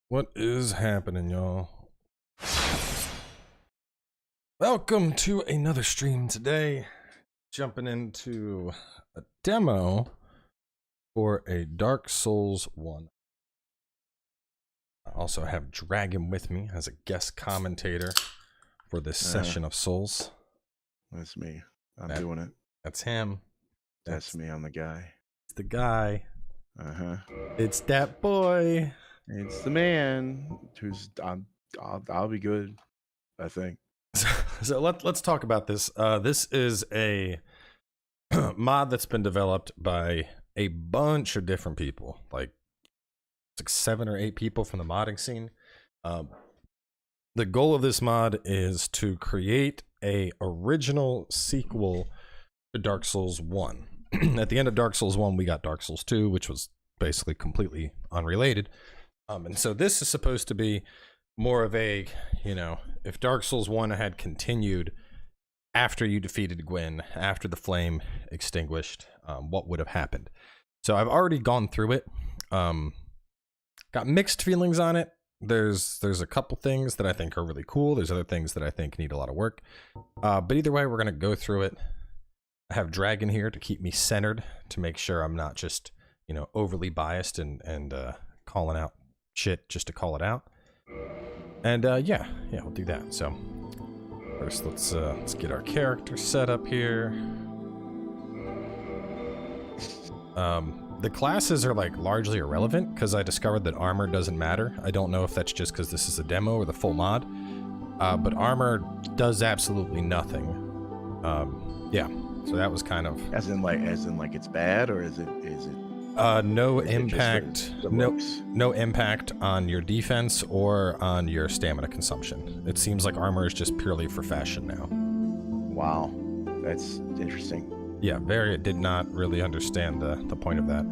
What is happening, y'all? Welcome to another stream today. Jumping into a demo for a Dark Souls 1. I also have Dragon with me as a guest commentator for this session of Souls. That's me. I'm doing it. That's him. That's me. I'm the guy. It's the guy. Uh-huh. It's that boy. It's the man who's I'll be good, I think. So let's talk about this. This is a mod that's been developed by a bunch of different people, like 7 or 8 people from the modding scene. The goal of this mod is to create a original sequel to Dark Souls 1. At the end of Dark Souls 1, we got Dark Souls 2, which was basically completely unrelated. And so this is supposed to be more of a, you know, if Dark Souls 1 had continued after you defeated Gwyn, after the flame extinguished, what would have happened? So I've already gone through it. Got mixed feelings on it. There's a couple things that I think are really cool. There's other things that I think need a lot of work. But either way, we're going to go through it. I have Dragon here to keep me centered, to make sure I'm not just, you know, overly biased and calling out shit just to call it out. And yeah, we'll do that. So first, let's get our character set up here. The classes are like largely irrelevant because I discovered that armor doesn't matter. I don't know if that's just because this is a demo or the full mod, but armor does absolutely nothing. Yeah, so that was kind of as in like it's bad, or is it no impact, no impact on your defense or on your stamina consumption. It seems like armor is just purely for fashion now. Wow, that's interesting. Yeah, did not really understand the point of that.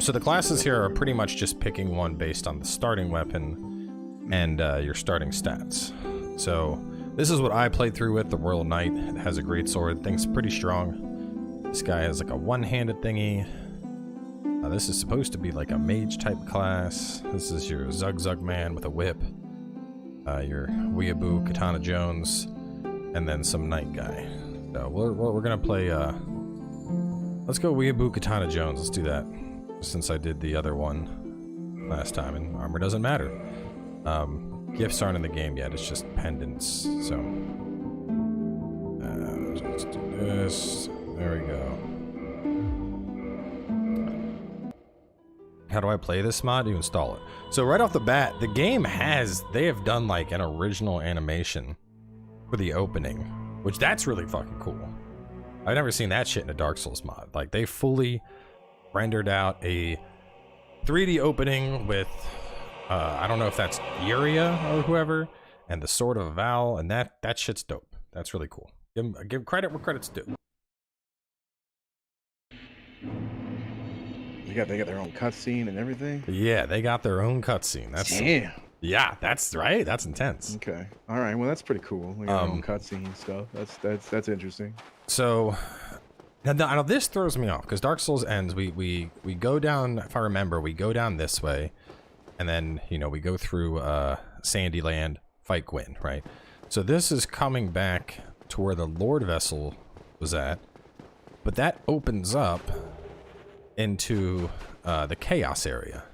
So the classes here are pretty much just picking one based on the starting weapon and your starting stats. So this is what I played through with. The Royal Knight. It has a great sword. Thing's pretty strong. This guy has like a one-handed thingy. This is supposed to be like a mage type class. This is your Zug man with a whip. Your Weeaboo Katana Jones, and then some knight guy. So we're gonna play. Let's go Weeaboo Katana Jones. Let's do that. Since I did the other one last time, and armor doesn't matter. Gifts aren't in the game yet. It's just pendants. So let's do this. There we go. How do I play this mod? You install it. So right off the bat, the game they have done like an original animation for the opening, which that's really fucking cool. I've never seen that shit in a Dark Souls mod. Like they fully rendered out a 3D opening with, I don't know if that's Uria or whoever, and the Sword of Val, and that shit's dope. That's really cool. Give credit where credit's due. They got their own cutscene and everything. Yeah, they got their own cutscene. Damn. Yeah, that's right. That's intense. Okay. All right. Well, that's pretty cool. We got our own cutscene stuff. That's interesting. So now this throws me off because Dark Souls ends. We go down. If I remember, we go down this way, and then we go through Sandyland, fight Gwyn, right? So this is coming back to where the Lord Vessel was at, but that opens up into the Chaos area,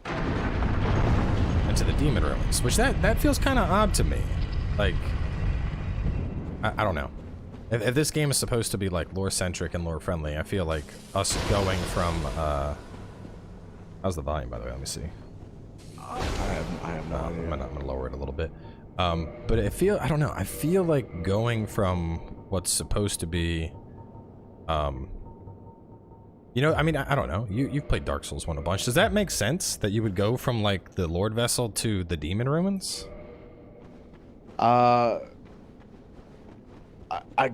into the Demon Ruins, which that feels kind of odd to me. Like, I don't know. If this game is supposed to be like lore-centric and lore-friendly, I feel like us going from, how's the volume, by the way? Let me see. I have no idea. I'm gonna lower it a little bit. But I don't know, I feel like going from what's supposed to be, I mean, I don't know. You've played Dark Souls 1 a bunch. Does that make sense that you would go from like the Lord Vessel to the Demon Ruins? I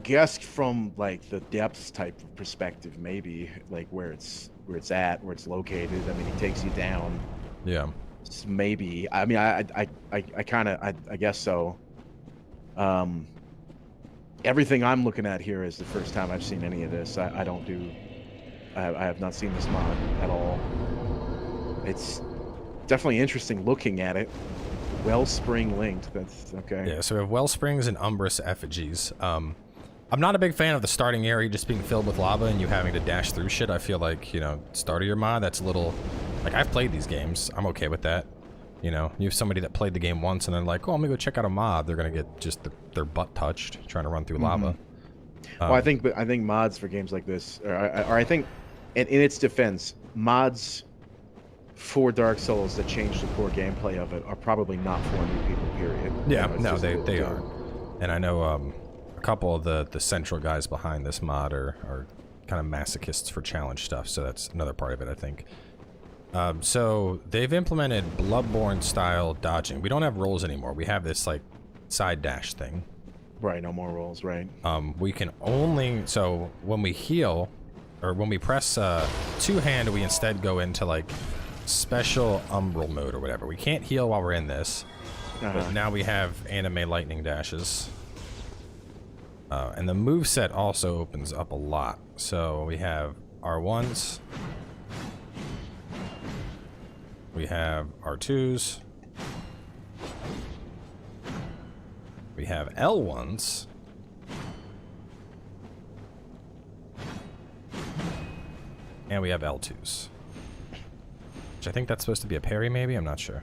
guess from like the depths type of perspective, maybe like where it's located. I mean, it takes you down. Yeah. Maybe. I mean, I guess so. Everything I'm looking at here is the first time I've seen any of this. I have not seen this mod at all. It's definitely interesting looking at it. Wellspring linked. That's okay. Yeah, so we have Wellsprings and Umbrous Effigies. I'm not a big fan of the starting area just being filled with lava and you having to dash through shit. I feel like, you know, start of your mod, that's a little... Like, I've played these games. I'm okay with that. You know, you have somebody that played the game once and they're like, oh, I'm gonna go check out a mod. They're gonna get just their butt touched trying to run through lava. Well, I think mods for games like this, or I think, in its defense, mods for Dark Souls that change the core gameplay of it are probably not for new people, period. Yeah, You know, no, it's just they are. And I know a couple of the central guys behind this mod are kind of masochists for challenge stuff, so that's another part of it, I think. So they've implemented Bloodborne style dodging. We don't have rolls anymore. We have this like side dash thing. Right, no more rolls, right. We can only, so when we heal, or when we press two-hand, we instead go into like special umbral mode or whatever. We can't heal while we're in this, but now we have anime lightning dashes. And the moveset also opens up a lot. So we have R1s, we have R2s, we have L1s, and we have L2s. Which I think that's supposed to be a parry, maybe? I'm not sure.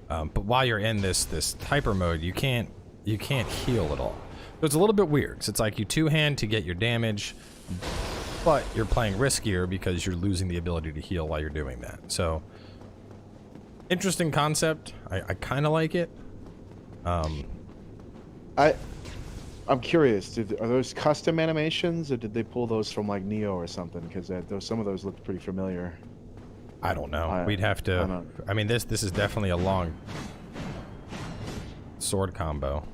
But while you're in this hyper mode, you can't heal at all. So it's a little bit weird. So it's like you two-hand to get your damage, but you're playing riskier because you're losing the ability to heal while you're doing that. So, interesting concept. I kind of like it. I'm curious. Are those custom animations, or did they pull those from like Neo or something? Because some of those looked pretty familiar. I don't know. We'd have to. I mean, this is definitely a long sword combo.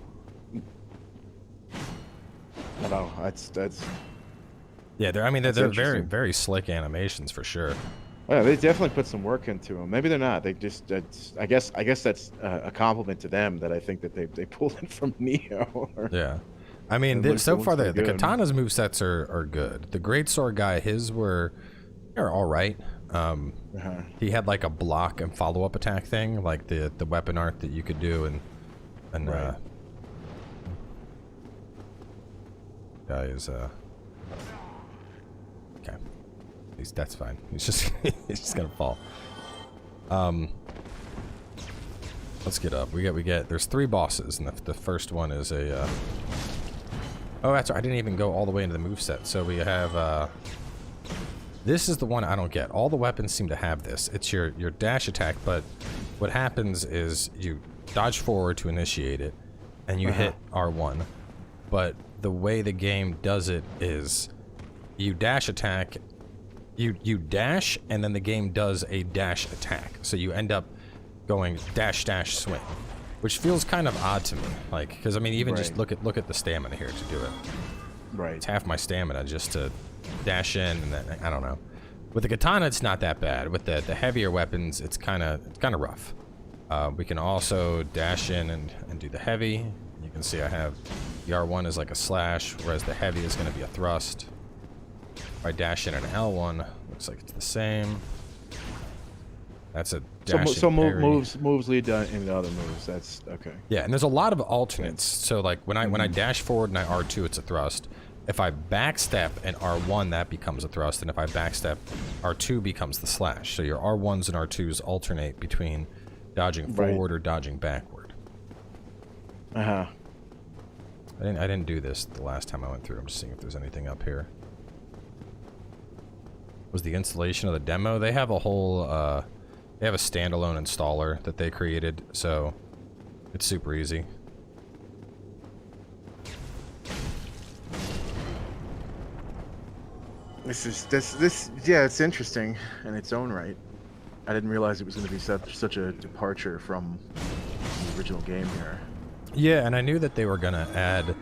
I don't know. That's. Yeah, they're very very slick animations for sure. Yeah, they definitely put some work into them. Maybe they're not. They just. I guess that's a compliment to them that I think that they pulled it from Neo. Yeah, I mean, so far the Katana's movesets are good. The Greatsword guy, his were all right. He had like a block and follow-up attack thing, like the weapon art that you could do, and right. Guy is okay. That's fine. He's just he's just gonna fall. Let's get up. We get. There's 3 bosses, and the first one is a. Oh, that's right. I didn't even go all the way into the moveset. So we have. This is the one I don't get. All the weapons seem to have this. It's your dash attack, but what happens is you dodge forward to initiate it, and you hit R1. But the way the game does it is you dash attack, you dash, and then the game does a dash attack. So you end up going dash dash swing, which feels kind of odd to me. Like, because I mean, even just look at the stamina here to do it. Right. It's half my stamina just to dash in, and then I don't know. With the katana, it's not that bad. With the heavier weapons, it's kind of rough. We can also dash in and do the heavy. You can see I have the R1 is like a slash, whereas the heavy is going to be a thrust. If I dash in an L1, looks like it's the same. That's a dash. So moves lead into other moves. That's okay. Yeah, and there's a lot of alternates. So like when I dash forward and I R2, it's a thrust. If I backstep and R1, that becomes a thrust, and if I backstep, R2 becomes the slash. So your R1s and R2s alternate between dodging forward or dodging backward. I didn't do this the last time I went through. I'm just seeing if there's anything up here. Was the installation of the demo? They have a whole, they have a standalone installer that they created, so it's super easy. Yeah, it's interesting in its own right. I didn't realize it was going to be such a departure from the original game here. Yeah, and I knew that they were going to add,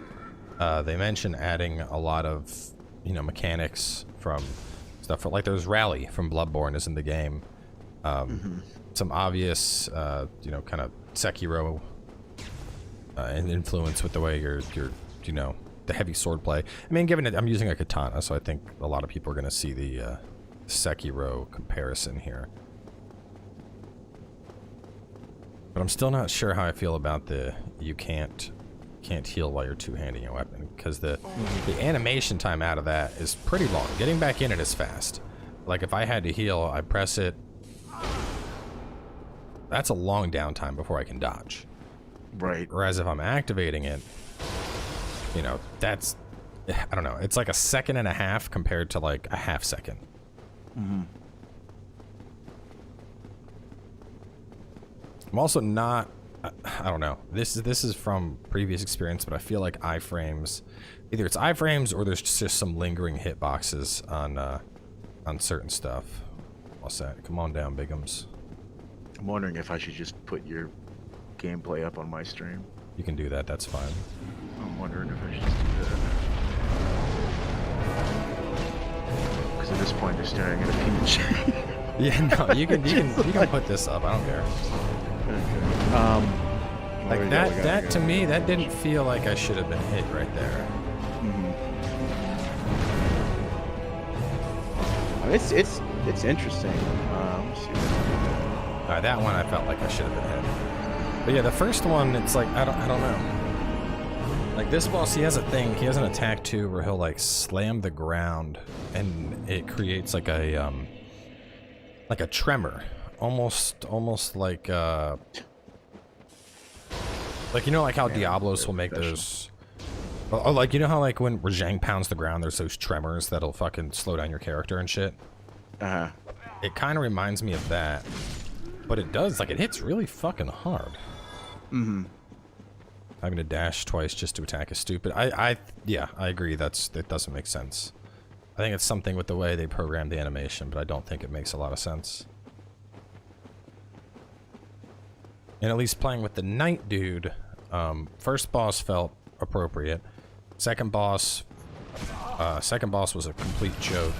they mentioned adding a lot of, mechanics from stuff, like there's Rally from Bloodborne is in the game. Some obvious, kind of Sekiro influence with the way you're the heavy swordplay. I mean, given it, I'm using a katana, so I think a lot of people are going to see the Sekiro comparison here. But I'm still not sure how I feel about the you can't heal while you're two-handing your weapon, because the animation time out of that is pretty long. Getting back in it is fast. Like if I had to heal, I press it. That's a long downtime before I can dodge. Right. Whereas if I'm activating it, you know, that's, I don't know, it's like a second and a half compared to like a half second. Mm-hmm. I'm also not, I don't know, this is from previous experience, but I feel like iframes, either it's iframes or there's just some lingering hitboxes on certain stuff. What's that? Come on down, Bigums. I'm wondering if I should just put your gameplay up on my stream. You can do that, that's fine. I'm wondering if I should just do that. Because at this point they're staring at a peach. Yeah, no, you can put this up, I don't care. Okay. Like that to me, that didn't feel like I should have been hit right there. Mm-hmm. It's interesting. Let's see what that one I felt like I should have been hit. But yeah, the first one, it's like I don't know. Like this boss, he has a thing. He has an attack too, where he'll like slam the ground, and it creates like a tremor, almost like you know, like how Diablos will make those. Oh, like you know how like when Rajang pounds the ground, there's those tremors that'll fucking slow down your character and shit. It kind of reminds me of that, but it does, like, it hits really fucking hard. Mm-hmm. Having to dash twice just to attack is stupid. Yeah, I agree. That doesn't make sense. I think it's something with the way they programmed the animation, but I don't think it makes a lot of sense. And at least playing with the Knight dude, first boss felt appropriate. Second boss was a complete joke.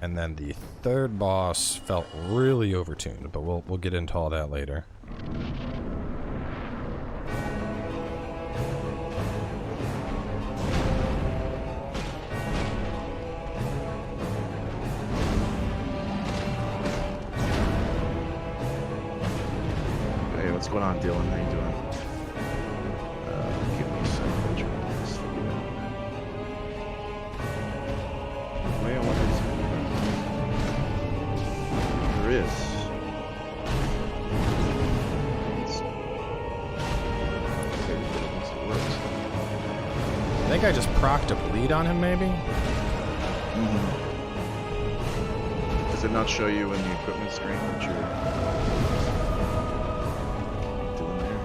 And then the third boss felt really overtuned, but we'll get into all that later. Hey, what's going on, Dylan? How you doing? Give me a second. Wait, I want this. There is. I think I just procced a bleed on him, maybe? Mm-hmm. Does it not show you in the equipment screen what you're doing there?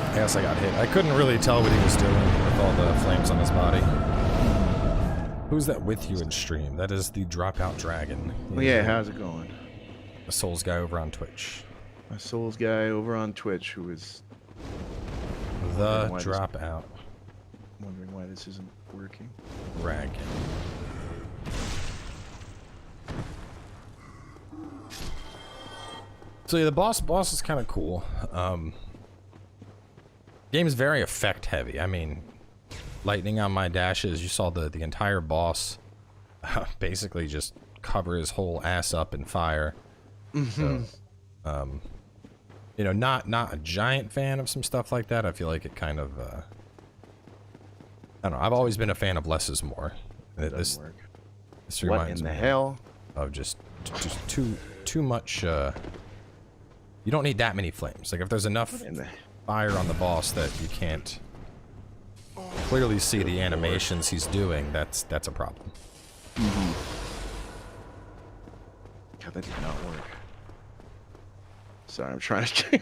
I guess I got hit. I couldn't really tell what he was doing with all the flames on his body. Who's that with you in stream? That is the Dropout Dragon. Well, yeah, how's it going? A Souls guy over on Twitch. A Souls guy over on Twitch who is... The Dropout. Wondering why this isn't working. Dragon. So yeah, the boss is kind of cool. Game is very effect heavy. I mean, lightning on my dashes. You saw the entire boss basically just cover his whole ass up in fire. Mm-hmm. So, you know, not a giant fan of some stuff like that. I feel like it kind of, I don't know. I've always been a fan of less is more. This reminds me me hell of just too much. You don't need that many flames. Like if there's enough fire on the boss that you can't clearly see the animations he's doing, that's a problem. Mm-hmm. God, that did not work. Sorry, I'm trying to check.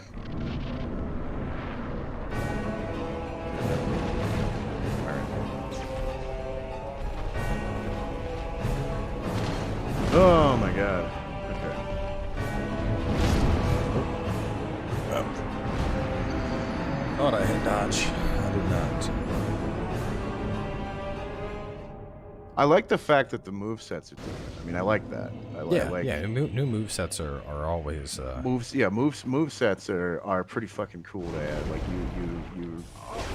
Oh my god. Okay. Thought I hit dodge. I did not. I like the fact that the move sets are different. I mean, I like that. I like New move sets are always moves. Yeah, move sets are pretty fucking cool to add. Like you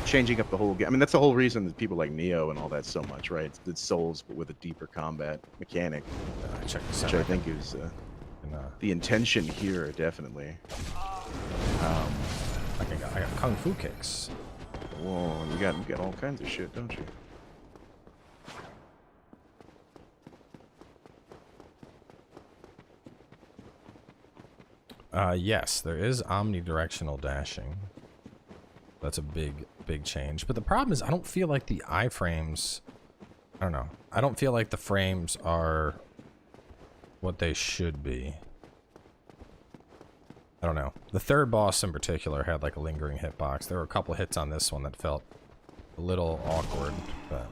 changing up the whole game. I mean, that's the whole reason that people like Neo and all that so much, right? It's Souls, but with a deeper combat mechanic, check this which out. I think is the intention here, definitely. I got kung fu kicks. Whoa, you got all kinds of shit, don't you? Yes, there is omnidirectional dashing. That's a big change. But the problem is I don't feel like the iframes, I don't know. I don't feel like the frames are what they should be. I don't know. The third boss in particular had like a lingering hitbox. There were a couple hits on this one that felt a little awkward, but...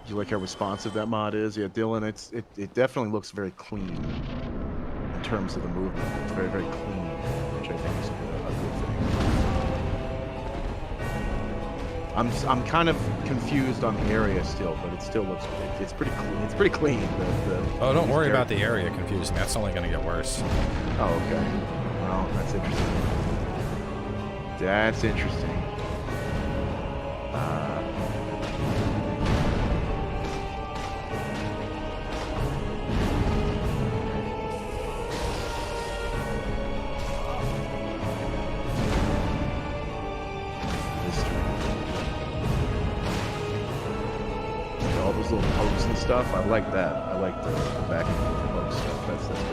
You like how responsive that mod is? Yeah, Dylan, it definitely looks very clean in terms of the movement. It's very, very clean, which I think is a good thing. I'm kind of confused on the area still, but it still looks it's pretty clean. It's pretty clean. Oh, don't worry about the area confusing. That's only going to get worse. Oh, okay. Well, that's interesting. That's interesting. All those little pokes and stuff. I like that. I like the back and forth poke stuff. That's pretty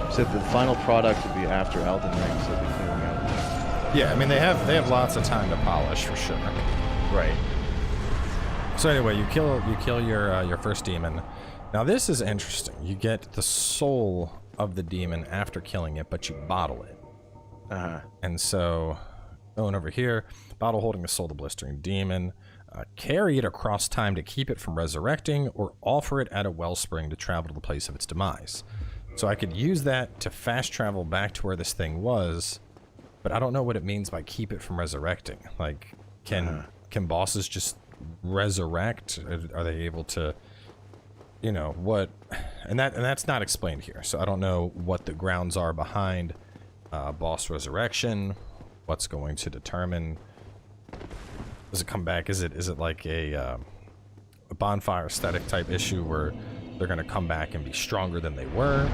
good. Said the final product would be after Elden Ring, so they'll be clearing out. Yeah, I mean they have lots of time to polish for sure. Right. So anyway, you kill your first demon. Now this is interesting. You get the soul of the demon after killing it, but you bottle it. And so going over here, bottle holding the soul of the blistering demon. Carry it across time to keep it from resurrecting, or offer it at a wellspring to travel to the place of its demise. So I could use that to fast travel back to where this thing was, but I don't know what it means by keep it from resurrecting. Like, can bosses just resurrect? Are they able to, you know, what? And that's not explained here. So I don't know what the grounds are behind boss resurrection. What's going to determine? Does it come back? Is it like a bonfire aesthetic type issue where they're going to come back and be stronger than they were?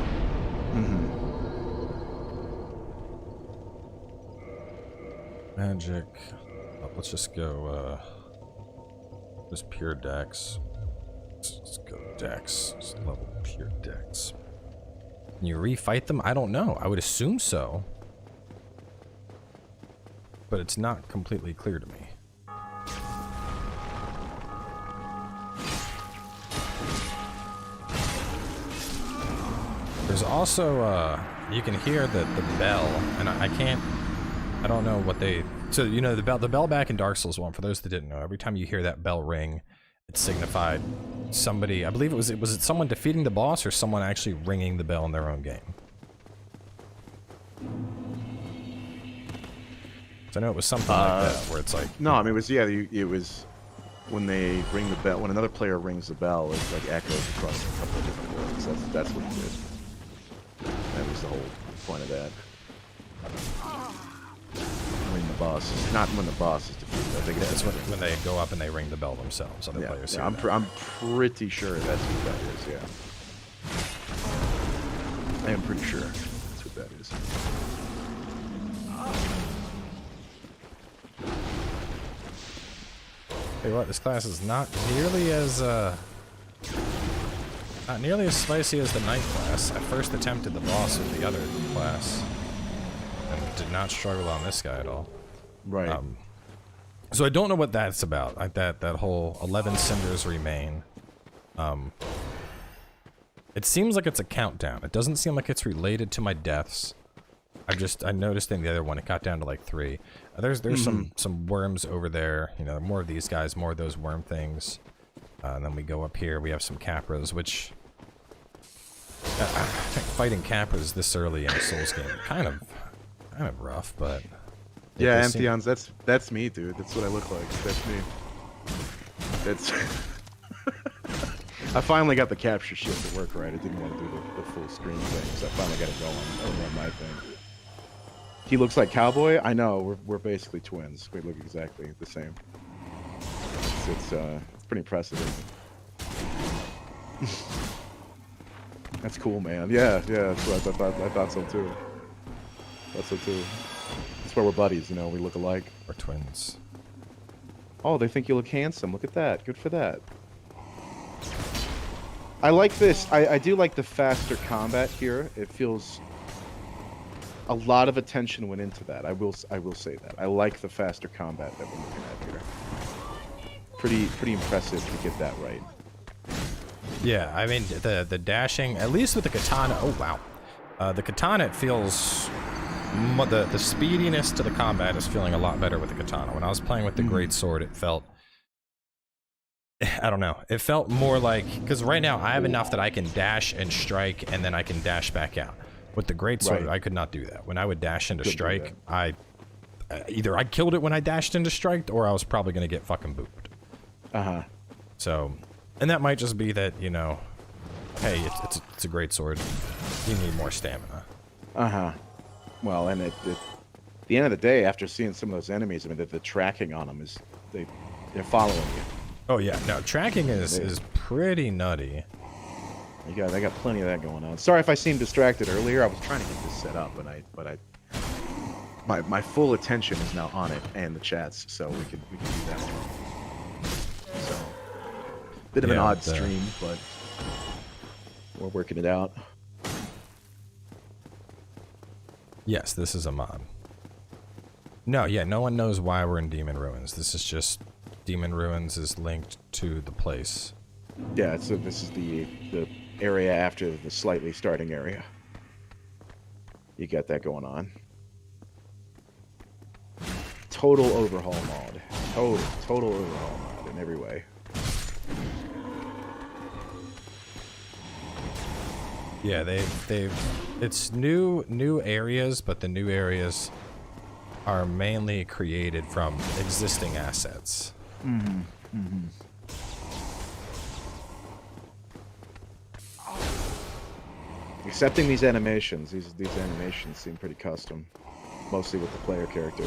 Magic. Oh, let's just go just pure dex. Let's go dex. Just level pure dex. Can you refight them? I don't know. I would assume so. But it's not completely clear to me. There's also, you can hear the bell, and I don't know what they, so, you know, the bell back in Dark Souls 1, for those that didn't know, every time you hear that bell ring, it signified somebody, I believe was it someone defeating the boss, or someone actually ringing the bell in their own game? So I know it was something like that, where it's like... No, I mean, it was when they ring the bell, when another player rings the bell, it like echoes across a couple of different worlds. That's what it did. That was the whole point of that. When the boss, not when the boss is defeated. I think that's when they go up and they ring the bell themselves. Other players. Yeah, I'm pretty sure that's what that is. Yeah, I am pretty sure that's what that is. Hey, what? This class is not nearly as spicy as the Knight class. I first attempted the boss with the other class and did not struggle on this guy at all. Right. So I don't know what that's about. Like that whole 11 cinders remain. It seems like it's a countdown. It doesn't seem like it's related to my deaths. I noticed in the other one it got down to like 3. There's some worms over there. You know, more of these guys, more of those worm things. And then we go up here. We have some Capras, which I think fighting Capras this early in a Souls game kind of rough, but Yeah, They seem- Antheons, that's me, dude. That's what I look like. That's me. That's I finally got the capture shield to work right. I didn't want to do the full screen thing, so I finally got it going. On my thing. He looks like Cowboy. I know. We're basically twins. We look exactly the same. It's pretty impressive. Isn't it? That's cool, man. Yeah. That's what I thought so too. That's why we're buddies. You know, we look alike. We're twins. Oh, they think you look handsome. Look at that. Good for that. I like this. I do like the faster combat here. It feels a lot of attention went into that. I will say that. I like the faster combat that we're looking at here. Pretty impressive to get that right. Yeah, I mean the dashing, at least with the katana. Oh wow, the katana, it feels the speediness to the combat is feeling a lot better with the katana. When I was playing with the great sword, it felt, I don't know, it felt more like, because right now I have enough that I can dash and strike and then I can dash back out. With the great sword, I could not do that. When I would dash into strike, either I killed it when I dashed into strike, or I was probably gonna get fucking booped. So, and that might just be that, you know, hey, it's a great sword. You need more stamina. Well, and at the end of the day, after seeing some of those enemies, I mean, the tracking on them is they're following you. Oh yeah, no, tracking is pretty nutty. They got plenty of that going on. Sorry if I seemed distracted earlier. I was trying to get this set up, but my full attention is now on it and the chats, so we can do that one. So, bit of an odd stream, but we're working it out. Yes, this is a mod. No, yeah, no one knows why we're in Demon Ruins. This is just Demon Ruins is linked to the place. Yeah, so this is the area after the slightly starting area. You got that going on. Total overhaul mod. Total overhaul mod in every way. Yeah, it's new areas, but the new areas are mainly created from existing assets. Excepting these animations. These animations seem pretty custom, mostly with the player character.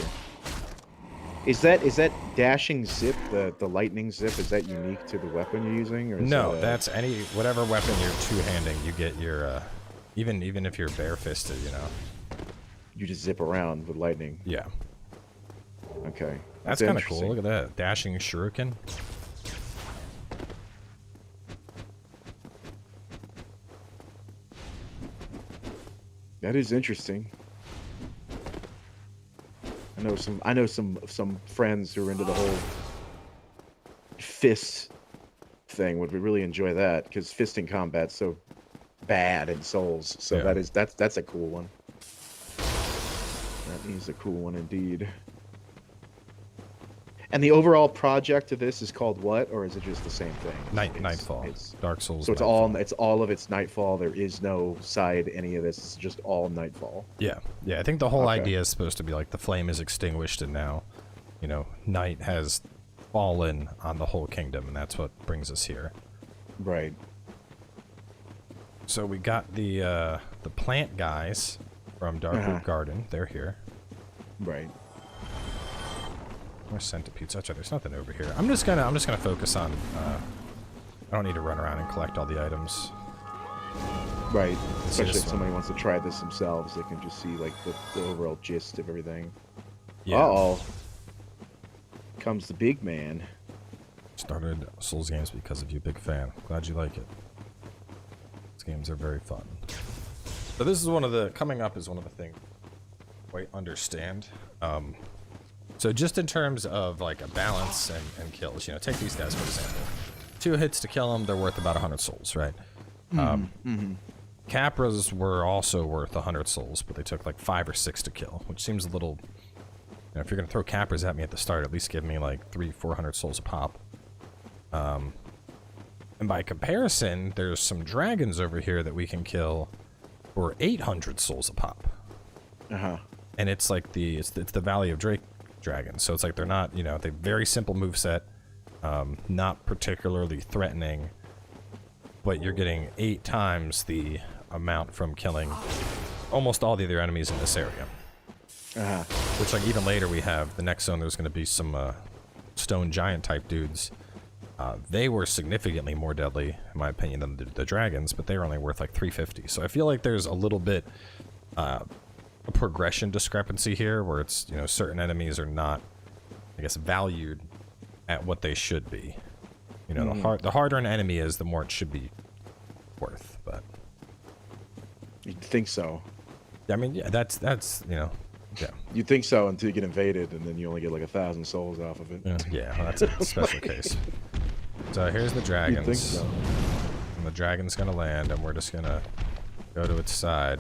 Is that dashing zip, the lightning zip? Is that unique to the weapon you're using? Or is No, that's whatever weapon you're two-handing. You get your even if you're bare-fisted, you know. You just zip around with lightning. Yeah. Okay. That's kind of cool. Look at that, dashing shuriken. That is interesting. I know some friends who are into the whole fist thing would really enjoy that, because fisting combat's so bad in Souls. So yeah. that's a cool one. That is a cool one indeed. And the overall project of this is called what, or is it just the same thing? Nightfall. Dark Souls. So it's Nightfall. all of its Nightfall. There is no side any of this. It's just all Nightfall. Yeah. I think the whole idea is supposed to be like the flame is extinguished, and now, you know, night has fallen on the whole kingdom, and that's what brings us here. Right. So we got the plant guys from Darkroot Garden. They're here. Right. Where's centipedes? That's right. There's nothing over here. I'm just gonna focus on. I don't need to run around and collect all the items. Right. Especially if somebody wants to try this themselves, they can just see like the overall gist of everything. Yeah. Uh-oh. Comes the big man. Started Souls games because of you, big fan. Glad you like it. These games are very fun. So this is coming up is one of the things I quite understand. So just in terms of like a balance and kills, you know, take these guys for example. 2 hits to kill them, they're worth about 100 souls, right? Capras were also worth 100 souls, but they took like 5 or 6 to kill, which seems a little. You know, if you're gonna throw Capras at me at the start, at least give me like 300-400 souls a pop. And by comparison, there's some dragons over here that we can kill for 800 souls a pop. and it's like it's the Valley of Drake dragons. So it's like they're not, you know, they very simple moveset, not particularly threatening, but you're getting 8 times the amount from killing almost all the other enemies in this area. Which, like, even later we have the next zone. There's going to be some stone giant type dudes. They were significantly more deadly, in my opinion, than the dragons, but they were only worth like 350. So I feel like there's a little bit a progression discrepancy here, where it's, you know, certain enemies are not, I guess, valued at what they should be. You know, the harder an enemy is, the more it should be worth. But you'd think so. I mean, yeah, that's you know. Yeah. You think so until you get invaded, and then you only get like 1,000 souls off of it. Yeah, well, that's a special case. So here's the dragons. You think so. And the dragon's gonna land, and we're just gonna go to its side.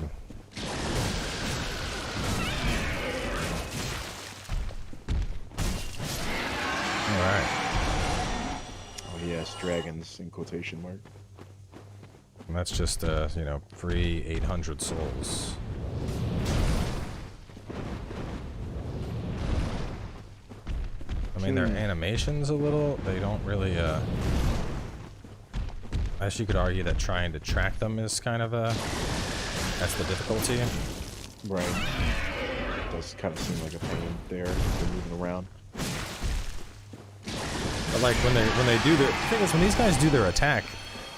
Alright. Oh yes, dragons in quotation mark. And that's just, you know, free 800 souls. I mean, their animation's a little, they don't really, I guess you could argue that trying to track them is kind of that's the difficulty. Right. It does kind of seem like a pain there, if they're moving around. But like, when they do the thing is, when these guys do their attack,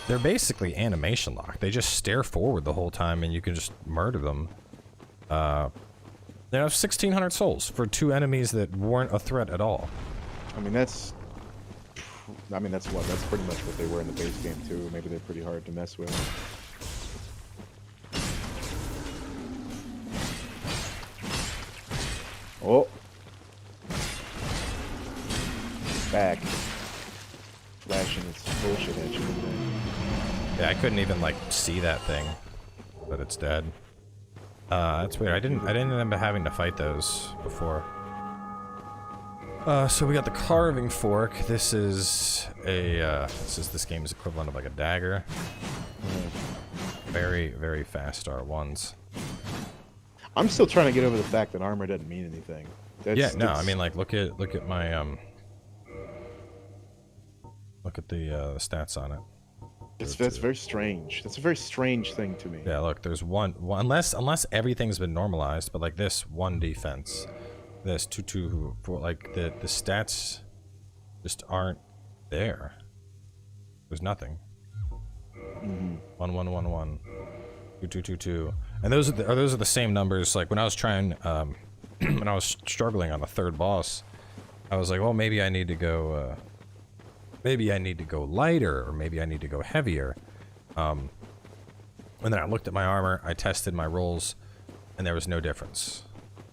they're basically animation locked. They just stare forward the whole time, and you can just murder them. They have 1,600 souls for 2 enemies that weren't a threat at all. I mean, that's what? That's pretty much what they were in the base game too. Maybe they're pretty hard to mess with. Oh. Back. Flashing its bullshit at you. Yeah, I couldn't even like see that thing, but it's dead. That's weird. I didn't remember having to fight those before. So we got the carving fork. This is this game's equivalent of like a dagger. Very, very fast R1s. I'm still trying to get over the fact that armor doesn't mean anything. Yeah, no, I mean, like, look at my look at the stats on it. That's very strange. That's a very strange thing to me. Yeah, look, there's one unless everything's been normalized, but like this 1 defense, this 2 4, like the stats just aren't there. There's nothing. 1 1 1 1 2 2 2 2, and those are the same numbers. Like when I was trying, when I was struggling on the 3rd boss, I was like, well, maybe I need to go. Maybe I need to go lighter, or maybe I need to go heavier. And then I looked at my armor, I tested my rolls, and there was no difference.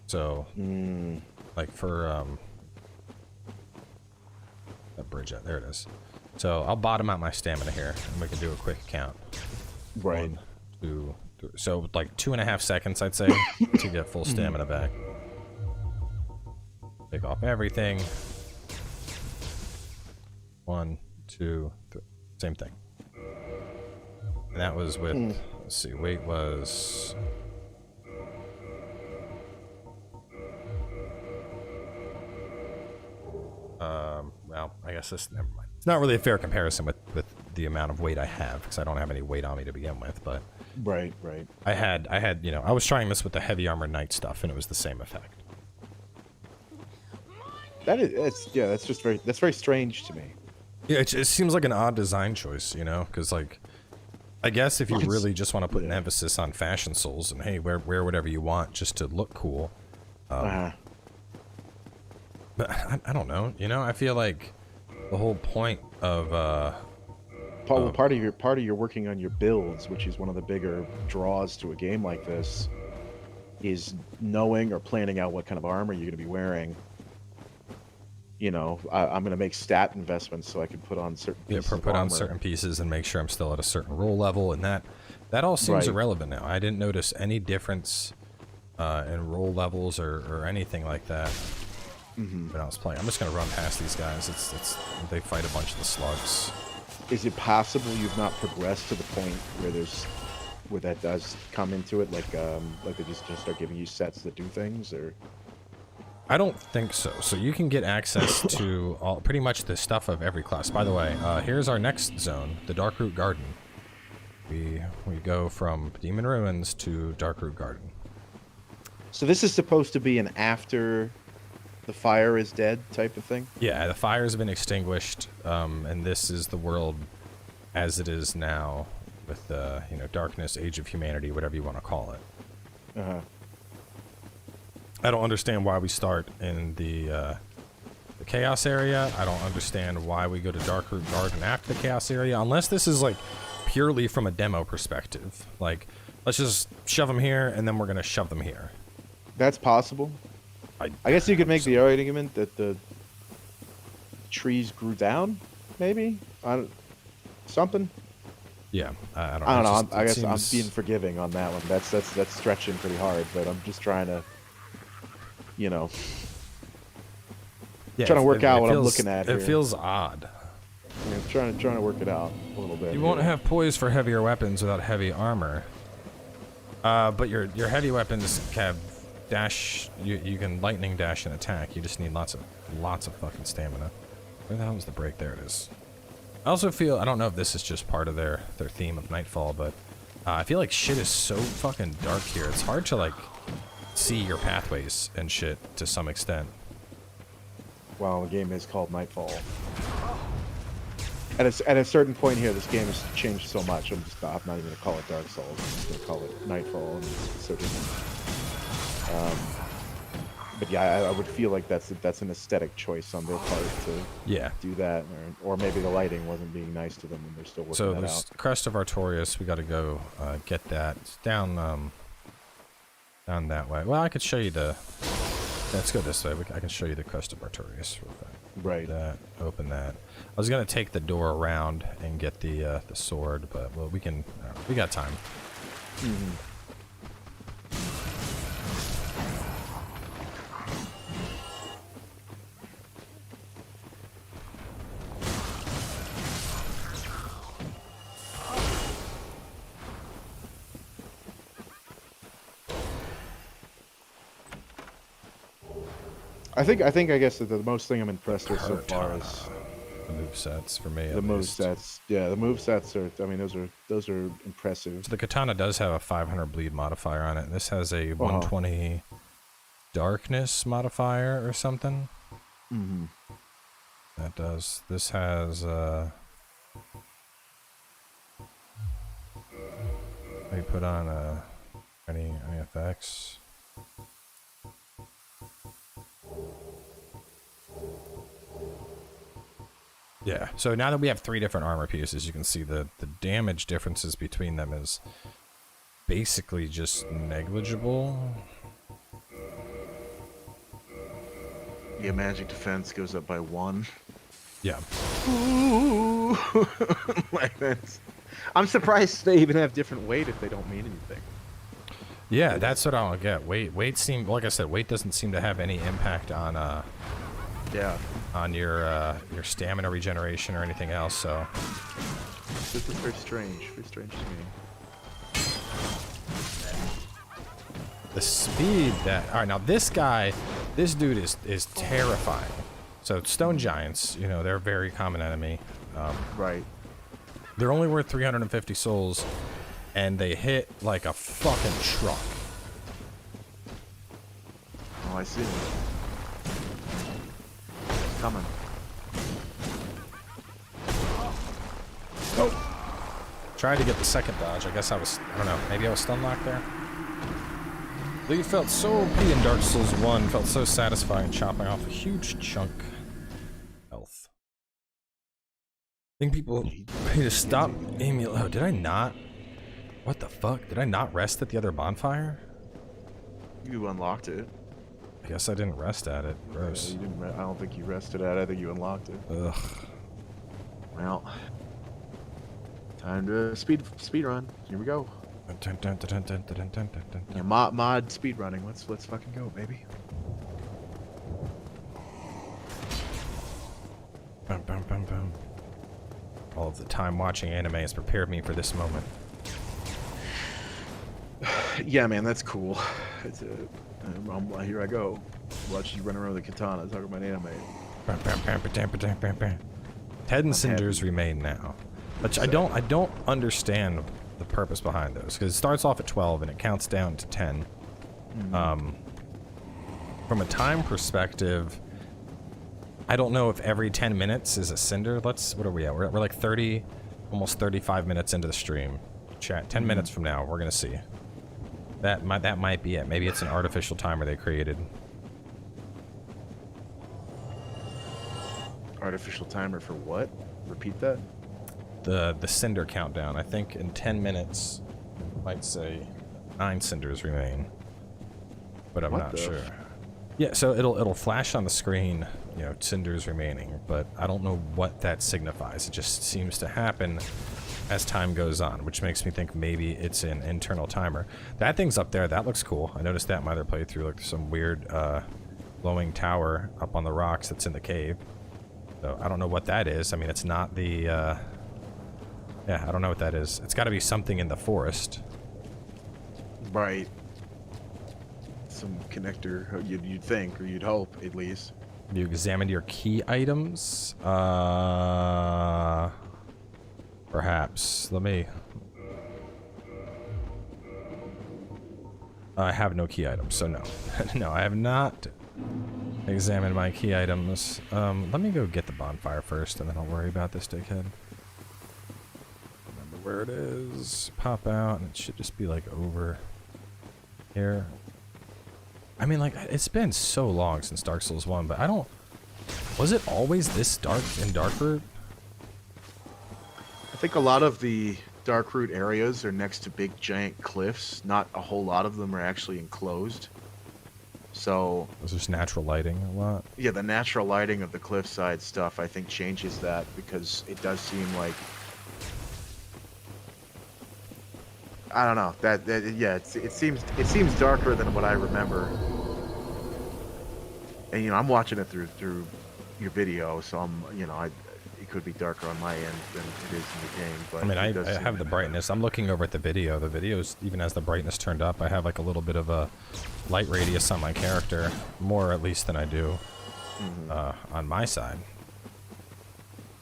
So, like for that bridge out there, it is. So I'll bottom out my stamina here, and we can do a quick count. Right. 1 2 3. So like 2.5 seconds, I'd say, to get full stamina back. Take off everything. 1 2 3. Same thing. And that was with, let's see, weight was... well, I guess this, never mind. It's not really a fair comparison with the amount of weight I have, because I don't have any weight on me to begin with, but... Right. I had, you know, I was trying this with the heavy armor knight stuff, and it was the same effect. That's very strange to me. Yeah, it seems like an odd design choice, you know, because like, I guess if you really just want to put an emphasis on fashion souls and hey, wear whatever you want just to look cool. But I don't know, you know, I feel like the whole point of part of your working on your builds, which is one of the bigger draws to a game like this, is knowing or planning out what kind of armor you're going to be wearing. You know, I'm going to make stat investments so I can put on certain pieces of put on armor. certain pieces and make sure I'm still at a certain roll level, and that all seems irrelevant now. I didn't notice any difference in roll levels or anything like that when I was playing. I'm just going to run past these guys. They fight a bunch of the slugs. Is it possible you've not progressed to the point where there's where that does come into it, like they just start giving you sets that do things, or? I don't think so. So you can get access to pretty much the stuff of every class. By the way, here's our next zone, the Darkroot Garden. We go from Demon Ruins to Darkroot Garden. So this is supposed to be an after the fire is dead type of thing? Yeah, the fire's been extinguished, and this is the world as it is now, with the darkness, age of humanity, whatever you want to call it. Uh-huh. I don't understand why we start in the Chaos area. I don't understand why we go to Darkroot Garden after the Chaos area, unless this is like purely from a demo perspective. Like, let's just shove them here, and then we're gonna shove them here. That's possible. I guess you could make the argument that the trees grew down, maybe. Something. Yeah, I don't know. I guess I'm being forgiving on that one. That's stretching pretty hard, but I'm just trying to, yeah, trying to work out what I'm looking at here. It feels odd. Yeah, trying to work it out a little bit. You won't have poise for heavier weapons without heavy armor. But your heavy weapons have dash. You can lightning dash and attack. You just need lots of fucking stamina. Where the hell is the break? There it is. I also feel, I don't know if this is just part of their theme of Nightfall, but I feel like shit is so fucking dark here. It's hard to like see your pathways and shit to some extent. Well, the game is called Nightfall. At a certain point here, this game has changed so much. I'm not even gonna call it Dark Souls. I'm just gonna call it Nightfall. And it's so different. But yeah, I would feel like that's an aesthetic choice on their part to do that, or maybe the lighting wasn't being nice to them and they're still working that out. So this Crest of Artorias, we got to go get that. It's down that way. Well, I could show you the. Let's go this way. I can show you the Crest of Artorias real fast. Right. Open that. I was gonna take the door around and get the sword, but well, we can. We got time. Mm-hmm. I guess that the most thing I'm impressed with so far is the movesets for me. The movesets, yeah, the movesets are. I mean, those are impressive. So the katana does have a 500 bleed modifier on it. This has a 120 darkness modifier or something. Mm-hmm. That does. This has. Let me put on any effects. Yeah, so now that we have 3 different armor pieces, you can see the damage differences between them is basically just negligible. Yeah, magic defense goes up by 1. Yeah. Ooh. Like that's. I'm surprised they even have different weight if they don't mean anything. Yeah, that's what I don't get. Weight seem, like I said, weight doesn't seem to have any impact on on your stamina regeneration or anything else. So this is very strange to me. The speed that, all right, now this dude is terrifying. So stone giants, they're a very common enemy. Right. They're only worth 350 souls, and they hit like a fucking truck. Oh, I see. It's coming. Oh! Tried to get the second dodge. I guess I don't know, maybe I was stun locked there? Lee felt so OP in Dark Souls 1, felt so satisfying chopping off a huge chunk health. I think people need to stop aiming. Oh, did I not? What the fuck? Did I not rest at the other bonfire? You unlocked it. I guess I didn't rest at it. Gross. Yeah, you didn't. I don't think you rested at it. I think you unlocked it. Ugh. Well, time to speed run. Here we go. Yeah, mod speed running. Let's fucking go, baby. Bum, bum, bum, bum. All of the time watching anime has prepared me for this moment. Yeah, man, that's cool. It's here I go. Watch you run around with a katana talking about anime. Ted and Cinders remain now. Which I don't understand the purpose behind those, because it starts off at 12 and it counts down to 10. From a time perspective, I don't know if every 10 minutes is a Cinder. What are we at? We're like 30, almost 35 minutes into the stream. Chat, 10 minutes from now, we're gonna see. That might be it. Maybe it's an artificial timer they created. Artificial timer for what? Repeat that? The Cinder countdown. I think in 10 minutes, might say 9 Cinders remain, but I'm not sure. Yeah, so it'll flash on the screen, you know, Cinders remaining, but I don't know what that signifies. It just seems to happen as time goes on, which makes me think maybe it's an internal timer. That thing's up there. That looks cool. I noticed that in my other playthrough. Like, there's some weird glowing tower up on the rocks that's in the cave. So I don't know what that is. I mean, it's not the... yeah, I don't know what that is. It's got to be something in the forest. Right. Some connector, you'd think, or you'd hope, at least. You examined your key items? Perhaps. Let me... I have no key items, so no. No, I have not examined my key items. Let me go get the bonfire first, and then I'll worry about this dickhead. Remember where it is. Pop out, and it should just be, like, over here. I mean, like, it's been so long since Dark Souls 1, but I don't... Was it always this dark in Darkroot? I think a lot of the Darkroot areas are next to big giant cliffs. Not a whole lot of them are actually enclosed. So... There's just natural lighting a lot? Yeah, the natural lighting of the cliffside stuff, I think, changes that, because it does seem like... I don't know. Yeah, it seems darker than what I remember. And you know, I'm watching it through your video, so it could be darker on my end than it is in the game. But I mean, I have the brightness. I'm looking over at the video. The video's even has the brightness turned up. I have like a little bit of a light radius on my character, more at least than I do on my side.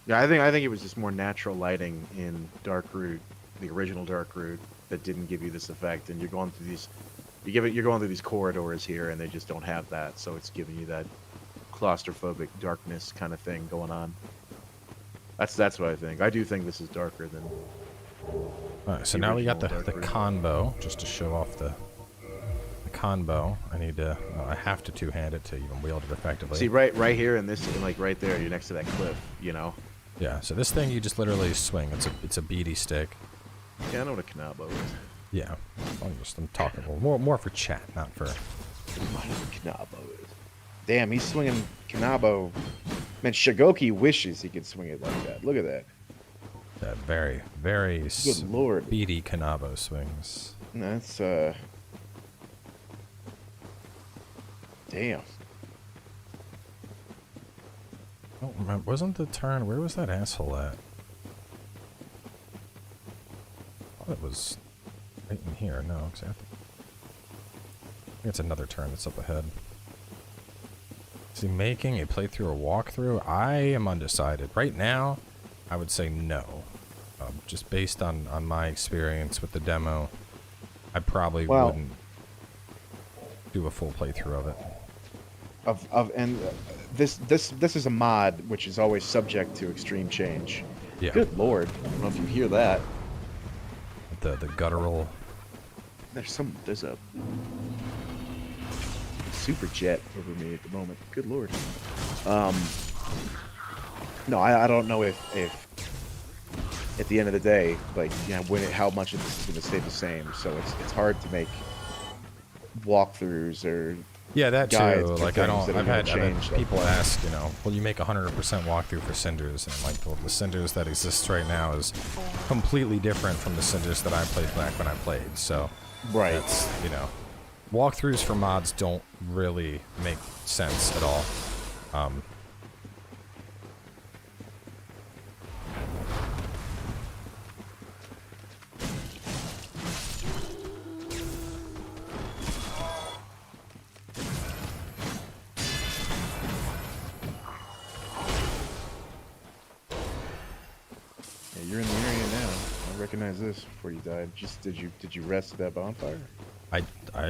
Yeah, I think it was just more natural lighting in Darkroot, the original Darkroot, that didn't give you this effect, and you're going through these corridors here, and they just don't have that, so it's giving you that claustrophobic darkness kind of thing going on. That's what I think. I do think this is darker than... Alright, so now we got the conbo, just to show off the conbo. I have to two-hand it to even wield it effectively. See, right here in this, like right there, you're next to that cliff, you know? Yeah, so this thing you just literally swing. It's a beady stick. Yeah, I know what a Knabo is. Yeah, I'm talking more for chat, not for... Knabo is. Damn, he's swinging Knabo. Man, Shigoki wishes he could swing it like that. Look at that. That very, very good lord, speedy Knabo swings. That's damn. I don't remember. Wasn't the turn? Where was that asshole at? I thought it was right in here. No, exactly. I think it's another turn that's up ahead. Is he making a playthrough or walkthrough? I am undecided. Right now, I would say no. Just based on my experience with the demo, I probably wouldn't do a full playthrough of it. This is a mod which is always subject to extreme change. Yeah. Good lord! I don't know if you hear that. The guttural. There's a super jet over me at the moment. Good lord. No, I don't know if at the end of the day, like, you know, how much of this is going to stay the same. So it's hard to make walkthroughs or that guides too. Like, I've had people like ask, you know, will you make 100% walkthrough for Cinders? And I'm like, well, the Cinders that exists right now is completely different from the Cinders that I played back when I played. So, right, it's, you know, walkthroughs for mods don't really make sense at all. Yeah, you're in the area now. I recognize this before you died. Just did you rest at that bonfire? I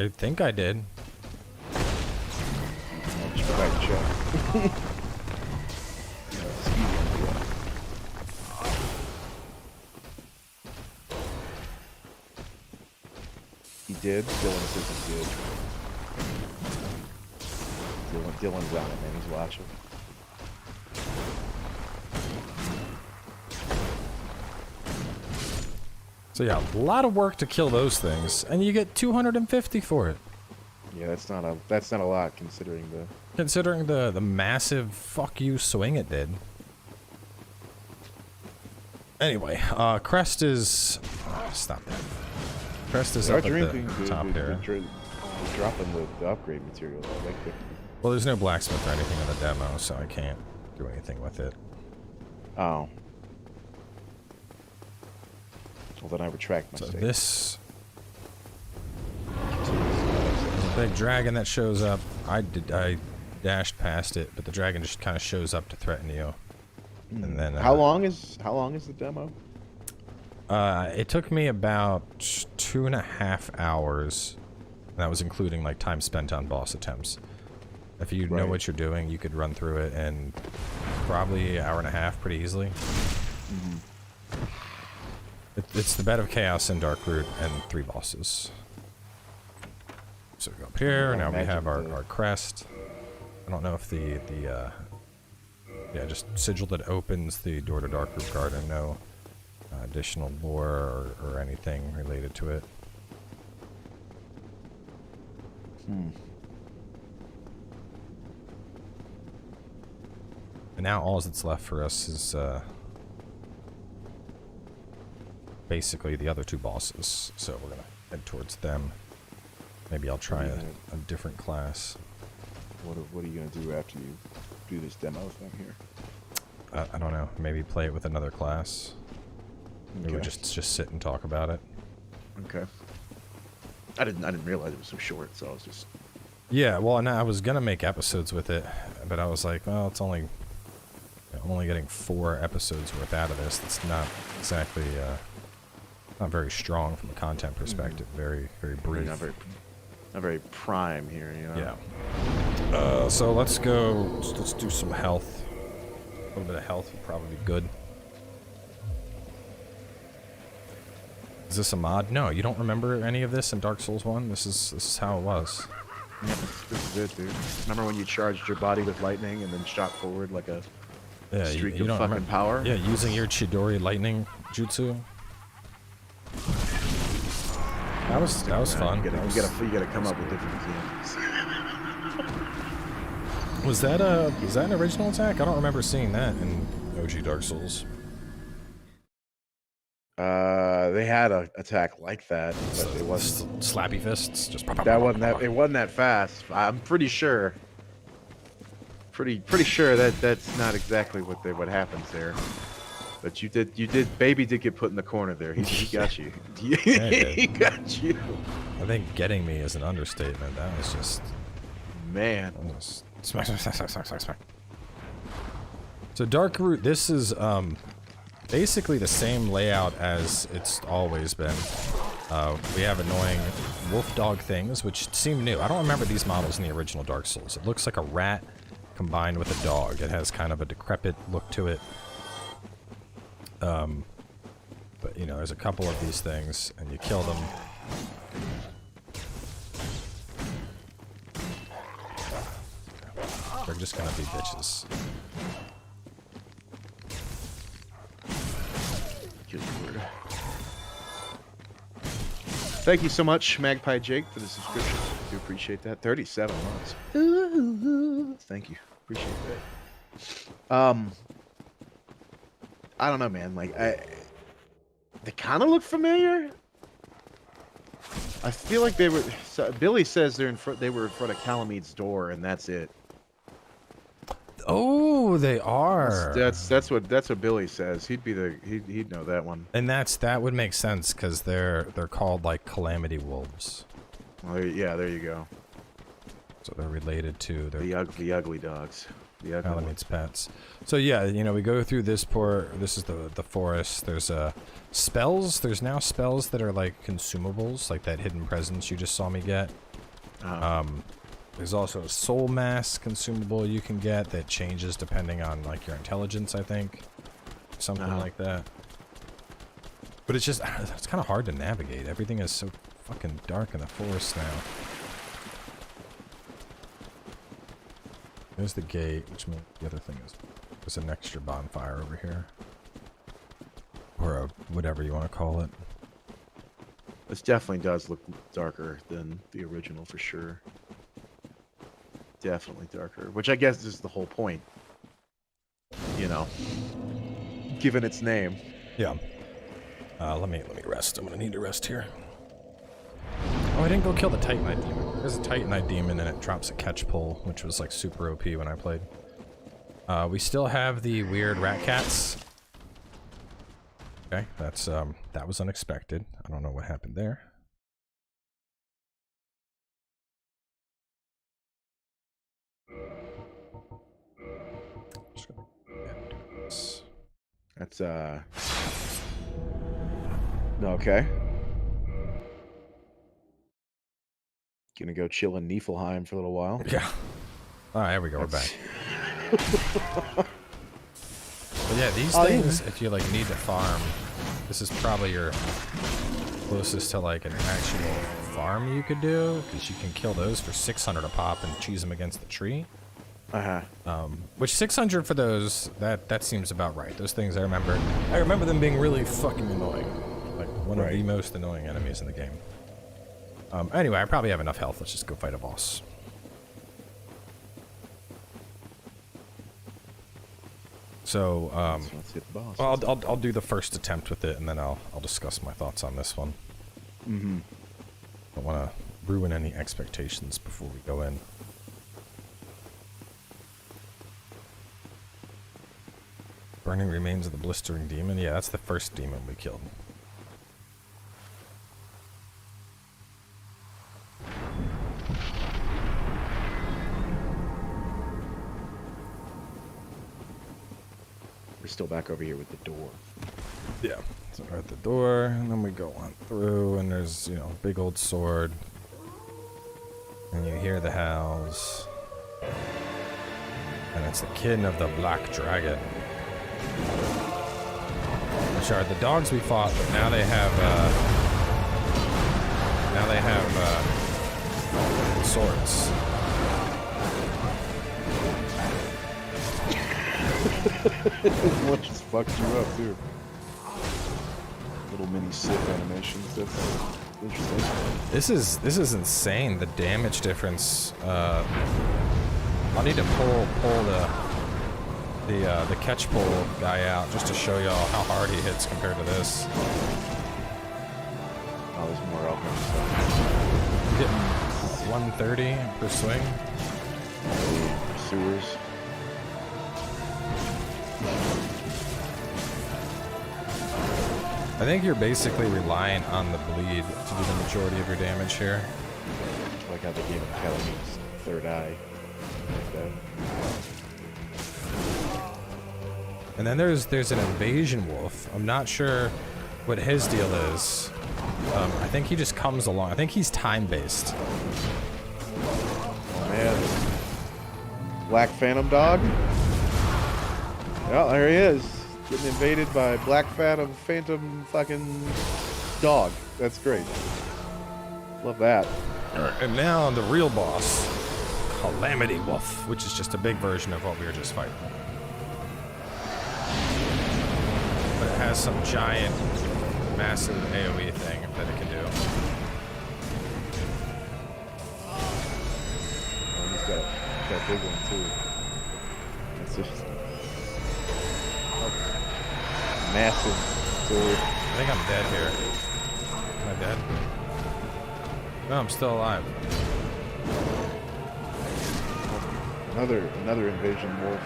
think I did. I'll just go back and check. He did. Dylan says he did. Dylan's on it, man. He's watching. So yeah, a lot of work to kill those things, and you get 250 for it. Yeah, that's not a lot considering the massive fuck you swing it did. Anyway, Crest is stop that. Crest is up at the top here. Dropping the upgrade material. Well, there's no blacksmith or anything in the demo, so I can't do anything with it. Oh. Well, then I retract my statement. This the big dragon that shows up. I dashed past it, but the dragon just kind of shows up to threaten you. And then how long is the demo? It took me about 2.5 hours. That was including like time spent on boss attempts. If you know what you're doing, you could run through it in probably an hour and a half pretty easily. It's the bed of chaos in Darkroot and 3 bosses. So we go up here. Now we have our crest. I don't know if yeah, just sigil that opens the door to Darkroot Garden. No additional lore or anything related to it. And now all that's left for us is basically the other 2 bosses. So we're gonna head towards them. Maybe I'll try a different class. What are you gonna do after you do this demo thing here? I don't know. Maybe play it with another class. Maybe just sit and talk about it. Okay. I didn't realize it was so short, so I was just. Yeah, well, and I was gonna make episodes with it, but I was like, well, it's only getting 4 episodes worth out of this. That's not exactly not very strong from a content perspective. Very brief. Not very prime here, you know. Yeah. So let's go. Let's do some health. A little bit of health would probably be good. Is this a mod? No, you don't remember any of this in Dark Souls 1? This is how it was. Yeah, this is it, dude. Remember when you charged your body with lightning and then shot forward like a streak of fucking power? Yeah, using your Chidori lightning jutsu. That was fun. You gotta come up with different examples. Was that an original attack? I don't remember seeing that in OG Dark Souls. They had an attack like that, but it wasn't slappy fists. Just that wasn't that. It wasn't that fast. I'm pretty sure. Pretty sure that that's not exactly what happens there. But you did. Baby did get put in the corner there. He got you. He got you. I think getting me is an understatement. That was just. Man. Smack. So Darkroot, this is basically the same layout as it's always been. We have annoying wolf dog things, which seem new. I don't remember these models in the original Dark Souls. It looks like a rat combined with a dog. It has kind of a decrepit look to it. But you know, there's a couple of these things, and you kill them. They're just gonna be bitches. Thank you so much, Magpie Jake, for the subscription. I do appreciate that. 37 months. Ooh, thank you. Appreciate that. I don't know, man. Like, they kind of look familiar. I feel like they were. So Billy says they're in front. They were in front of Calamit's door, and that's it. Oh, they are. That's what Billy says. He'd know that one. And that would make sense because they're called like Calamity Wolves. Well, yeah, there you go. So they're related to the ugly dogs. The ugly one. Meets pets. So yeah, you know, we go through this port. This is the forest. There's spells. There's now spells that are like consumables, like that hidden presence you just saw me get. There's also a soul mask consumable you can get that changes depending on like your intelligence, I think, something like that. But it's just it's kind of hard to navigate. Everything is so fucking dark in the forest now. There's the gate, which means the other thing is there's an extra bonfire over here. Or a whatever you want to call it. This definitely does look darker than the original for sure. Definitely darker, which I guess is the whole point. You know, given its name. Yeah. Let me rest. I'm gonna need to rest here. Oh, I didn't go kill the Titanite demon. There's a Titanite demon and it drops a catch pull, which was like super OP when I played. We still have the weird rat cats. Okay, that's that was unexpected. I don't know what happened there. Just gonna end this. That's okay. Gonna go chill in Niflheim for a little while. Yeah. Oh, there we go. We're back. But yeah, these things, if you like need to farm, this is probably your closest to like an actual farm you could do, because you can kill those for 600 a pop and cheese them against the tree. Which 600 for those, that seems about right. Those things I remember them being really fucking annoying. Like one of the most annoying enemies in the game. Anyway, I probably have enough health. Let's just go fight a boss. So, let's hit the boss. Well, I'll do the first attempt with it, and then I'll discuss my thoughts on this one. Don't want to ruin any expectations before we go in. Burning remains of the blistering demon. Yeah, that's the first demon we killed. We're still back over here with the door. Yeah, so we're at the door, and then we go on through, and there's, you know, big old sword. And you hear the howls. And it's the kin of the Black Dragon. Which are the dogs we fought, but now they have, swords. What just fucked you up, too? Little mini Sith animations. That's interesting. This is insane. The damage difference. I'll need to pull the catch pull guy out just to show y'all how hard he hits compared to this. Oh, there's more out there. I'm getting 130 per swing. Sewers. I think you're basically relying on the bleed to do the majority of your damage here. Like how they gave him Calamit's third eye. Like that. And then there's an invasion wolf. I'm not sure what his deal is. I think he just comes along. I think he's time-based. Oh man. Black Phantom dog? Well, there he is. Getting invaded by Black Phantom fucking dog. That's great. Love that. And now the real boss, Calamity Wolf, which is just a big version of what we were just fighting. But it has some giant, massive AoE thing that it can do. Oh, he's got a big one too. It's just massive sword. I think I'm dead here. Am I dead? No, I'm still alive. Another invasion wolf.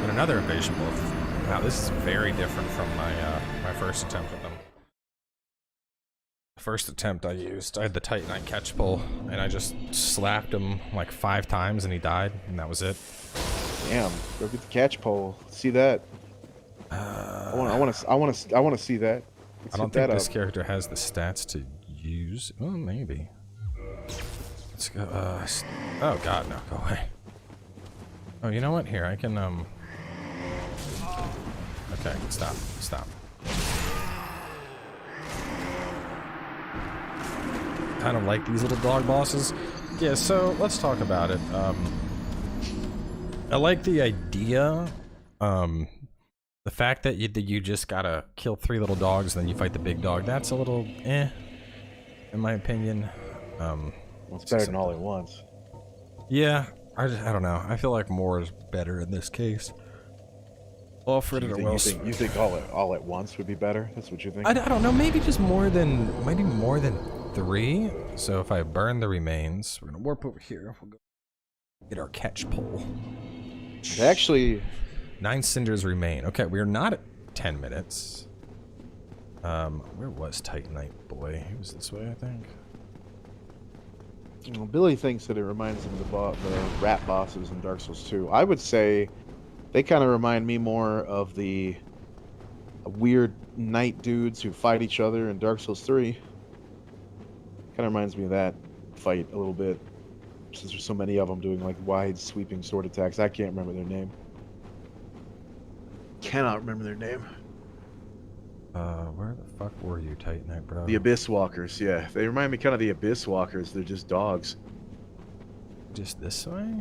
And another invasion wolf. Wow, this is very different from my my first attempt with them. The first attempt I had the Titanite catch pull, and I just slapped him like 5 times and he died, and that was it. Damn, go get the catch pole. See that? I want to see that. Let's I don't hit think that this up. character has the stats to use. Oh, maybe. Let's go. Oh God, no, go away. Oh, you know what? Here, I can. Okay, stop, stop. Kind of like these little dog bosses. Yeah, so let's talk about it. I like the idea. The fact that you just gotta kill 3 little dogs and then you fight the big dog, that's a little in my opinion. Well, it's better than all at once. Yeah, I don't know. I feel like more is better in this case. Offered it You think all at once would be better? That's what you think? I don't know. Maybe just more than 3. So if I burn the remains, we're gonna warp over here. We'll go get our catch pole. Actually, 9 cinders remain. Okay, we are not at 10 minutes. Where was Titanite boy? He was this way, I think. well, Billy thinks that it reminds him of the rat bosses in Dark Souls 2. I would say they kind of remind me more of the weird knight dudes who fight each other in Dark Souls 3. Kind of reminds me of that fight a little bit, since there's so many of them doing like wide sweeping sword attacks. I can't remember their name. Cannot remember their name. Where the fuck were you, Titanite, bro? The Abyss Walkers, yeah. They remind me kind of the Abyss Walkers. They're just dogs. Just this way?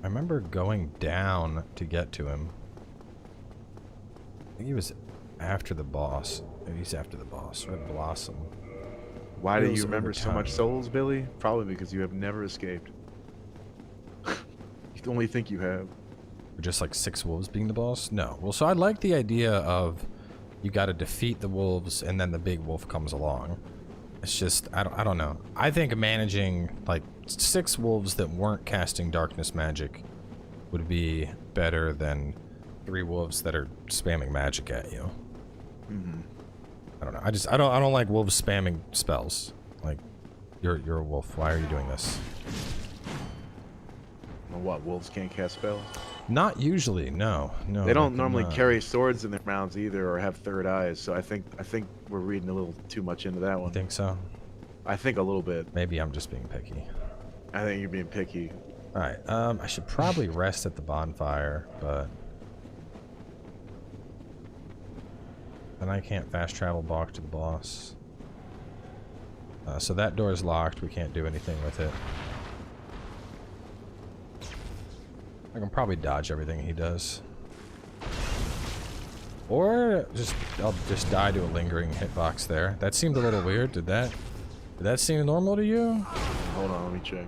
I remember going down to get to him. I think he was after the boss. Maybe he's after the boss. Red Blossom. Why do you remember so much souls, Billy? Probably because you have never escaped. You only think you have. Just like 6 wolves being the boss? No. Well, so I like the idea of you got to defeat the wolves and then the big wolf comes along. It's just I don't know. I think managing like 6 wolves that weren't casting darkness magic would be better than 3 wolves that are spamming magic at you. Mm-hmm. I don't know. I don't like wolves spamming spells. Like you're a wolf. Why are you doing this? Well, what, wolves can't cast spells? Not usually, no. They don't normally carry swords in their mouths either, or have third eyes. So I think we're reading a little too much into that one. You think so? I think a little bit. Maybe I'm just being picky. I think you're being picky. All right. I should probably rest at the bonfire, but then I can't fast travel back to the boss. So that door is locked. We can't do anything with it. I can probably dodge everything he does. Or I'll just die to a lingering hitbox there. That seemed a little weird. Did that seem normal to you? Hold on, let me check.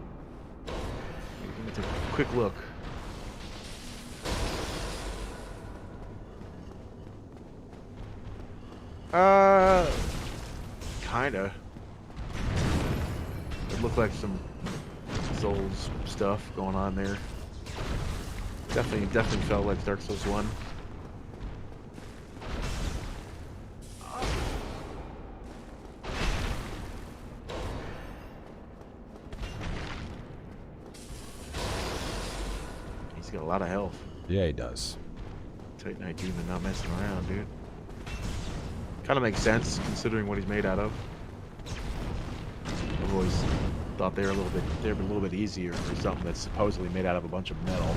Let me take a quick look. Kinda. It looked like some Souls stuff going on there. Definitely felt like Dark Souls 1. He's got a lot of health. Yeah, he does. Titanite Demon not messing around, dude. Kind of makes sense considering what he's made out of. I've always thought they were a little bit easier for something that's supposedly made out of a bunch of metal.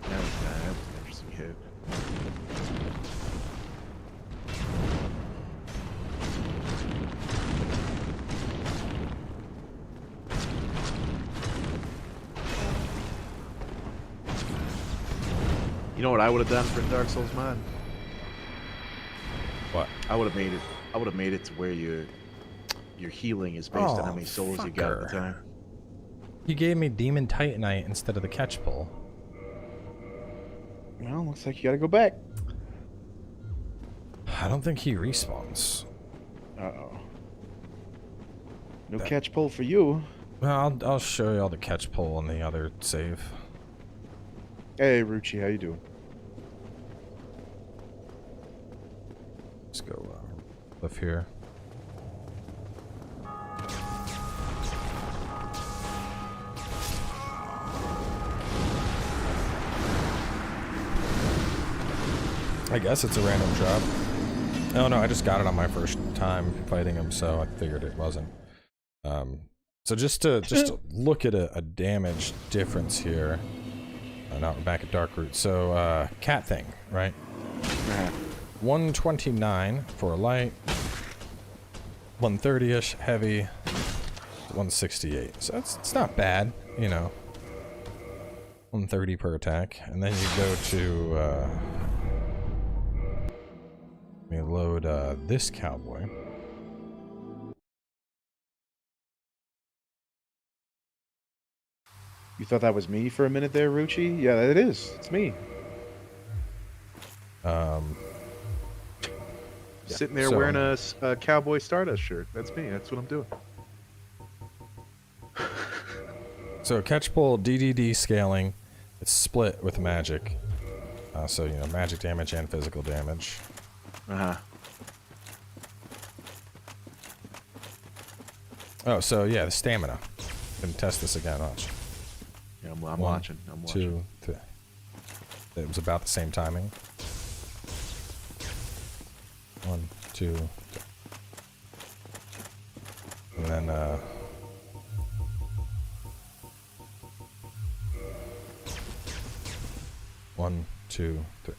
That was an interesting hit. You know what I would have done for Dark Souls mod? What? I would have made it to where your healing is based on how many souls you got at the time. He gave me Demon Titanite instead of the catch pole. Well, looks like you gotta go back. I don't think he respawns. Uh-oh. No catch pole for you. Well, I'll show you all the catch pole on the other save. Hey, Ruchi, how you doing? Let's go live here. I guess it's a random drop. Oh no, I just got it on my first time fighting him, so I figured it wasn't. So just to look at a damage difference here. Now we're back at Darkroot. So cat thing, right? 129 for light, 130-ish heavy, 168. So it's not bad, you know. 130 per attack, and then you go to let me load this cowboy. You thought that was me for a minute there, Ruchi? Yeah, it is. It's me. Sitting there wearing a Cowboy Stardust shirt. That's me. That's what I'm doing. So catch pole DDD scaling, it's split with magic. So, you know, magic damage and physical damage. Oh, so yeah, the stamina. Can test this again, watch. Yeah, I'm watching. I'm watching. 2, 3. It was about the same timing. 1, 2, 3. And then, 1, 2, 3.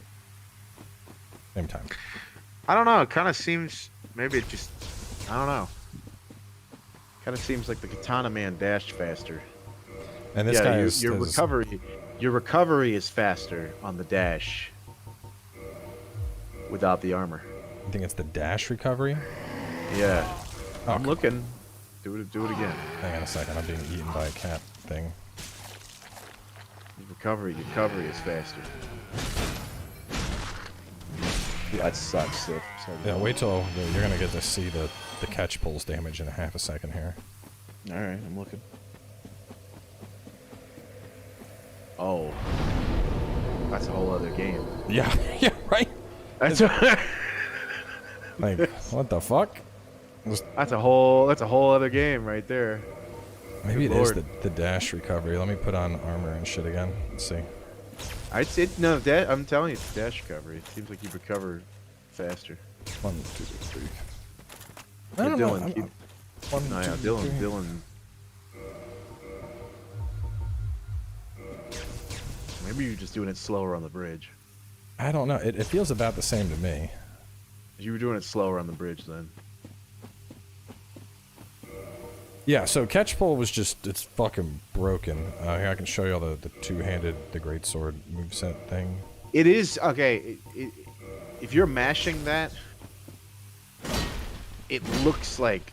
Same time. I don't know. It kind of seems... Maybe it just... I don't know. Kind of seems like the Katana Man dashed faster. And this guy is... Your recovery is faster on the dash without the armor. I think it's the dash recovery? Yeah. Oh, I'm looking. Do it again. hang on a second. I'm being eaten by a cat thing. Your recovery is faster. Yeah, that sucks. Yeah, wait till you're gonna get to see the catch pulls damage in a half a second here. All right, I'm looking. Oh, that's a whole other game. Yeah, yeah, right. That's Like, what the fuck? that's a whole other game right there. Maybe Good it is Lord. the dash recovery. Let me put on armor and shit again. Let's see. I'd say no. I'm telling you, it's dash recovery. It seems like you recover faster. 1, 2, 3. Yeah, I don't know. Dylan, keep... One, No, two, yeah, Dylan, three. Dylan. Maybe you're just doing it slower on the bridge. I don't know. It feels about the same to me. You were doing it slower on the bridge then. Yeah, so catch pole was just, it's fucking broken. Here, I can show you all the two-handed, the greatsword moveset thing. It is, okay, if you're mashing that, it looks like,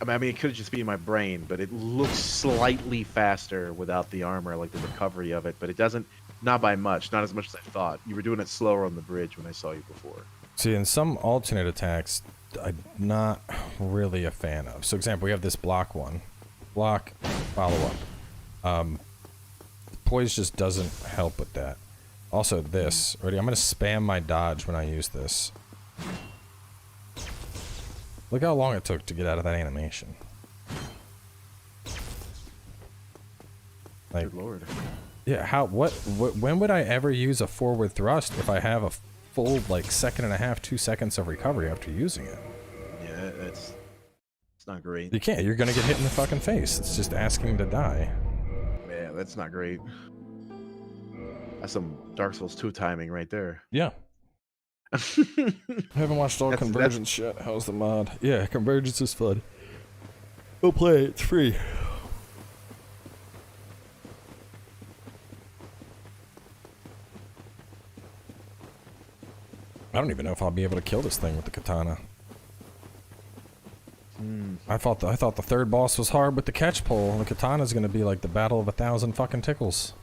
I mean, it could just be in my brain, but it looks slightly faster without the armor, like the recovery of it, but it doesn't, not by much, not as much as I thought. You were doing it slower on the bridge when I saw you before. See, in some alternate attacks, I'm not really a fan of. So, example, we have this block one. Block, follow up. Poise just doesn't help with that. Also, this. Already, I'm going to spam my dodge when I use this. Look how long it took to get out of that animation. Like, Good Lord. yeah, when would I ever use a forward thrust if I have a full, like, 1.5, 2 seconds of recovery after using it? Yeah, it's not great. You can't. You're gonna get hit in the fucking face. It's just asking to die. Yeah, that's not great. That's some Dark Souls 2 timing right there. Yeah. I haven't watched all Convergence yet. How's the mod? Yeah, Convergence is fun. Go play it. It's free. I don't even know if I'll be able to kill this thing with the katana. I thought the third boss was hard with the catch pole. The katana's gonna be like the battle of 1,000 fucking tickles.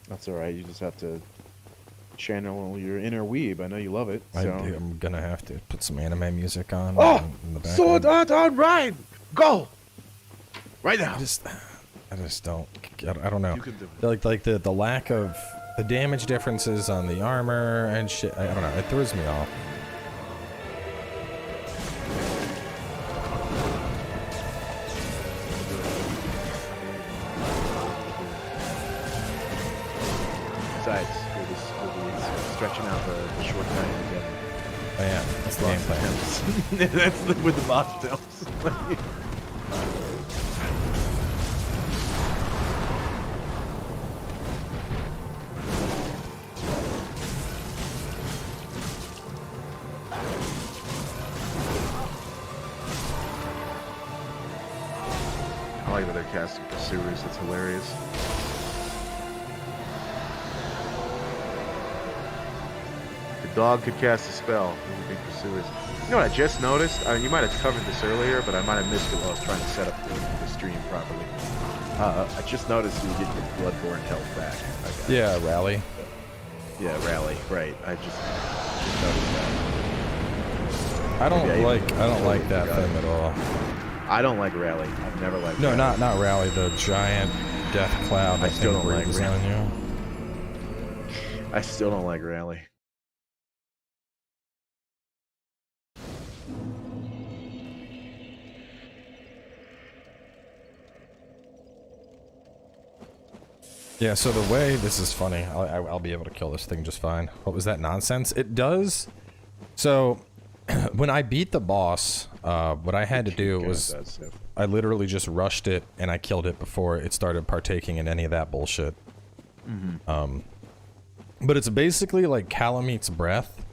That's alright, you just have to channel your inner weeb. I know you love it. So. I'm gonna have to put some anime music on. Oh, in the background. Sword Art Online, go right now. I just don't. I don't know. You can do it. Like the lack of the damage differences on the armor and shit. I don't know. It throws me off. Besides, we'll be stretching out the short time together. Oh, yeah, that's the game plan. That's with the boss films. I like that they're casting pursuers. That's hilarious. The dog could cast a spell. It would be pursuers. You know what I just noticed? You might have covered this earlier, but I might have missed it while I was trying to set up the stream properly. I just noticed you get your Bloodborne health back. Yeah, rally. Yeah, rally. Right. I just noticed that. I don't like that thing at all. I don't like rally. I've never liked. No, rally. not rally. The giant death cloud. I still don't like breathes rally. on you. I still don't like rally. Yeah, so the way this is funny, I'll be able to kill this thing just fine. What was that nonsense? It does. So when I beat the boss, what I had to do was I literally just rushed it and I killed it before it started partaking in any of that bullshit. But it's basically like Calamate's breath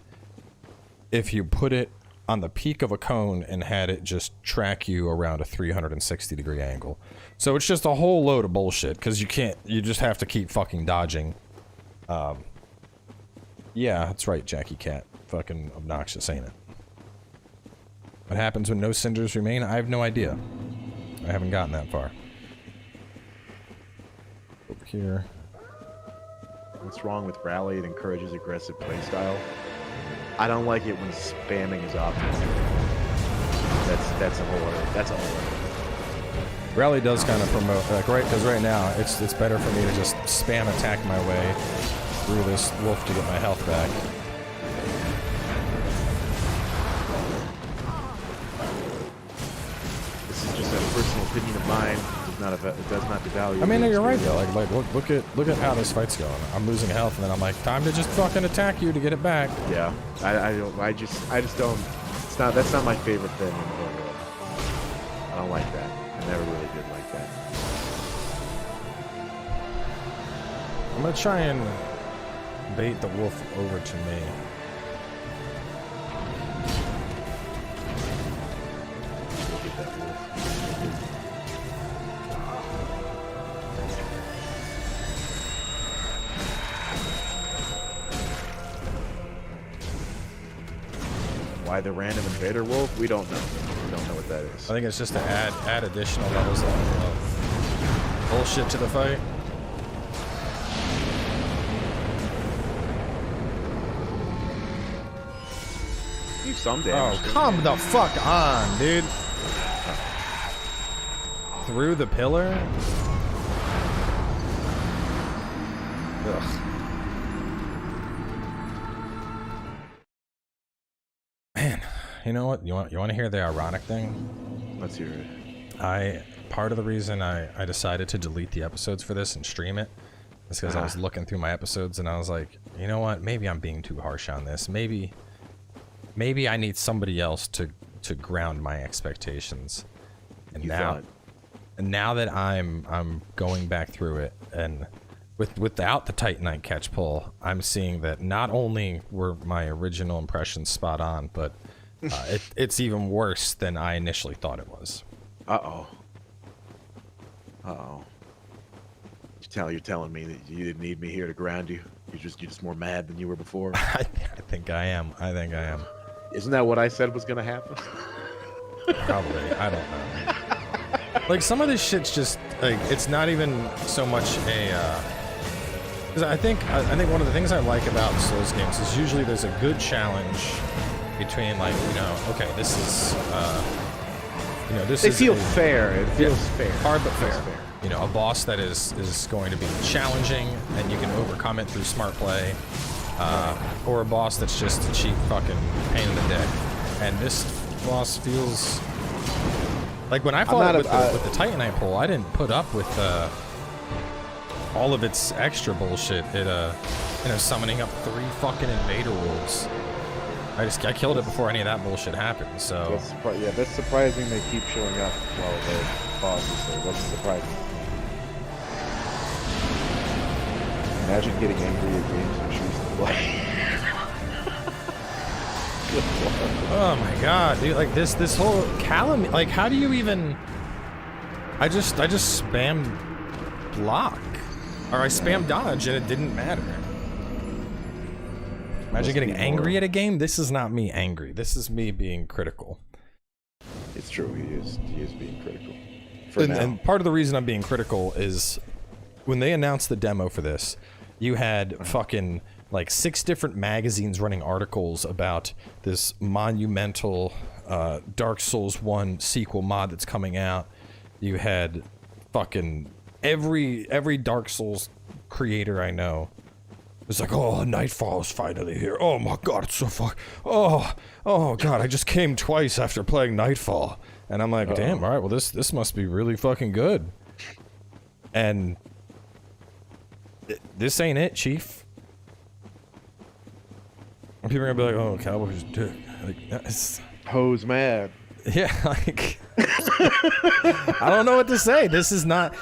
if you put it on the peak of a cone and had it just track you around a 360-degree angle. So it's just a whole load of bullshit, because you just have to keep fucking dodging. Yeah, that's right, Jackie Cat. Fucking obnoxious, ain't it? What happens when no cinders remain? I have no idea. I haven't gotten that far. Over here. What's wrong with rally? It encourages aggressive playstyle. I don't like it when spamming is optional. That's a whole other. Rally does kind of promote, like, right? Because right now it's better for me to just spam attack my way through this wolf to get my health back. This is just a personal opinion of mine. It does not devalue. I mean, no, you're right though. Like look at how this fight's going. I'm losing health, and then I'm like, time to just fucking attack you to get it back. Yeah, I just don't. That's not my favorite thing in the whole world. I don't like that. I never really did like that. I'm gonna try and bait the wolf over to me. Look at that wolf. Why the random invader wolf? We don't know. We don't know what that is. I think it's just to add additional levels of bullshit to the fight. Do some damage. Oh, come the fuck on, dude. Through the pillar? Ugh. Man, you know what? You want to hear the ironic thing? Let's hear it. Part of the reason I decided to delete the episodes for this and stream it is because I was looking through my episodes and I was like, you know what? Maybe I'm being too harsh on this. Maybe I need somebody else to ground my expectations. And now that I'm going back through it, and without the Titanite catch pull, I'm seeing that not only were my original impressions spot on, but it's even worse than I initially thought it was. Uh-oh. You're telling me that you didn't need me here to ground you. You're just more mad than you were before. I think I am. Isn't that what I said was gonna happen? Probably. I don't know. Like, some of this shit's just like, it's not even so much Because I think one of the things I like about Souls games is usually there's a good challenge between, like, you know, okay, this is you know, this They is feel fair. It feels fair. hard but fair. You know, a boss that is going to be challenging and you can overcome it through smart play, or a boss that's just a cheap fucking pain in the dick. And this boss feels like, when I fought it with the Titanite pole, I didn't put up with all of its extra bullshit. It you know, summoning up 3 fucking invader wolves. I killed it before any of that bullshit happened. So that's surprising. They keep showing up while the bosses. So that's surprising. Imagine getting angry at games and choosing to play. Oh my god, dude! Like this whole Calamity. Like, how do you even? I just spammed block, or I spammed dodge, and it didn't matter. Imagine getting angry at a game. This is not me angry. This is me being critical. It's true. He is being critical. And part of the reason I'm being critical is when they announced the demo for this, you had fucking like 6 different magazines running articles about this monumental Dark Souls 1 sequel mod that's coming out. You had fucking every Dark Souls creator I know. It's like, oh, Nightfall is finally here. Oh my god, it's so oh god, I just came twice after playing Nightfall. And I'm like, damn, alright, well this must be really fucking good. And this ain't it, Chief. And people are gonna be like, oh, Cowboy's a dick. Like, it's... Ho's mad. Yeah, like... I don't know what to say. This is not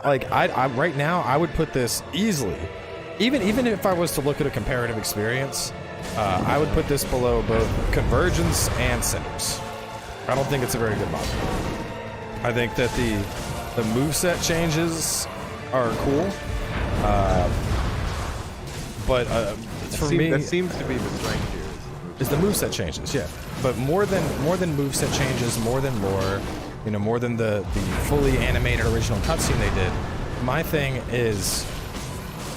like, I right now, I would put this easily. Even if I was to look at a comparative experience, I would put this below both Convergence and Cinders. I don't think it's a very good mod. I think that the moveset changes are cool, but for me, that seems to be the strength here. Is the moveset changes, yeah. But more than moveset changes, more than lore, you know, more than the fully animated original cutscene they did. My thing is,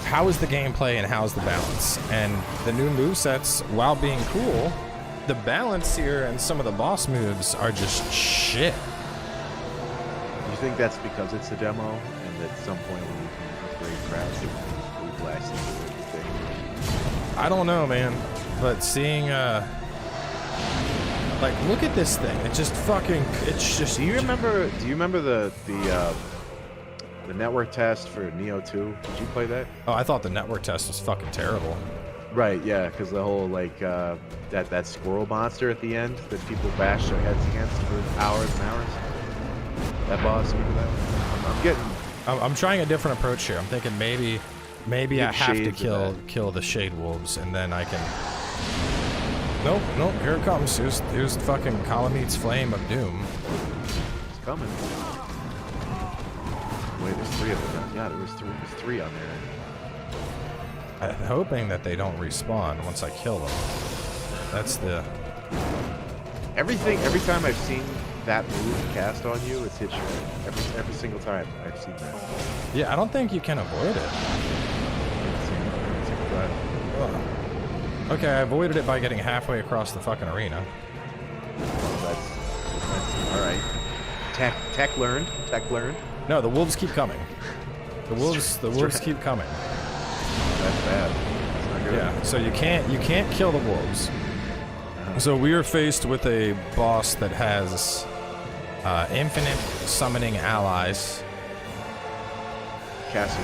how is the gameplay and how's the balance? And the new movesets, while being cool, the balance here and some of the boss moves are just shit. You think that's because it's a demo, and at some point when you can upgrade crafts, we blast into everything? I don't know, man. But seeing, like, look at this thing. It just fucking, it's just... Do you remember the network test for Neo 2? Did you play that? Oh, I thought the network test was fucking terrible. Right, yeah, because the whole, like, that squirrel monster at the end that people bash their heads against for hours and hours. That boss, remember that? I'm trying a different approach here. I'm thinking maybe I have to kill the Shade Wolves, and then I can... Nope, here it comes. Here's fucking Calamity's Flame of Doom. It's coming. Wait, there's 3 of them. Yeah, there's 3 on there. I'm hoping that they don't respawn once I kill them. That's the... Every time I've seen that move cast on you, it's hit you. Every single time I've seen that. Yeah, I don't think you can avoid it. Okay, I avoided it by getting halfway across the fucking arena. That's all right. Tech learned. No, the wolves keep coming. The wolves keep coming. That's bad. That's not good. Yeah, so you can't kill the wolves. So we are faced with a boss that has infinite summoning allies. Casting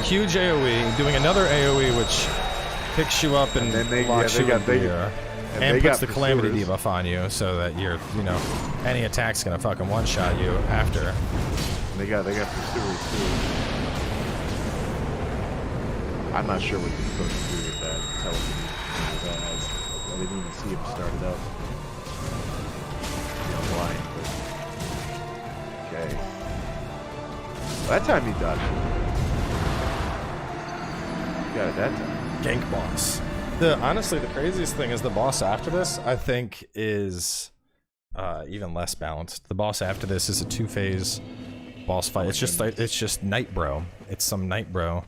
huge AoE, doing another AoE which picks you up and locks you in the air. And puts the Calamity debuff on you so that you're, you know, any attack's gonna fucking one-shot you after. They got pursuers too. I'm not sure what you're supposed to do with that telekinesis. I didn't even see him start it up. I'm blind, but... Okay. Well, that time he dodged it. You got it that time. Gank boss. Honestly, the craziest thing is the boss after this, I think, is even less balanced. The boss after this is a 2-phase boss fight. It's just Night Bro. It's some Night Bro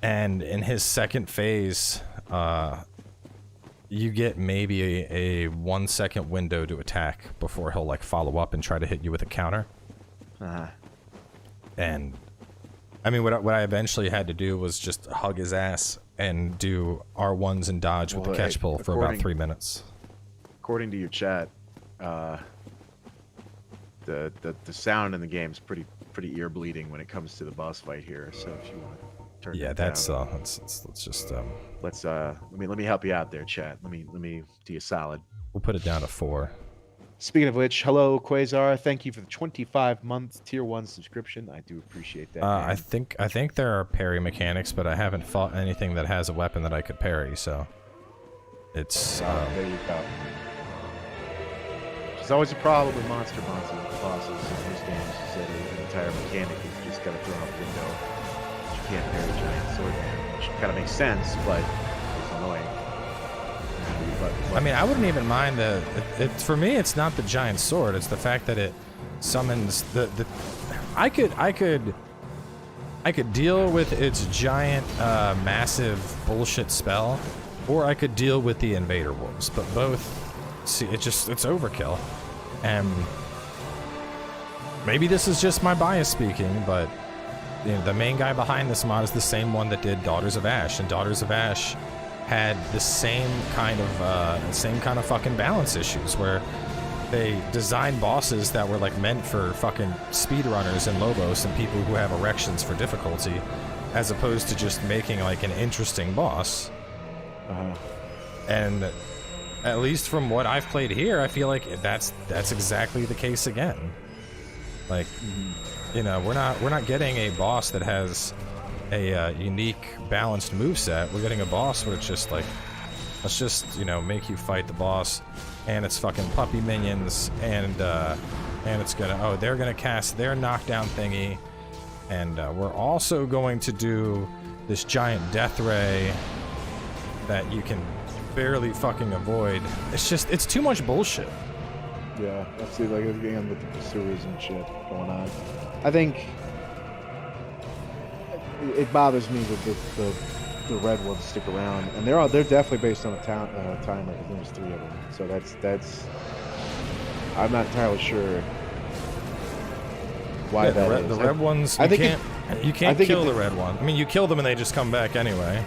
And in his second phase, you get maybe a 1 second window to attack before he'll like follow up and try to hit you with a counter. And I mean, what I eventually had to do was just hug his ass and do R1s and dodge with the catch pull for about 3 minutes. According to your chat, the sound in the game is pretty ear bleeding when it comes to the boss fight here. So if you want to turn it down, let's just let me help you out there, chat. Let me do you solid. We'll put it down to 4. Speaking of which, hello Quasar, thank you for the 25-month tier 1 subscription. I do appreciate that. I think there are parry mechanics, but I haven't fought anything that has a weapon that I could parry, so it's there you go. There's always a problem with monster bosses in most games. Is that an entire mechanic is just got to throw out the window. You can't parry giant sword man, which kind of makes sense, but it's annoying. I mean, I wouldn't even mind for me, it's not the giant sword. It's the fact that it summons the. I could deal with its giant, massive bullshit spell, or I could deal with the invader wolves. But both, see, it's overkill. And maybe this is just my bias speaking, but you know, the main guy behind this mod is the same one that did Daughters of Ash, and Daughters of Ash had the same kind of fucking balance issues where they designed bosses that were like meant for fucking speedrunners and Lobos and people who have erections for difficulty, as opposed to just making like an interesting boss. And at least from what I've played here, I feel like that's exactly the case again. Like, you know, we're not getting a boss that has a unique, balanced moveset. We're getting a boss where it's just like, let's just, you know, make you fight the boss, and it's fucking puppy minions, and it's gonna, they're gonna cast their knockdown thingy, and we're also going to do this giant death ray that you can barely fucking avoid. It's just, it's too much bullshit. Yeah, that's like again with the pursuers and shit going on. I think it bothers me that the red ones stick around, and they're definitely based on a timer. There's 3 of them, so that's I'm not entirely sure why that is. The red ones, you can't kill the red one. I mean, you kill them and they just come back anyway.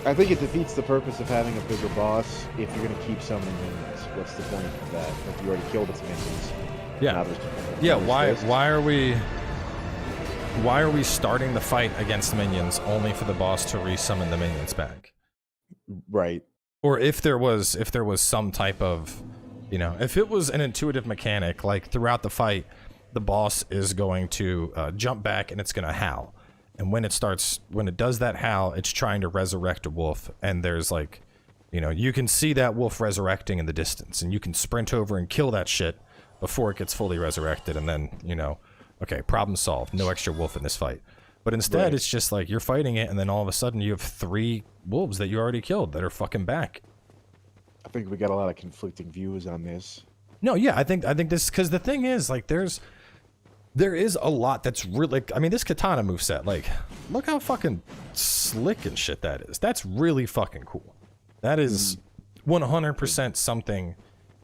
I think it defeats the purpose of having a bigger boss if you're going to keep summoning minions. What's the point of that? If you already killed its minions. Yeah. Why are we starting the fight against minions only for the boss to resummon the minions back? Right. Or if there was some type of, you know, if it was an intuitive mechanic, like throughout the fight, the boss is going to jump back and it's going to howl. And when it does that howl, it's trying to resurrect a wolf. And there's like, you know, you can see that wolf resurrecting in the distance, and you can sprint over and kill that shit before it gets fully resurrected. And then, you know, okay, problem solved. No extra wolf in this fight. But instead, It's just like you're fighting it, and then all of a sudden you have 3 wolves that you already killed that are fucking back. I think we got a lot of conflicting views on this. No, yeah, I think this, because the thing is, like, there is a lot that's really, I mean, this katana moveset, like, look how fucking slick and shit that is. That's really fucking cool. That is 100% something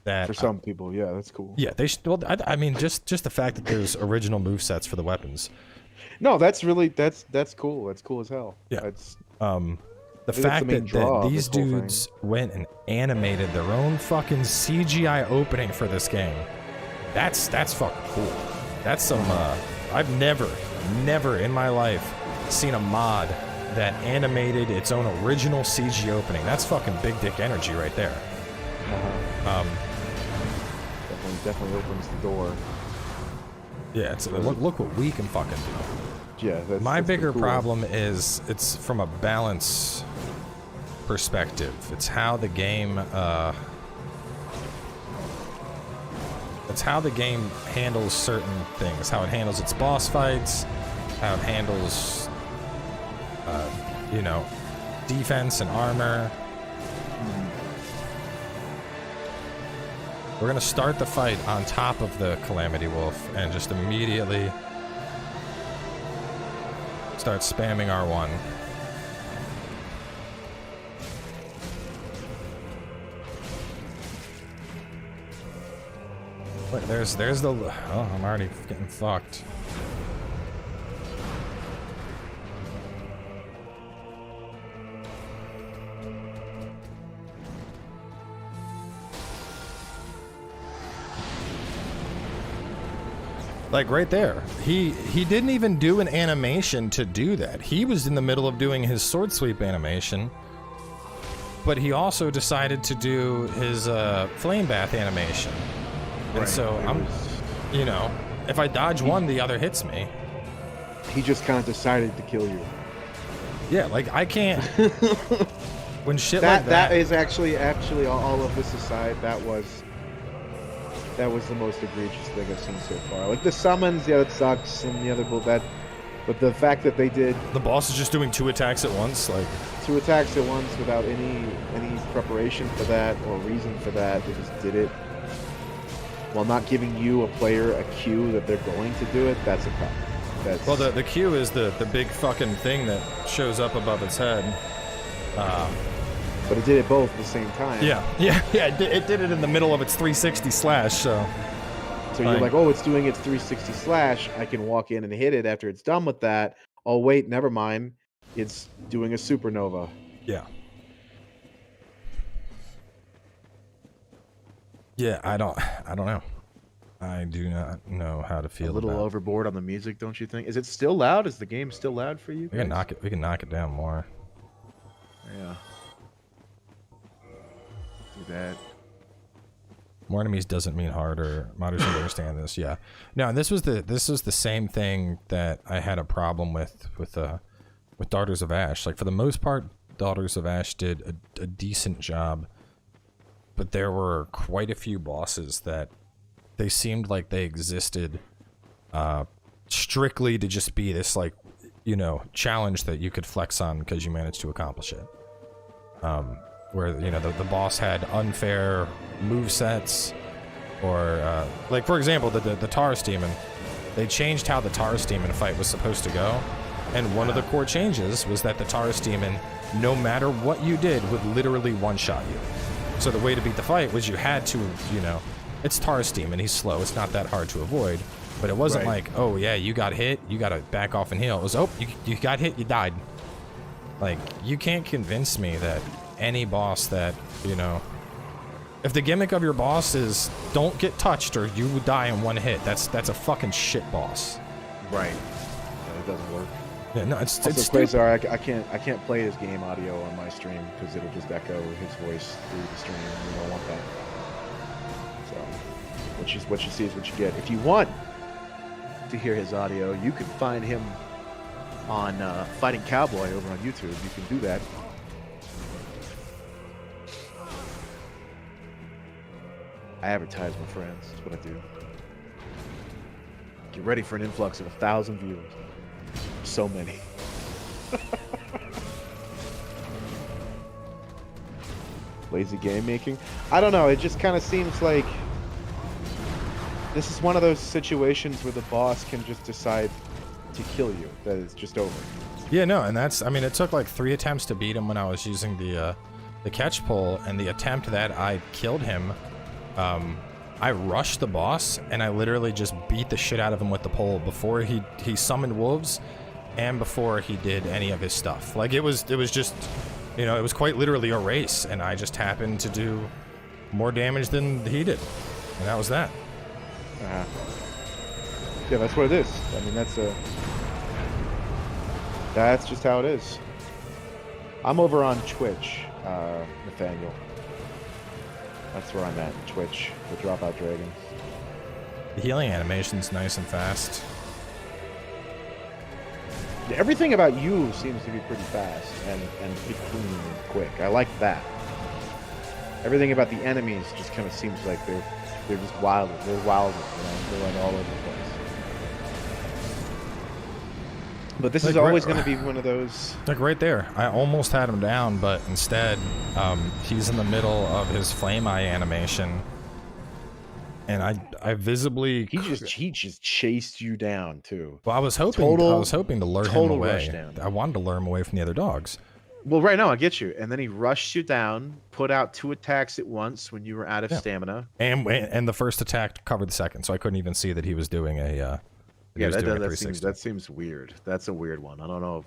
that... For some people, yeah, that's cool. Yeah, they should, well, I mean, just the fact that there's original movesets for the weapons. No, that's really, that's cool. That's cool as hell. Yeah. That's, the fact that these dudes went and animated their own fucking CGI opening for this game, that's fucking cool. That's some, I've never in my life seen a mod that animated its own original CG opening. That's fucking big dick energy right there. Definitely opens the door. Yeah, it's look what we can fucking do. Yeah, my bigger cool. problem is it's from a balance perspective. It's how the game handles certain things, how it handles its boss fights, how it handles you know, defense and armor. We're gonna start the fight on top of the Calamity Wolf and just immediately start spamming R1. Look, there's the. Oh, I'm already getting fucked. Like right there, he didn't even do an animation to do that. He was in the middle of doing his sword sweep animation, but he also decided to do his flame bath animation. And Right, so it I'm, you know, if I dodge one, the other hits me. He just kind of decided to kill you. Yeah, like I can't. When shit That like that. that is actually all of this aside, that was the most egregious thing I've seen so far. Like the summons, yeah, it sucks, and the other bull that, but the fact that they did The boss is just doing 2 attacks at once, like. 2 attacks at once without any preparation for that or reason for that, they just did it while not giving you a player a cue that they're going to do it. That's a problem. That's Well, the Q is the big fucking thing that shows up above its head. but it did it both at the same time. Yeah. It did it in the middle of its 360 slash. So You're like, oh, it's doing its 360 slash. I can walk in and hit it after it's done with that. Oh wait, never mind. It's doing a supernova. yeah. Yeah, I don't know. I do not know how to feel A little about. overboard on the music, don't you think? Is it still loud? Is the game still loud for you? We can guys? knock it down more. Yeah. Do that. More enemies doesn't mean harder. Modders don't understand this. Yeah. No, and this was the same thing that I had a problem with Daughters of Ash. Like for the most part, Daughters of Ash did a decent job, but there were quite a few bosses that they seemed like they existed strictly to just be this, like, you know, challenge that you could flex on because you managed to accomplish it. Where, you know, the boss had unfair move sets, or like for example the Taurus Demon. They changed how the Taurus Demon fight was supposed to go, and one of the core changes was that the Taurus Demon, no matter what you did, would literally one-shot you. So the way to beat the fight was you had to, you know, it's Taurus Demon, he's slow, it's not that hard to avoid, but it wasn't like, oh yeah, you got hit, you gotta back off and heal. It was, oh, you got hit, you died. Like, you can't convince me that any boss that, you know, if the gimmick of your boss is don't get touched or you would die in one hit, that's a fucking shit boss. Right. Yeah, it doesn't work. Yeah, no, it's Quasar, I can't play his game audio on my stream because it'll just echo his voice through the stream, and we don't want that. So, what you see is what you get. If you want to hear his audio, you can find him on FightinCowboy over on YouTube. You can do that. I advertise, my friends. That's what I do. Get ready for an influx of 1,000 viewers. So many. Lazy game making? I don't know. It just kind of seems like this is one of those situations where the boss can just decide to kill you. That it's just over. Yeah, no, and that's, I mean, it took like 3 attempts to beat him when I was using the catch pole, and the attempt that I killed him, I rushed the boss, and I literally just beat the shit out of him with the pole before he summoned wolves, and before he did any of his stuff. Like, it was just, you know, it was quite literally a race, and I just happened to do more damage than he did, and that was that. Yeah, that's what it is. I mean, that's just how it is. I'm over on Twitch, Nathaniel. That's where I'm at, Twitch, the Dropout Dragons. The healing animation's nice and fast. Everything about you seems to be pretty fast and pretty clean and quick. I like that. Everything about the enemies just kind of seems like they're just wild. They're wild, you know. They're like all over the place. But this is always going to be one of those. Like right there, I almost had him down, but instead, he's in the middle of his flame eye animation, and I visibly he just chased you down too. Well, I was hoping to lure him away. I wanted to lure him away from the other dogs. Well, right now I get you, and then he rushed you down, put out 2 attacks at once when you were out of stamina, and the first attack covered the second, so I couldn't even see that he was doing a. Yeah, that seems weird. That's a weird one. I don't know if.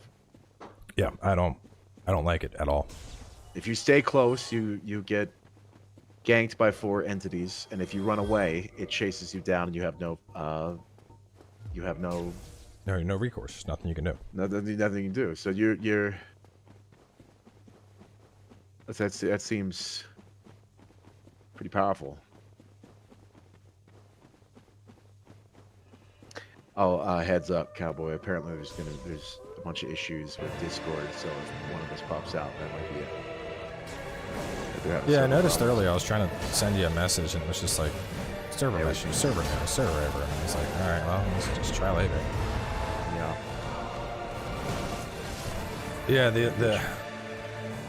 Yeah, I don't like it at all. If you stay close, you get ganked by 4 entities, and if you run away, it chases you down, and you have no no recourse. Nothing you can do. Nothing you can do. So you're. That seems pretty powerful. Oh, heads up, Cowboy. Apparently, there's a bunch of issues with Discord, so if one of us pops out, that might be it. Yeah, I noticed earlier I was trying to send you a message, and it was just like, server issue, server error, server error. And I was like, all right, well, let's just try later. Yeah. Yeah,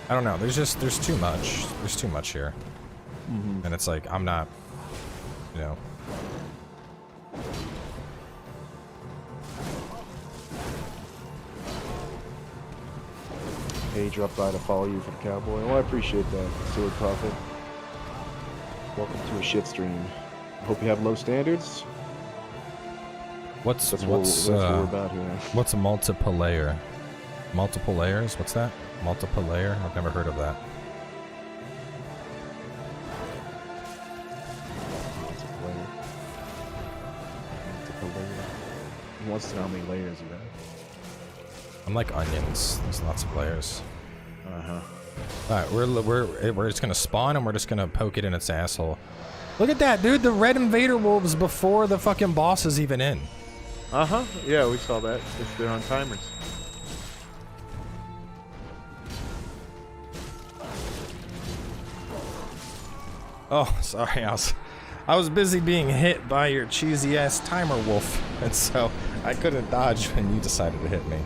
I don't know. There's too much. There's too much here, and it's like I'm not, you know. Hey, dropped by to follow you from Cowboy. Well, I appreciate that, Sword Prophet. Welcome to a shit stream. Hope you have low standards. What's what we're about here. What's a multiple layer? Multiple layers? What's that? Multiple layer? I've never heard of that. Multiple layer. He wants to know how many layers you have. I'm like onions. There's lots of layers. Uh-huh. Alright, we're just gonna spawn and we're just gonna poke it in its asshole. Look at that, dude! The red invader wolves before the fucking boss is even in. Uh-huh. Yeah, we saw that. They're on timers. Oh, sorry, I was busy being hit by your cheesy ass timer wolf, and so I couldn't dodge when you decided to hit me.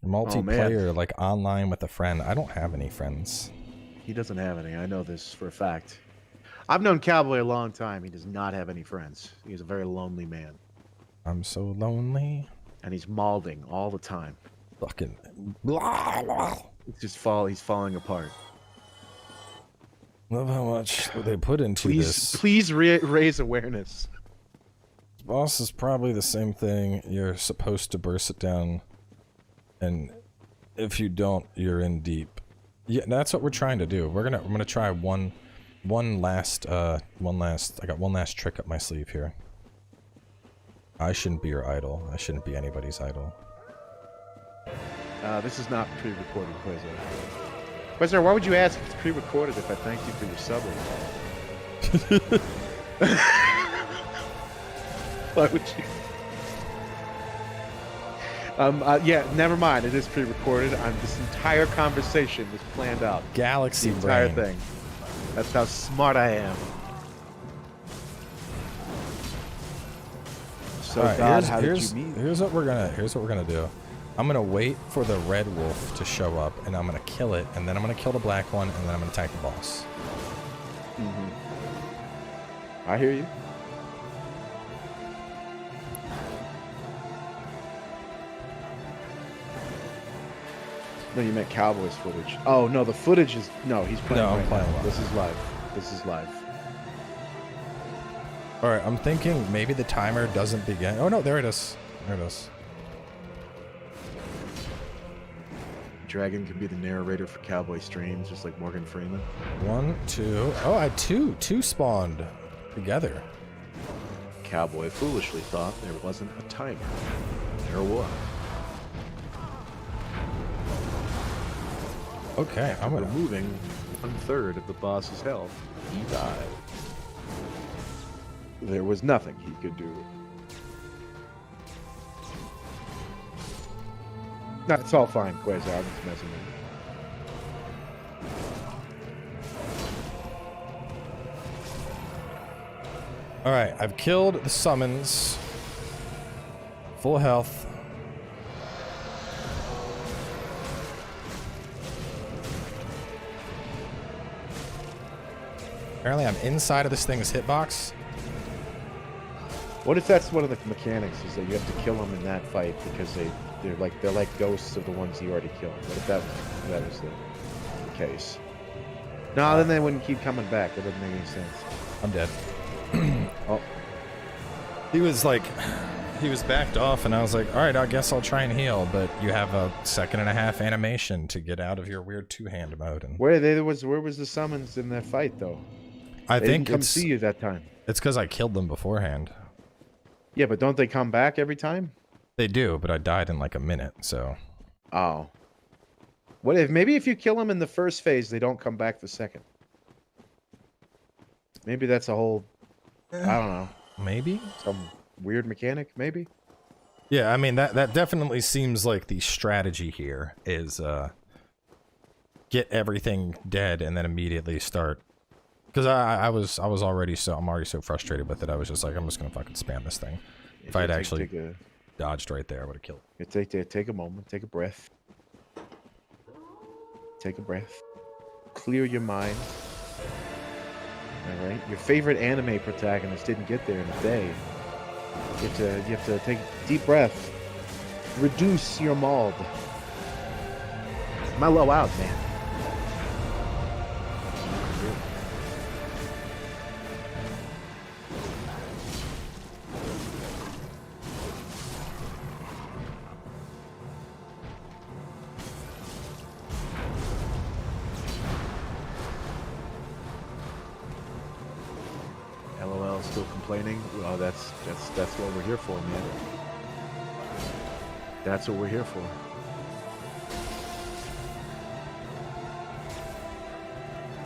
Multiplayer, like online with a friend. I don't have any friends. He doesn't have any. I know this for a fact. I've known Cowboy a long time. He does not have any friends. He's a very lonely man. I'm so lonely. And he's malding all the time. Fucking. He's falling apart. Love how much they put into this. Please raise awareness. Boss is probably the same thing. You're supposed to burst it down. And if you don't, you're in deep. Yeah, that's what we're trying to do. I'm gonna try one last I got one last trick up my sleeve here. I shouldn't be your idol. I shouldn't be anybody's idol. This is not pre-recorded, Quasar. Quasar, why would you ask if it's pre-recorded if I thanked you for your subbing? Why would you? Yeah, never mind. It is pre-recorded. This entire conversation was planned out. Galaxy the entire brain. thing. That's how smart I am. So, right, God, how did you meet? Here's what we're gonna do. I'm gonna wait for the red wolf to show up, and I'm gonna kill it, and then I'm gonna kill the black one, and then I'm gonna attack the boss. I hear you. No, you meant Cowboy's footage. Oh no, the footage is he's playing. No, I'm right playing now. live. This is live. This is live. All right, I'm thinking maybe the timer doesn't begin. Oh no, there it is. There it is. Dragon can be the narrator for Cowboy streams, just like Morgan Freeman. 1, 2. Oh, I had two spawned together. Cowboy foolishly thought there wasn't a timer. There was. Okay, I'm gonna removing 1/3 of the boss's health. He died. There was nothing he could do. No, it's all fine, Quasar. I'm just messing with you. Alright, I've killed the summons. Full health. Apparently I'm inside of this thing's hitbox. What if that's one of the mechanics, is that you have to kill them in that fight because they're like ghosts of the ones you already killed. What if that was the case? No, then they wouldn't keep coming back. That doesn't make any sense. I'm dead. Oh, He was backed off, and I was like, all right, I guess I'll try and heal, but you have a 1.5-second animation to get out of your weird two-hand mode. And where was the summons in that fight, though? I They think didn't come see you that time. it's because I killed them beforehand. Yeah, but don't they come back every time? They do, but I died in like a minute, so... Oh. What if maybe if you kill them in the first phase, they don't come back the second? Maybe that's a whole... I don't know. Maybe? Some weird mechanic, maybe? Yeah, I mean, that definitely seems like the strategy here is get everything dead and then immediately start. Because I'm already so frustrated with it. I was just like, I'm just gonna fucking spam this thing. If I had actually dodged right there, I would have killed it. Take a moment, take a breath. Take a breath. Clear your mind. All right. Your favorite anime protagonist didn't get there in a day. You have to take a deep breath. Reduce your mold. Am I low out, man? LOL, still complaining? Well, that's what we're here for, man. That's what we're here for.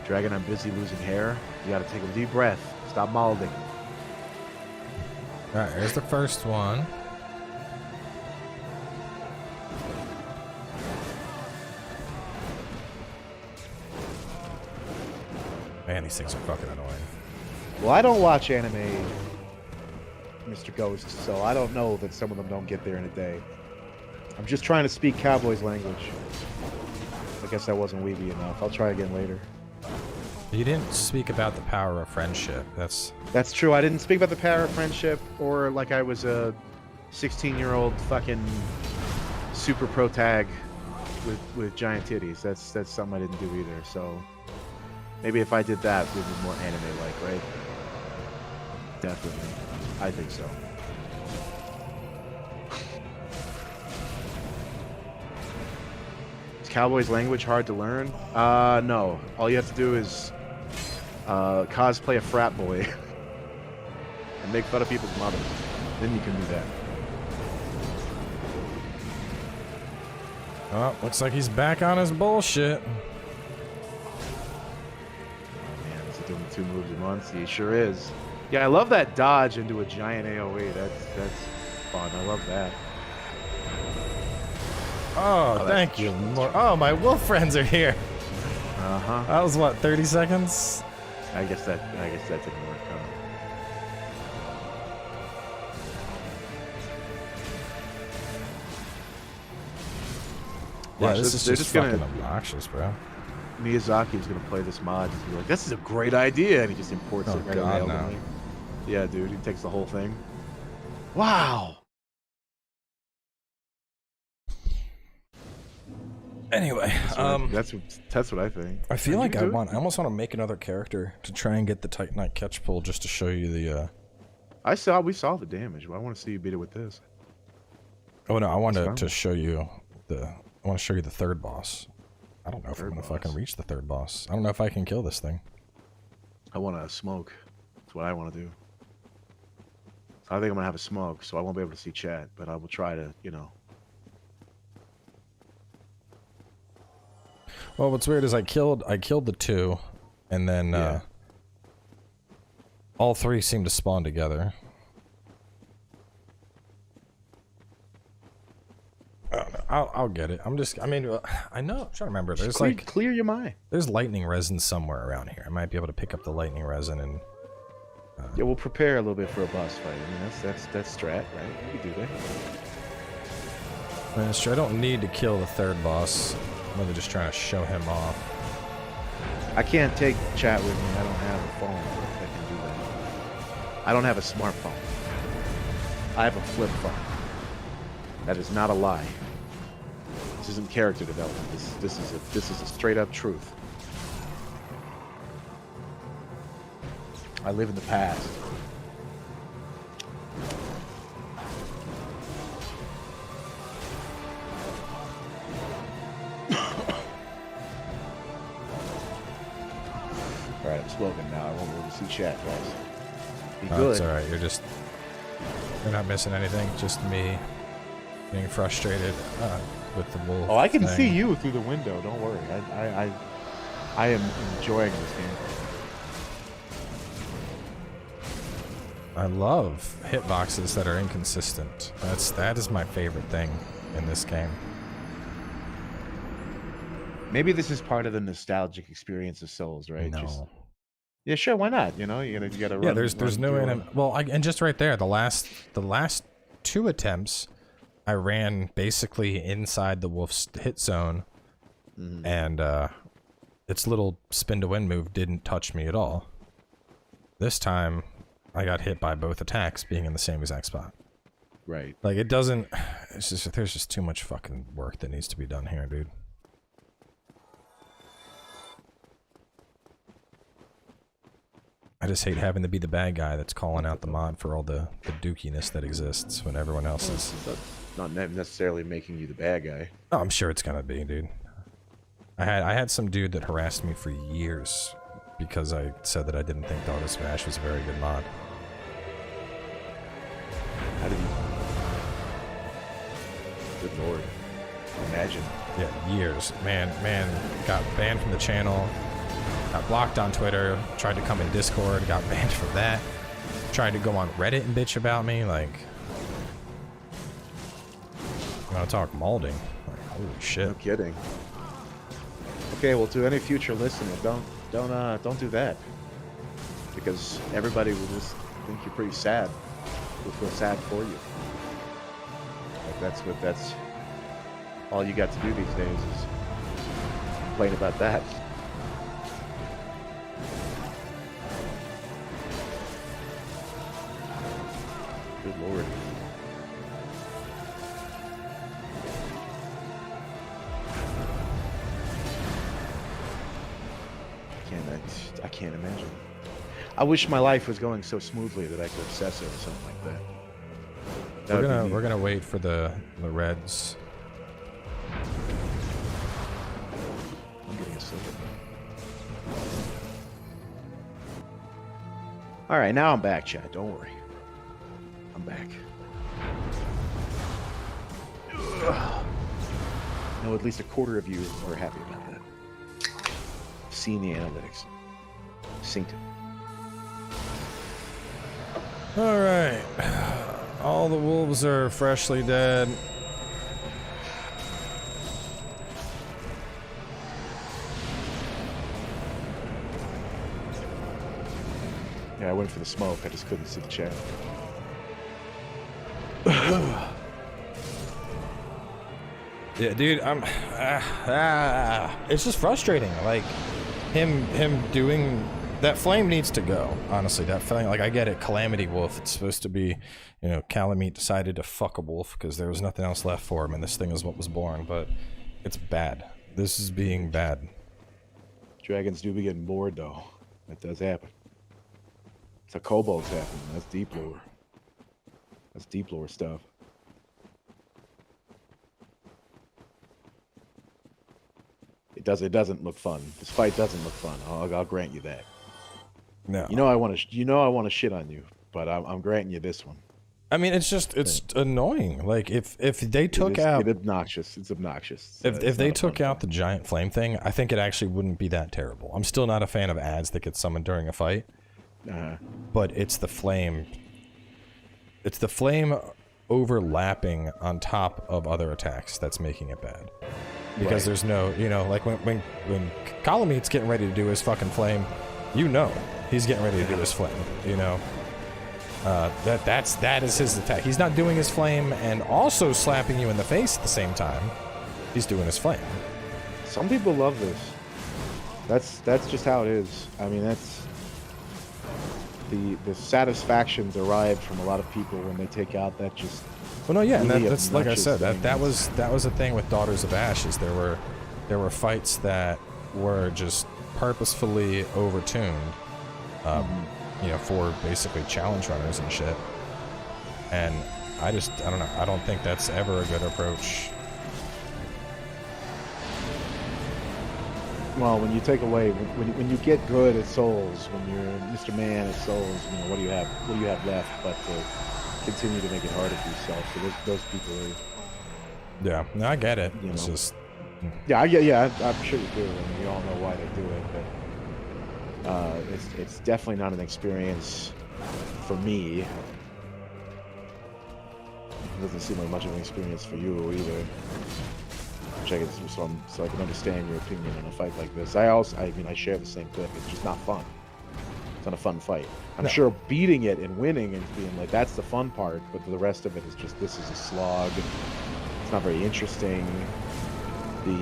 Dragon, I'm busy losing hair. You gotta take a deep breath. Stop molding. Alright, here's the first one. Man, these things are fucking annoying. Well, I don't watch anime, Mr. Ghost, so I don't know that some of them don't get there in a day. I'm just trying to speak Cowboy's language. I guess that wasn't weeby enough. I'll try again later. You didn't speak about the power of friendship. That's true. I didn't speak about the power of friendship or like I was a 16-year-old fucking super pro tag with giant titties. That's something I didn't do either. So maybe if I did that, it would be more anime-like, right? Definitely. I think so. Is Cowboy's language hard to learn? No. All you have to do is cosplay a frat boy and make fun of people's mothers. Then you can do that. Oh, looks like he's back on his bullshit. Oh man, is he doing 2 moves at once? He sure is. Yeah, I love that dodge into a giant AoE. That's fun. I love that. Oh, thank you. Oh, my wolf friends are here. Uh-huh. That was what, 30 seconds? I guess that didn't work out. Yeah, this is just fucking obnoxious, bro. Miyazaki's gonna play this mod and be like, "This is a great idea," and he just imports it right away. No. Yeah, dude, he takes the whole thing. Wow. Anyway, that's what I think. I feel like I almost want to make another character to try and get the Titanite catch pull just to show you the. We saw the damage. But I want to see you beat it with this. Oh no, I wanted to show you the. I want to show you the third boss. I don't know if I'm gonna fucking reach the third boss. I don't know if I can kill this thing. I want to smoke. That's what I want to do. So I think I'm gonna have a smoke, so I won't be able to see chat, but I will try to, you know. Well, what's weird is I killed the 2, and then all 3 seem to spawn together. I don't know. I'll get it. I know. I'm trying to remember. There's clear your mind. There's lightning resin somewhere around here. I might be able to pick up the lightning resin and. Yeah, we'll prepare a little bit for a boss fight. I mean, that's strat, right? You can do that. I mean, it's true. I don't need to kill the third boss. I'm really just trying to show him off. I can't take chat with me. I don't have a phone that can do that. I don't have a smartphone. I have a flip phone. That is not a lie. This isn't character development. This is a straight up truth. I live in the past. Alright, I'm smoking now. I won't be able to see chat, guys. Be good. It's alright. You're not missing anything. Just me being frustrated with the wolf. Oh, I can thing. see you through the window. Don't worry. I am enjoying this game. I love hitboxes that are inconsistent. That is my favorite thing in this game. Maybe this is part of the nostalgic experience of Souls, right? No. Yeah, sure. Why not? You know, you gotta run. Yeah, there's no anim. Well, and just right there, the last 2 attempts, I ran basically inside the wolf's hit zone, and its little spin to win move didn't touch me at all. This time, I got hit by both attacks being in the same exact spot. Right. Like it doesn't. It's just there's just too much fucking work that needs to be done here, dude. I just hate having to be the bad guy that's calling out the mod for all the dookiness that exists when everyone else is. Not necessarily making you the bad guy. Oh, I'm sure it's gonna be, dude. I had some dude that harassed me for years because I said that I didn't think Dota Smash was a very good mod. How did you? Good lord. Imagine. Yeah, years. Man got banned from the channel. Got blocked on Twitter, tried to come in Discord, got banned from that. Tried to go on Reddit and bitch about me, like... You wanna talk molding? Like, holy shit. No kidding. Okay, well, to any future listener, don't do that. Because everybody will just think you're pretty sad. Will feel sad for you. Like that's all you got to do these days is complain about that. Good lord. I can't imagine. I wish my life was going so smoothly that I could obsess over something like that. We're gonna wait for the reds. I'm getting a silver. All right, now I'm back, chat. Don't worry. I'm back. Ugh. No, at least a quarter of you are happy about that. Seen the analytics. Synced it. Alright. All the wolves are freshly dead. Yeah, I went for the smoke. I just couldn't see the chat. Yeah, dude, it's just frustrating. Like, him doing... That flame needs to go, honestly. That flame, like, I get it, Calamity Wolf. It's supposed to be, you know, Calamity decided to fuck a wolf because there was nothing else left for him, and this thing is what was born, but it's bad. This is being bad. Dragons do be getting bored, though. That does happen. It's a kobolds happen. That's deep lore. That's deep lore stuff. It doesn't look fun. This fight doesn't look fun. I'll grant you that. No. You know I want to shit on you, but I'm granting you this one. I mean, it's annoying. Like, if they took out... It's obnoxious. It's obnoxious. If they took out the giant flame thing, I think it actually wouldn't be that terrible. I'm still not a fan of ads that get summoned during a fight. But it's the flame. It's the flame overlapping on top of other attacks that's making it bad. Because there's no, you know, like when Calamit's getting ready to do his fucking flame, you know he's getting ready to do his flame, you know. That is his attack. He's not doing his flame and also slapping you in the face at the same time. He's doing his flame. Some people love this. That's just how it is. I mean, that's the satisfaction derived from a lot of people when they take out that just Well, no, yeah, and really that's like I obnoxious said. That things. was a thing with Daughters of Ashes. There were fights that were just purposefully overtuned, you know, for basically challenge runners and shit. And I don't know. I don't think that's ever a good approach. Well, when you take away, when you get good at Souls, when you're Mr. Man at Souls, you know, what do you have? What do you have left but to continue to make it harder for yourself? So those people are. Yeah, no, I get it. You It's know. just. Yeah, I'm sure you do, and we all know why they do it. But it's definitely not an experience for me. It doesn't seem like much of an experience for you either. Which I guess, so I can understand your opinion on a fight like this. I mean, I share the same clip. It's just not fun. It's not a fun fight. I'm sure beating it and winning and being like, that's the fun part, but the rest of it is just, this is a slog. It's not very interesting. You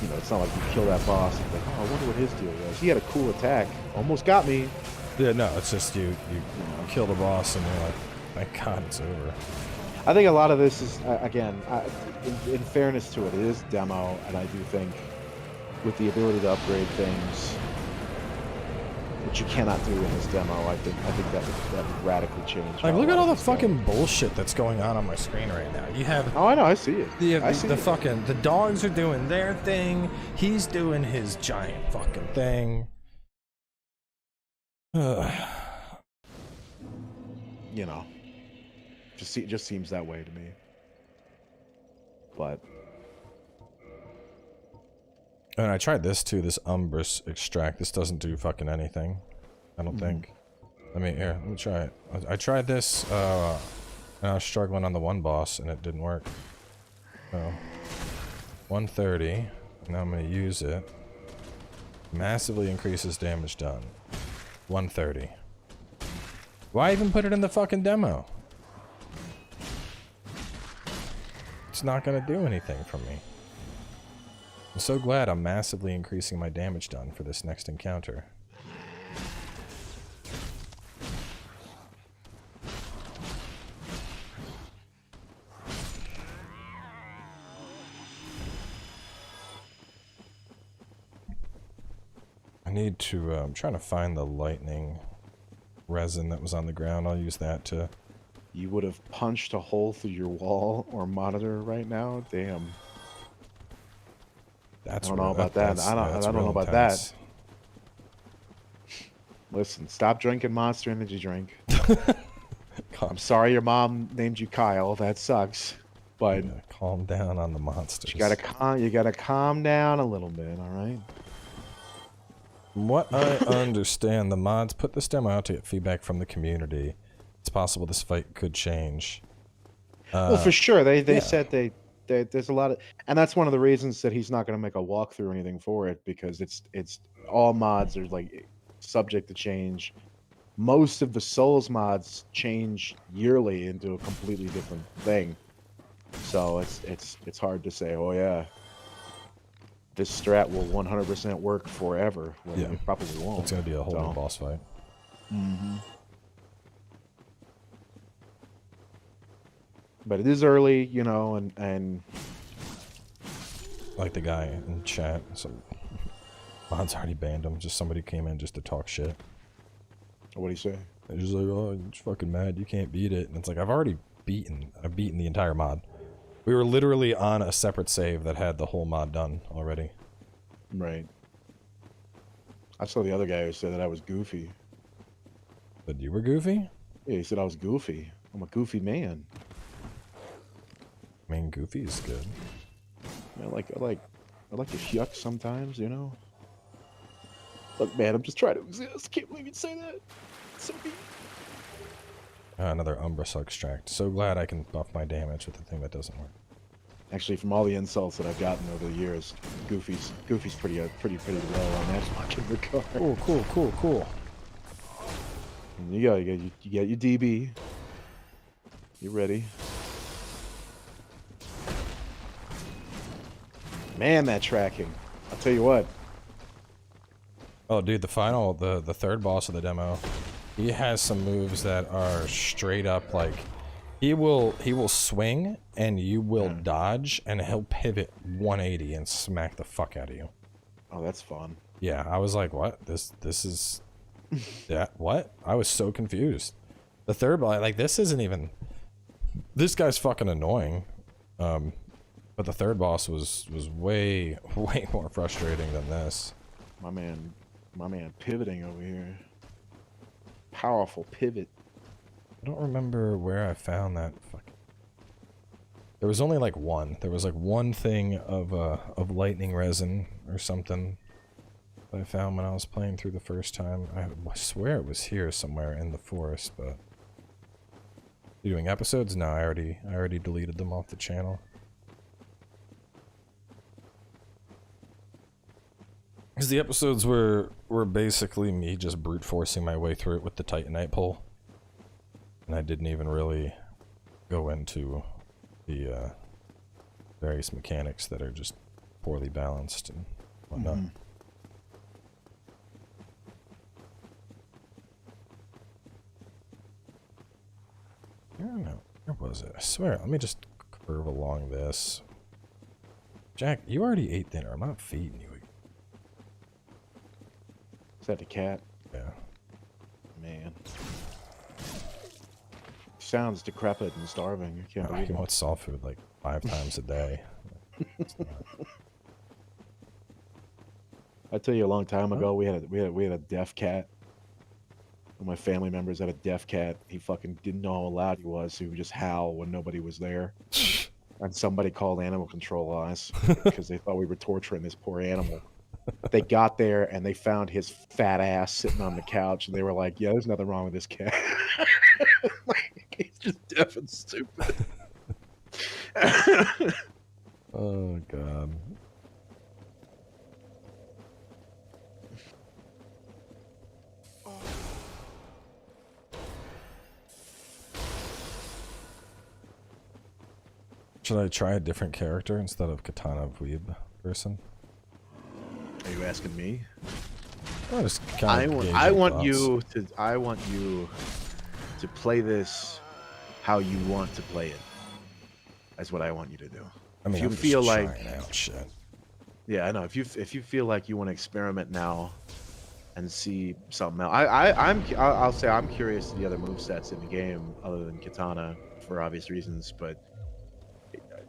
know, it's not like you kill that boss and think, oh, I wonder what his deal was. He had a cool attack. Almost got me. Yeah, no, it's just you kill the boss and you're like, thank God it's over. I think a lot of this is, again, in fairness to it, it is demo, and I do think with the ability to upgrade things, which you cannot do in this demo, I think that would radically change. Like, look at all the fucking bullshit that's going on my screen right now. You have. Oh, I know, I see it. The dogs are doing their thing. He's doing his giant fucking thing. You know. It just seems that way to me. But and I tried this too, this Umbrus extract. This doesn't do fucking anything, I don't think. I mean, here, let me try it. I tried this, and I was struggling on the one boss, and it didn't work. So, 130. Now I'm gonna use it. Massively increases damage done. 130. Why even put it in the fucking demo? It's not gonna do anything for me. I'm so glad I'm massively increasing my damage done for this next encounter. I need to, I'm trying to find the lightning resin that was on the ground. I'll use that to... You would have punched a hole through your wall or monitor right now? Damn. I don't know about that. I don't know about that. Listen, stop drinking Monster Energy drink. I'm sorry your mom named you Kyle. That sucks. But calm down on the monsters. You gotta calm down a little bit, all right? From what I understand, the mods put this demo out to get feedback from the community. It's possible this fight could change. Well, for sure. They said there's a lot of, and that's one of the reasons that he's not going to make a walkthrough or anything for it, because it's all mods are like subject to change. Most of the Souls mods change yearly into a completely different thing, so it's hard to say. Oh yeah, this strat will 100% work forever. Well, yeah, it probably won't. It's going to be a whole new boss fight. Mm-hmm. But it is early, you know, and like the guy in chat, so mods already banned him. Just somebody came in just to talk shit. What do you say? They're just like, oh, you're fucking mad, you can't beat it. And it's like, I've beaten the entire mod. We were literally on a separate save that had the whole mod done already. Right. I saw the other guy who said that I was goofy. But you were goofy? Yeah, he said I was goofy. I'm a goofy man. I mean, goofy is good. I like to yuck sometimes, you know. Look, man, I'm just trying to exist. Can't believe you'd say that. It's so mean. Another Umbrus extract. So glad I can buff my damage with the thing that doesn't work. Actually, from all the insults that I've gotten over the years, Goofy's pretty low on that fucking regard. Cool. And you got your DB. You ready? Man, that tracking. I'll tell you what. Oh, dude, the third boss of the demo, he has some moves that are straight up like He will swing and you will dodge and he'll pivot 180 and smack the fuck out of you. Oh, that's fun. Yeah, I was like, what? This is yeah, what? I was so confused. The third boss, like, this isn't even, this guy's fucking annoying. But the third boss was way more frustrating than this. My man pivoting over here. Powerful pivot. I don't remember where I found that. There was only like one. There was like one thing of lightning resin or something that I found when I was playing through the first time. I swear it was here somewhere in the forest, but you doing episodes? No, I already deleted them off the channel. Because the episodes were basically me just brute forcing my way through it with the Titanite pole. And I didn't even really go into the various mechanics that are just poorly balanced and whatnot. I don't know. Where was it? I swear. Let me just curve along this. Jack, you already ate dinner. I'm not feeding you. Is that the cat? Yeah. Man. Sounds decrepit and starving. I can't believe he it. wants soft food like 5 times a day. I tell you, a long time ago, we had a deaf cat. One of my family members had a deaf cat. He fucking didn't know how loud he was, so he would just howl when nobody was there. And somebody called animal control on us because they thought we were torturing this poor animal. They got there and they found his fat ass sitting on the couch, and they were like, "Yeah, there's nothing wrong with this cat. Like, he's just deaf and stupid." Oh god. Should I try a different character instead of Katana Weeb person? Are you asking me? I want you to play this how you want to play it. That's what I want you to do. I mean, if you feel like shit. Yeah, I know. If you feel like you want to experiment now and see something else, I'll say I'm curious to the other movesets in the game other than Katana for obvious reasons, but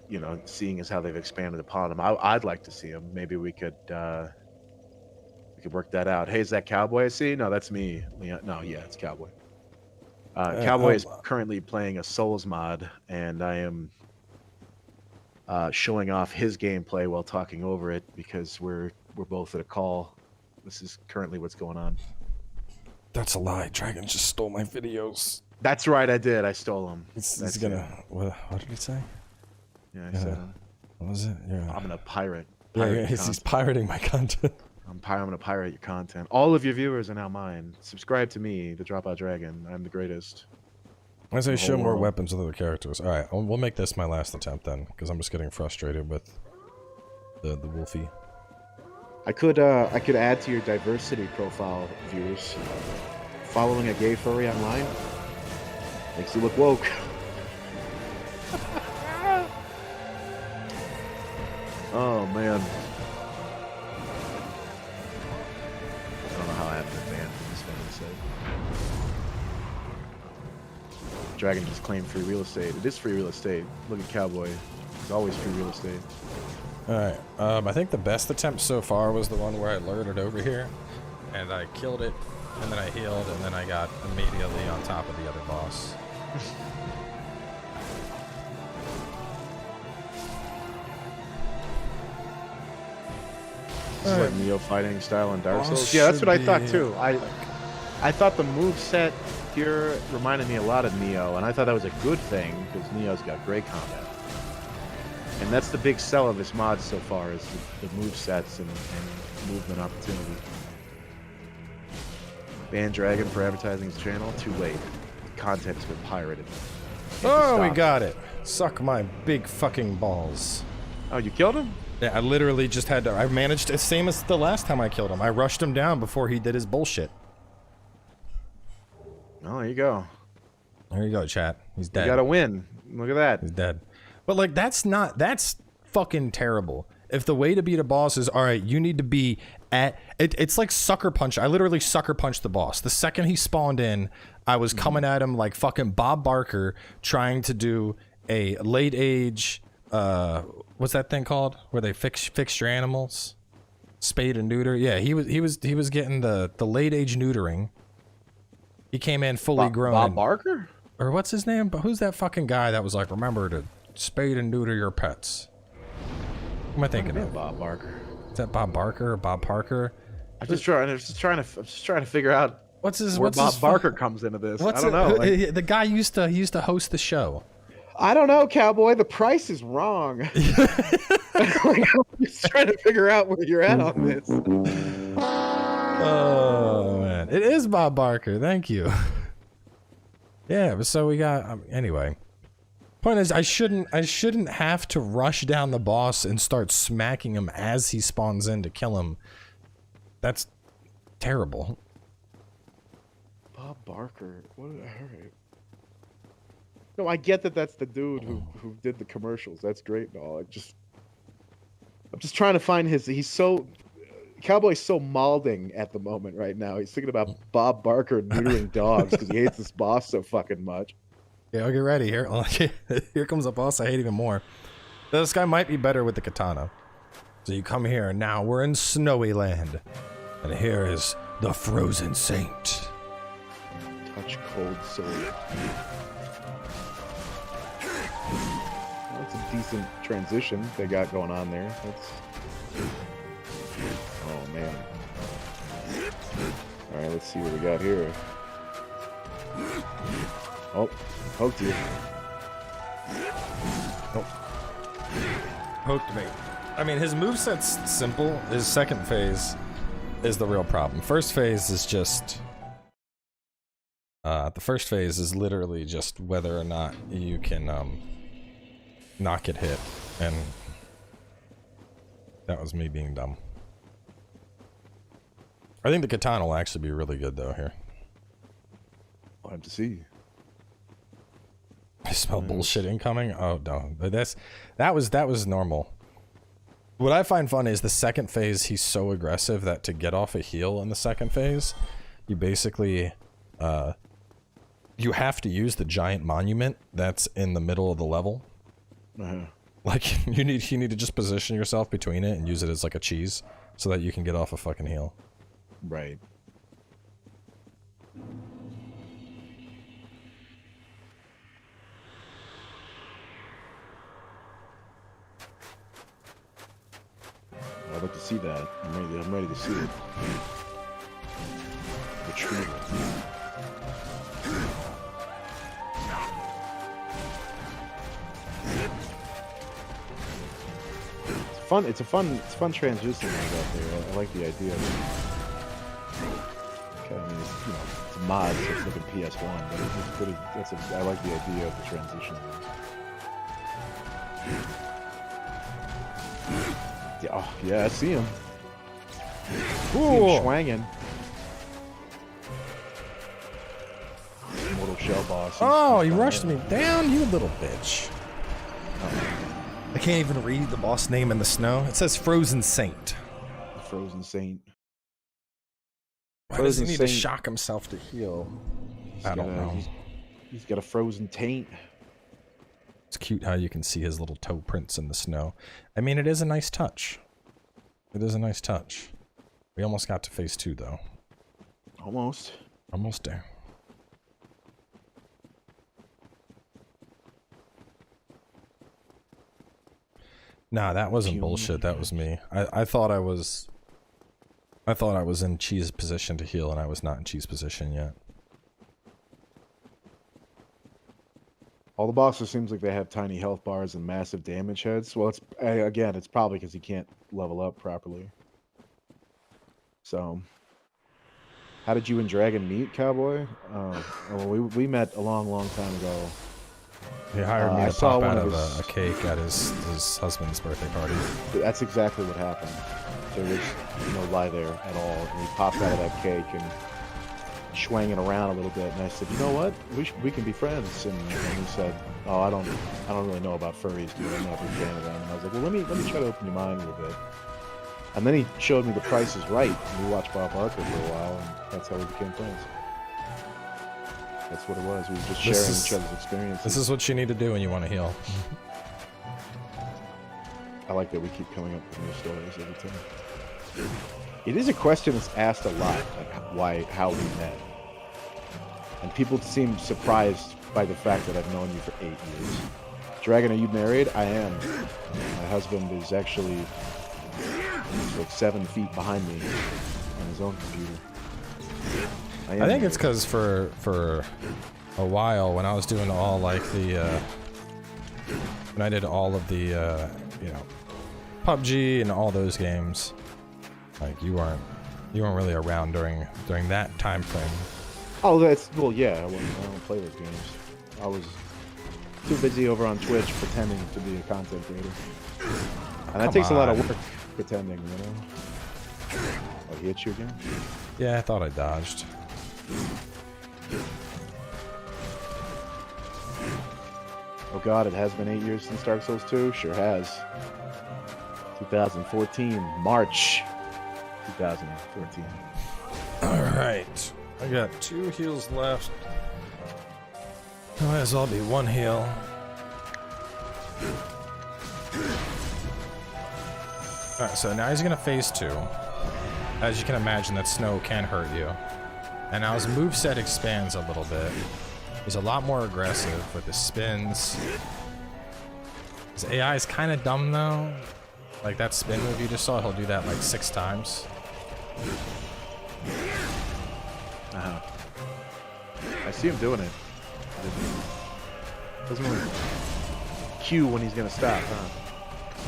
you know, seeing as how they've expanded upon them, I'd like to see them. Maybe we could work that out. Hey, is that Cowboy I see? No, that's me. No, yeah, it's Cowboy. Cowboy is currently playing a Souls mod, and I am showing off his gameplay while talking over it because we're both at a call. This is currently what's going on. That's a lie. Dragon just stole my videos. That's right, I did. I stole them. He's gonna. What did he say? Yeah, I said. What was it? Yeah. I'm gonna pirate. He's pirating my content. I'm gonna pirate your content. All of your viewers are now mine. Subscribe to me, the Dropout Dragon. I'm the greatest. I say show more weapons with other characters. All right, we'll make this my last attempt then, because I'm just getting frustrated with the Wolfie. I could add to your diversity profile, viewers. Following a gay furry online makes you look woke. Oh man. I don't know how I haven't been banned from this one site. Dragon just claimed free real estate. It is free real estate. Look at Cowboy. It's always free real estate. Alright, I think the best attempt so far was the one where I lured it over here, and I killed it, and then I healed, and then I got immediately on top of the other boss. This is like Neo fighting style in Dark Souls. Yeah, that's what I thought too. I thought the moveset here reminded me a lot of Neo, and I thought that was a good thing because Neo's got great combat. And that's the big sell of this mod so far is the movesets and movement opportunity. Ban Dragon for advertising his channel? Too late. The content has been pirated. Oh, we got it. Suck my big fucking balls. Oh, you killed him? Yeah, I literally just had to. I managed the same as the last time I killed him. I rushed him down before he did his bullshit. Oh, there you go. There you go, chat. He's dead. You gotta win. Look at that. He's dead. But like, that's fucking terrible. If the way to beat a boss is, all right, you need to be at it, it's like sucker punch. I literally sucker punched the boss. The second he spawned in, I was coming at him like fucking Bob Barker trying to do a late age what's that thing called where they fix your animals? Spade and neuter. Yeah, he was getting the late age neutering. He came in fully grown. Bob Barker? Or what's his name? But who's that fucking guy that was like, remember to spade and neuter your pets? What am I thinking of? Bob Barker. Is that Bob Barker or Bob Parker? I'm just trying to figure out where Bob Barker comes into this. I don't know. Like, the guy used to host the show. I don't know, Cowboy. The price is wrong. Like, I'm just trying to figure out where you're at on this. Oh man, it is Bob Barker. Thank you. Yeah, so we got anyway. Point is, I shouldn't have to rush down the boss and start smacking him as he spawns in to kill him. That's terrible. Bob Barker. What? All right. No, I get that that's the dude who did the commercials. That's great and all. I'm just trying to find Cowboy's so malding at the moment right now. He's thinking about Bob Barker neutering dogs because he hates this boss so fucking much. Yeah, I'll get ready here. Here comes a boss I hate even more. This guy might be better with the katana. So you come here, and now we're in Snowy Land. And here is the Frozen Saint. Touch cold sword. That's a decent transition they got going on there. Oh man. Alright, let's see what we got here. Oh, poked you. Oh. Poked me. I mean, his moveset's simple. His second phase is the real problem. First phase is just... the first phase is literally just whether or not you can not get hit. And that was me being dumb. I think the katana will actually be really good though here. We'll have to see. I smell bullshit incoming. Oh no, that was normal. What I find funny is the second phase. He's so aggressive that to get off a heal in the second phase, you basically you have to use the giant monument that's in the middle of the level. Like you need to just position yourself between it and use it as like a cheese so that you can get off a fucking heal. Right. I'd like to see that. I'm ready to see it. Retrieval. It's a fun transition right out there. I like the idea of it. Okay, I mean, it's a mod, so it's like a PS1, but it's pretty. I like the idea of the transition. Yeah, oh, yeah, I see him. Cool. Swanging. Mortal Shell boss. Oh, he rushed me down, you little bitch. I can't even read the boss name in the snow. It says Frozen Saint. The Frozen Saint. Why does he need to shock himself to heal? I don't know. He's got a frozen taint. It's cute how you can see his little toe prints in the snow. I mean, it is a nice touch. It is a nice touch. We almost got to phase 2, though. Almost. Almost there. Nah, that wasn't bullshit. That was me. I thought I was in cheese position to heal, and I was not in cheese position yet. All the bosses seems like they have tiny health bars and massive damage heads. Well, it's probably because he can't level up properly. So, how did you and Dragon meet, Cowboy? Well, we met a long time ago. He hired me to pop out of a cake at his husband's birthday party. That's exactly what happened. There was no lie there at all. And he popped out of that cake, and swinging around a little bit, and I said, you know what, we can be friends. And he said, oh, I don't really know about furries, dude. I'm not a big fan of them. And I was like, well, let me try to open your mind a little bit. And then he showed me The Price is Right, and we watched Bob Barker for a while, and that's how we became friends. That's what it was. We were just sharing each other's experiences. This is what you need to do when you want to heal. I like that we keep coming up with new stories every time. It is a question that's asked a lot, like how we met. And people seem surprised by the fact that I've known you for 8 years. Dragon, are you married? I am. My husband is actually like 7 feet behind me on his own computer. I think it's because for a while when I was doing all like the when I did all of the you know, PUBG and all those games, like you weren't really around during that time frame. Oh, that's well, yeah. I don't play those games. I was too busy over on Twitch pretending to be a content creator, and that takes a lot of work pretending, you know. Oh, he hit you again? Yeah, I thought I dodged. Oh god, it has been 8 years since Dark Souls 2? Sure has. 2014, March 2014. Alright. I got 2 heals left. Might as well be 1 heal. Alright, so now he's gonna phase 2. As you can imagine, that snow can hurt you. And now his moveset expands a little bit. He's a lot more aggressive with his spins. His AI is kind of dumb though. Like that spin move you just saw, he'll do that like 6 times. I see him doing it. Doesn't really cue when he's gonna stop, huh?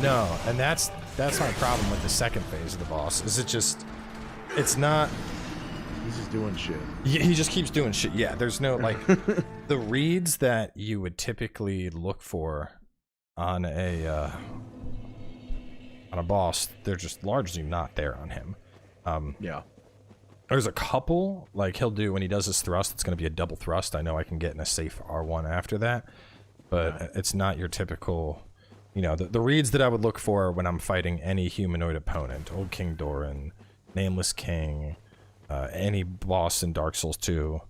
No, and that's my problem with the second phase of the boss. Is it's not. He's just doing shit. He just keeps doing shit. Yeah, there's no like the reads that you would typically look for on a boss. They're just largely not there on him. Yeah. There's a couple like he'll do when he does his thrust. It's going to be a double thrust. I know I can get in a safe R1 after that, but it's not your typical. You know, the reads that I would look for when I'm fighting any humanoid opponent, Old King Doran, Nameless King, any boss in Dark Souls 2,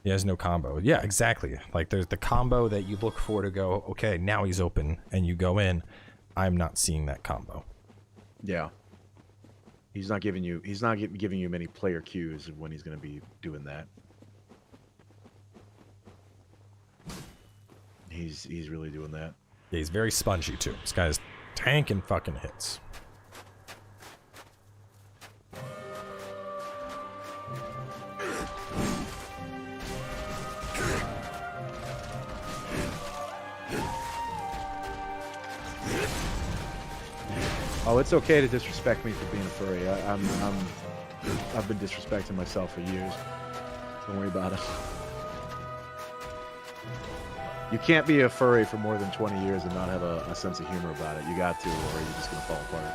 he has no combo. Yeah, exactly. Like there's the combo that you look for to go, okay, now he's open, and you go in. I'm not seeing that combo. Yeah. He's not giving you many player cues when he's going to be doing that. He's really doing that. Yeah, he's very spongy too. This guy's tanking fucking hits. Oh, it's okay to disrespect me for being a furry. I've been disrespecting myself for years. Don't worry about it. You can't be a furry for more than 20 years and not have a sense of humor about it. You got to, or you're just gonna fall apart.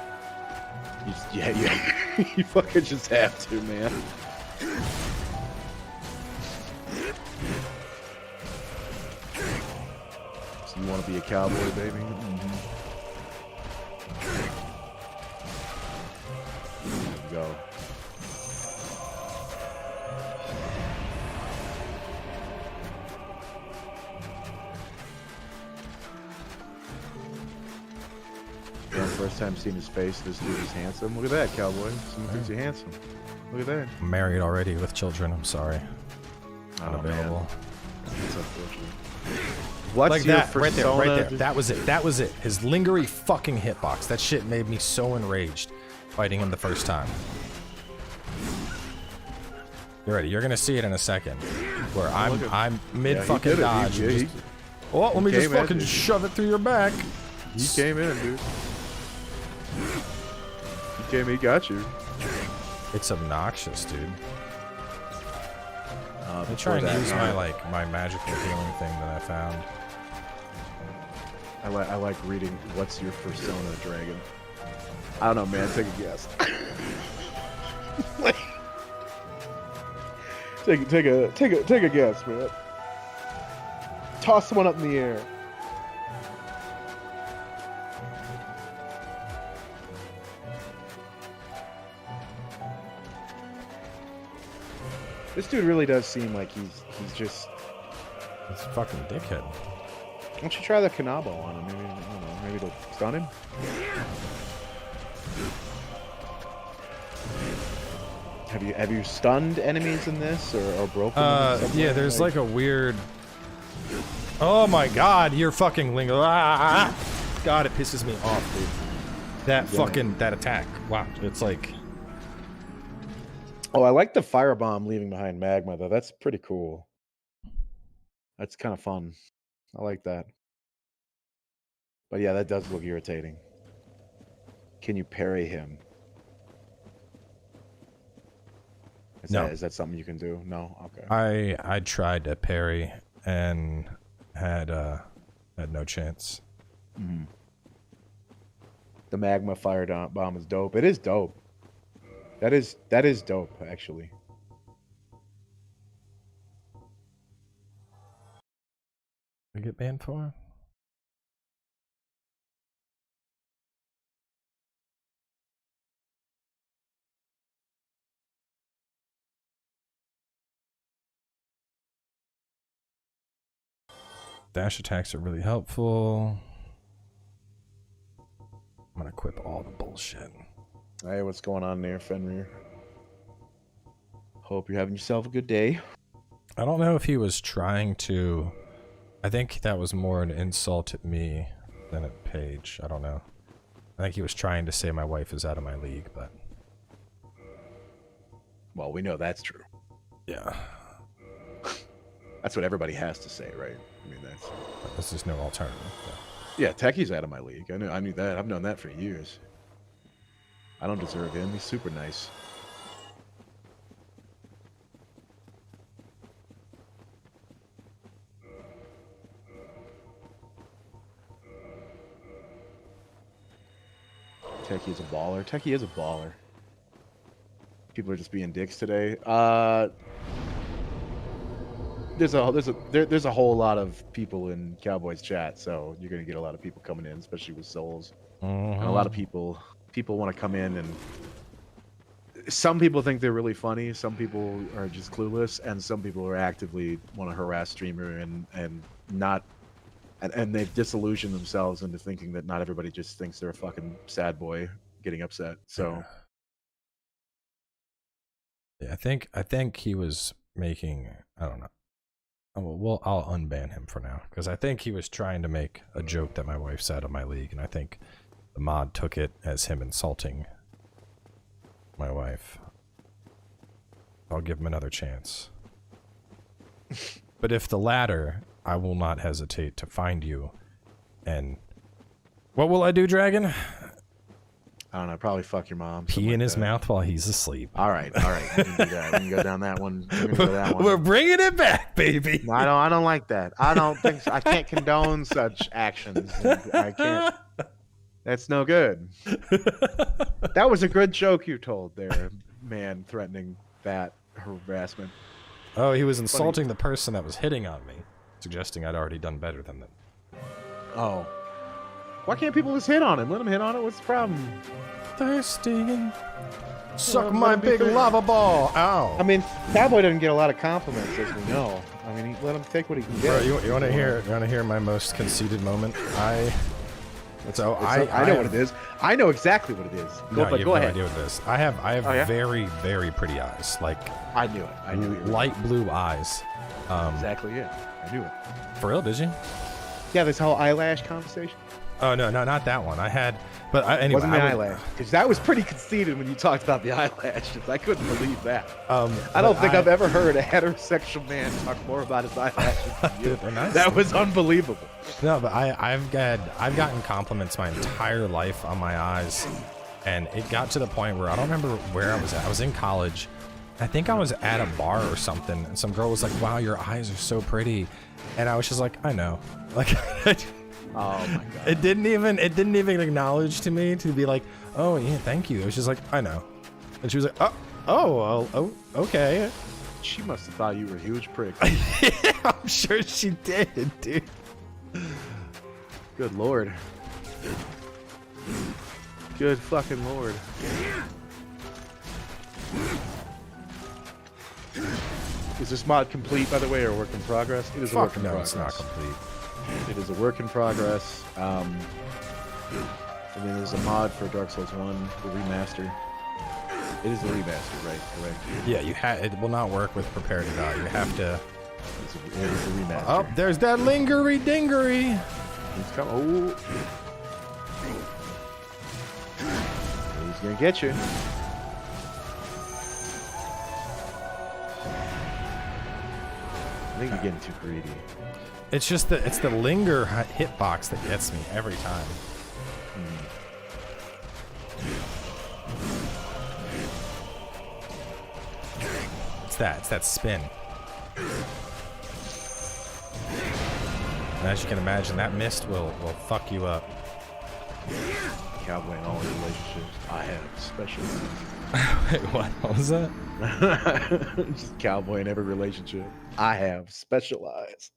You fucking just have to, man. So you want to be a cowboy, baby? Mm-hmm. There we go. First time seeing his face, this dude is handsome. Look at that, cowboy. Someone thinks you're handsome. Look at that. I'm married already with children. I'm sorry. Unavailable. That's unfortunate. What's like your that, right there, persona? right there. That was it. That was it. His lingering fucking hitbox. That shit made me so enraged fighting him the first time. You're ready. You're gonna see it in a second. Where I'm mid fucking dodge. Oh, let me just fucking shove it through your back. He came in, dude. He came, he got you. It's obnoxious, dude. I try and use my magical healing thing that I found. I like reading. What's your persona, dragon? I don't know, man. Take a guess. Take a guess, man. Toss one up in the air. This dude really does seem like he's just. It's a fucking dickhead. Why don't you try the Kanabo on him? Maybe, I don't know, maybe it'll stun him. Have you stunned enemies in this or broken them? Yeah, there's like a weird. Oh my god, you're fucking lingo. God, it pisses me off, dude. That attack. Wow, it's like. Oh, I like the firebomb leaving behind magma though. That's pretty cool. That's kind of fun. I like that. But yeah, that does look irritating. Can you parry him? Is that something you can do? No? Okay. I tried to parry and had no chance. Mm. The magma fire bomb is dope. It is dope. That is dope, actually. We get banned for? Dash attacks are really helpful. I'm gonna equip all the bullshit. Hey, what's going on there, Fenrir? Hope you're having yourself a good day. I don't know if he was trying to. I think that was more an insult at me than at Paige. I don't know. I think he was trying to say my wife is out of my league, but. Well, we know that's true. Yeah. That's what everybody has to say, right? I mean, There's just no alternative. So. Yeah, Techie's out of my league. I knew that. I've known that for years. I don't deserve him. He's super nice. Techie is a baller. Techie is a baller. People are just being dicks today. There's a whole lot of people in Cowboy's chat, so you're gonna get a lot of people coming in, especially with souls. And a lot of people want to come in, and some people think they're really funny, some people are just clueless, and some people are actively want to harass streamer and they've disillusioned themselves into thinking that not everybody just thinks they're a fucking sad boy getting upset. So yeah, I think he was making, I don't know. Well, I'll unban him for now, because I think he was trying to make a joke that my wife's out of my league, and I think the mod took it as him insulting my wife. I'll give him another chance. But if the latter, I will not hesitate to find you. And what will I do, Dragon? I don't know, probably fuck your mom. Pee in his mouth while he's asleep. All right. We can do that. We can go down that one. We're bringing it back, baby. No, I don't like that. I don't think so. I can't condone such actions. I can't. That's no good. That was a good joke you told there, man, threatening that harassment. Oh, he was insulting the person that was hitting on me, suggesting I'd already done better than them. Oh. Why can't people just hit on him? Let him hit on it. What's the problem? Thirsty. Suck my big lava ball. Ow. I mean, Cowboy doesn't get a lot of compliments, as we know. I mean, let him take what he can get. Bro, you want to hear my most conceited moment? I know what it is. I know exactly what it is. Go ahead. No idea what it is. I have very, very pretty eyes. Like I knew it. I knew it. Light blue eyes. Exactly it. I knew it. For real, did you? Yeah, this whole eyelash conversation. Oh no, not that one. Anyway. Wasn't the eyelash? Because that was pretty conceited when you talked about the eyelashes. I couldn't believe that. I don't think I've ever heard a heterosexual man talk more about his eyelashes than you. Nice. That was unbelievable. No, but I've gotten compliments my entire life on my eyes, and it got to the point where I don't remember where I was at. I was in college. I think I was at a bar or something, and some girl was like, "Wow, your eyes are so pretty," and I was just like, "I know," like. Oh my god! It didn't even acknowledge to me to be like, "Oh yeah, thank you." It was just like, "I know," and she was like, "Oh, okay." She must have thought you were a huge prick. Yeah, I'm sure she did, dude. Good lord. Good fucking lord. Is this mod complete, by the way, or work in progress? It is a work in progress. It's not complete. It is a work in progress. And then there's a mod for Dark Souls 1, the remaster. It is a remaster, right? Correct. Yeah, it will not work with Prepare to Die. You have to. It is a remaster. Oh, there's that lingery dingery. He's coming. Oh. He's gonna get you. I think you're getting too greedy. It's just it's the linger hitbox that gets me every time. It's that spin. And as you can imagine, that mist will fuck you up. Cowboy in all relationships. I have special. Wait, what was that? Just cowboy in every relationship. I have specialized.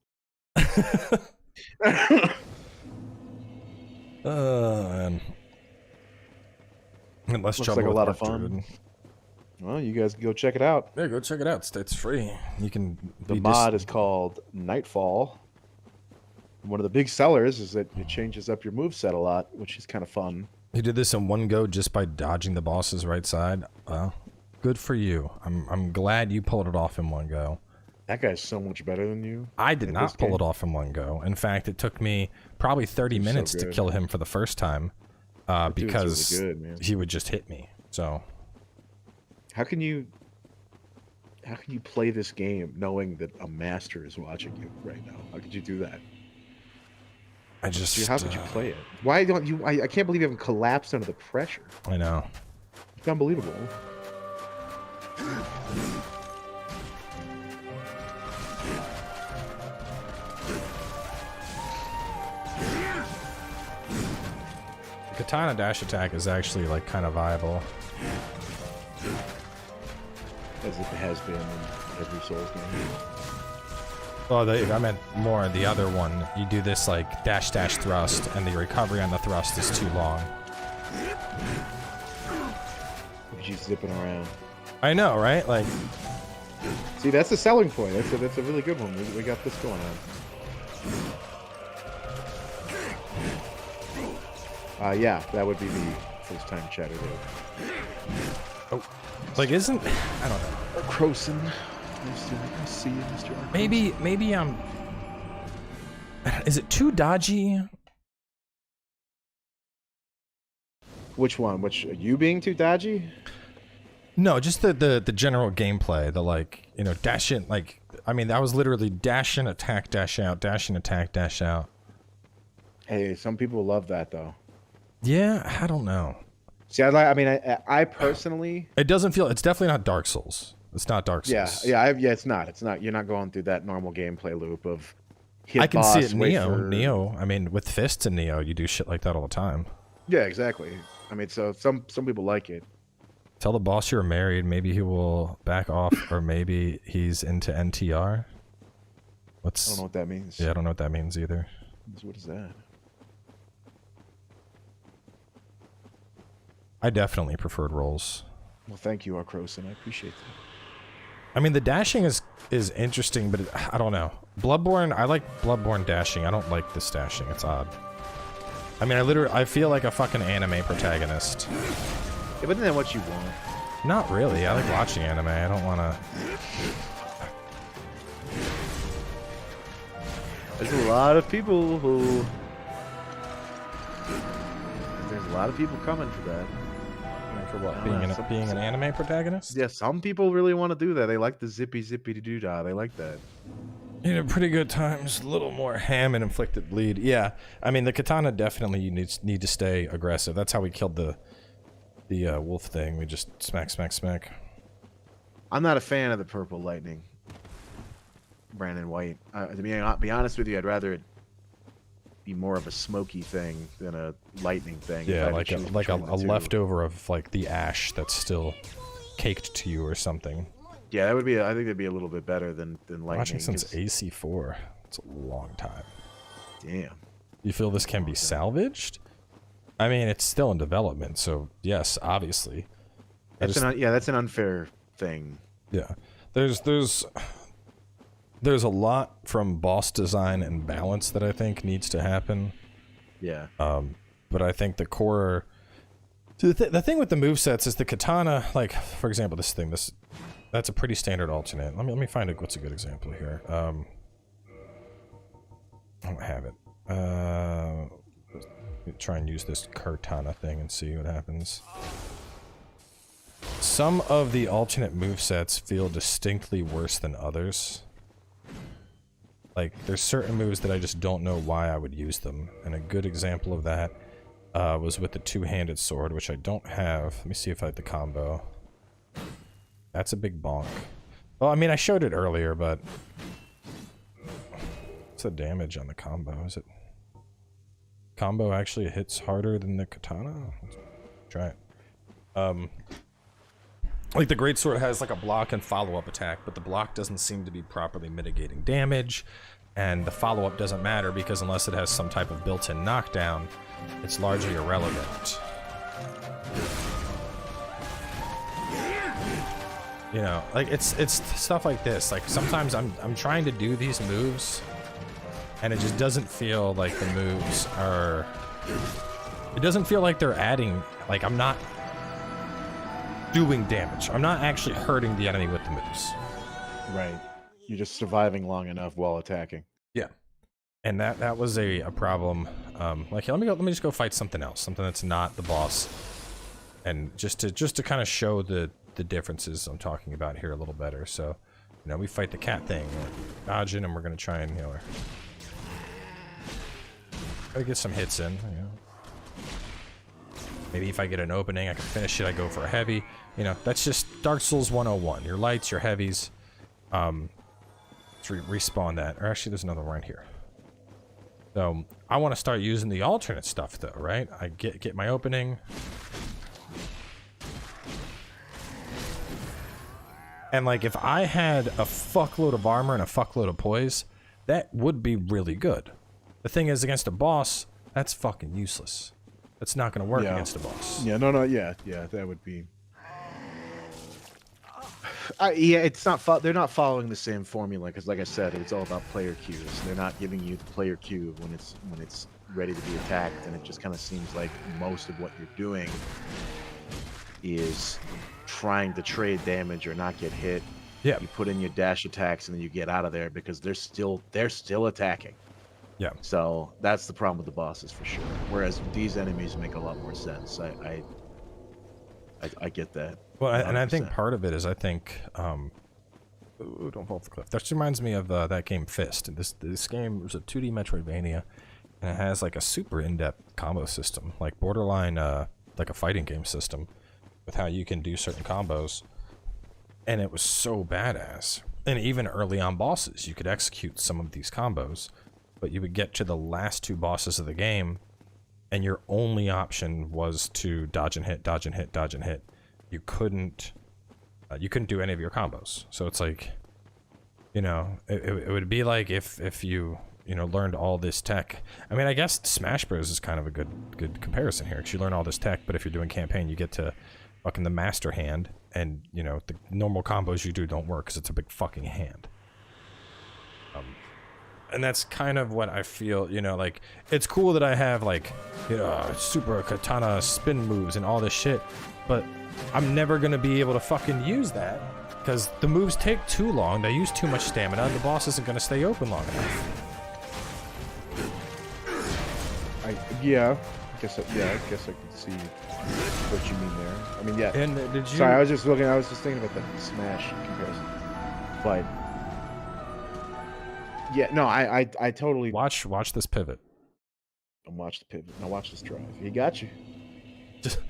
Man. Less Looks trouble like a with lot of Dark fun. Druid. Well, you guys can go check it out. Yeah, go check it out. It's free. You can. The mod is called Nightfall. One of the big sellers is that it changes up your moveset a lot, which is kind of fun. You did this in one go just by dodging the boss's right side. Well, good for you. I'm glad you pulled it off in one go. That guy's so much better than you. I did not pull it off in one go. In fact, it took me probably 30 minutes to kill him for the first time because really good, man. he would just hit me. So how can you play this game knowing that a master is watching you right now? How could you do that? How could you play it? Why don't you? I can't believe you haven't collapsed under the pressure. I know. It's unbelievable. Katana dash attack is actually like kind of viable. As it has been in every Souls game. Oh, I meant more the other one. You do this like dash thrust, and the recovery on the thrust is too long. She's zipping around. I know, right? Like, see, that's the selling point. That's a really good one. We got this going on. Yeah, that would be the first time chatter there. oh, like isn't I don't know. Croson. Nice to see you, Mr. Maybe I'm. Is it too dodgy? Which one? Which you being too dodgy? No, just the general gameplay. The like, you know, dash in. Like, I mean, that was literally dash in, attack, dash out, dash in, attack, dash out. Hey, some people love that though. Yeah, I don't know. See, I personally. It doesn't feel. It's definitely not Dark Souls. It's not Dark Souls. Yeah, it's not. It's not. You're not going through that normal gameplay loop of hit I can boss, see it in wait Neo. for... Neo. I mean, with fists in Neo, you do shit like that all the time. Yeah, exactly. I mean, so some people like it. Tell the boss you're married. Maybe he will back off, or maybe he's into NTR. I don't know what that means. Yeah, I don't know what that means either. What is that? I definitely preferred rolls. Well, thank you, Croson. I appreciate that. I mean, the dashing is interesting, but I don't know. Bloodborne, I like Bloodborne dashing. I don't like this dashing. It's odd. I mean, I feel like a fucking anime protagonist. Yeah, but isn't that what you want? Not really. I like watching anime. I don't want to... There's a lot of people who... There's a lot of people coming for that. For what? Being an anime protagonist? Yeah, some people really want to do that. They like the zippy doo dah. They like that. You know, pretty good times. A little more ham and inflicted bleed. Yeah, I mean the katana definitely you need to stay aggressive. That's how we killed the wolf thing. We just smack. I'm not a fan of the purple lightning. Brandon White. To be honest with you, I'd rather it be more of a smoky thing than a lightning thing. Yeah, like a leftover of like the ash that's still caked to you or something. Yeah, that would be. I think that'd be a little bit better than lightning. Watching since 'cause- AC4. It's a long time. Damn. You feel this can be salvaged? I mean, it's still in development, so yes, obviously. That's that's an unfair thing. Yeah, there's a lot from boss design and balance that I think needs to happen. Yeah. But I think the core, the thing with the movesets is the katana. Like, for example, that's a pretty standard alternate. Let me find what's a good example here. I don't have it. Try and use this katana thing and see what happens. Some of the alternate movesets feel distinctly worse than others. Like, there's certain moves that I just don't know why I would use them. And a good example of that was with the two-handed sword, which I don't have. Let me see if I have the combo. That's a big bonk. Well, I mean, I showed it earlier, but... what's the damage on the combo? Is it... combo actually hits harder than the katana? Let's try it. Like, the greatsword has like a block and follow-up attack, but the block doesn't seem to be properly mitigating damage, and the follow-up doesn't matter because unless it has some type of built-in knockdown, it's largely irrelevant. You know, like, it's stuff like this. Like, sometimes I'm trying to do these moves, and it just doesn't feel like the moves are... it doesn't feel like they're adding... like, I'm not doing damage. I'm not actually hurting the enemy with the moves. Right. You're just surviving long enough while attacking. Yeah. And that was a problem. Like, let me just go fight something else, something that's not the boss, and just to kind of show the differences I'm talking about here a little better. So, you know, we fight the cat thing, we're dodging, and we're gonna try and, you know, gotta get some hits in. You know, maybe if I get an opening, I can finish it. I go for a heavy. You know, that's just Dark Souls 101. Your lights, your heavies. Let's respawn that. Or actually, there's another one right here. So I want to start using the alternate stuff, though, right? I get my opening. And like, if I had a fuckload of armor and a fuckload of poise, that would be really good. The thing is, against a boss, that's fucking useless. That's not going to work against a boss. Yeah, no, yeah, that would be... yeah, it's not. They're not following the same formula because, like I said, it's all about player cues. They're not giving you the player cue when it's ready to be attacked, and it just kind of seems like most of what you're doing is trying to trade damage or not get hit. Yeah. You put in your dash attacks and then you get out of there because they're still attacking. Yeah. So that's the problem with the bosses for sure. Whereas these enemies make a lot more sense. I get that. Well, and I think part of it is, I think, ooh, don't fall off the cliff. That reminds me of that game Fist. This game was a 2D Metroidvania, and it has like a super in-depth combo system, like borderline, like a fighting game system, with how you can do certain combos. And it was so badass. And even early on bosses, you could execute some of these combos, but you would get to the last two bosses of the game, and your only option was to dodge and hit, dodge and hit, dodge and hit. You couldn't do any of your combos. So it's like, you know, it would be like if you learned all this tech. I mean, I guess Smash Bros is kind of a good comparison here, because you learn all this tech, but if you're doing campaign, you get to fucking the master hand, and you know the normal combos you do don't work because it's a big fucking hand. And that's kind of what I feel, you know, like, it's cool that I have, like, you know, super katana spin moves and all this shit, but I'm never going to be able to fucking use that, because the moves take too long, they use too much stamina, and the boss isn't going to stay open long enough. I guess I can see what you mean there. I mean, yeah. And did you... Sorry, I was just thinking about the Smash comparison. But... yeah, no, I totally... Watch this pivot. And watch the pivot. Now watch this drive. He got you.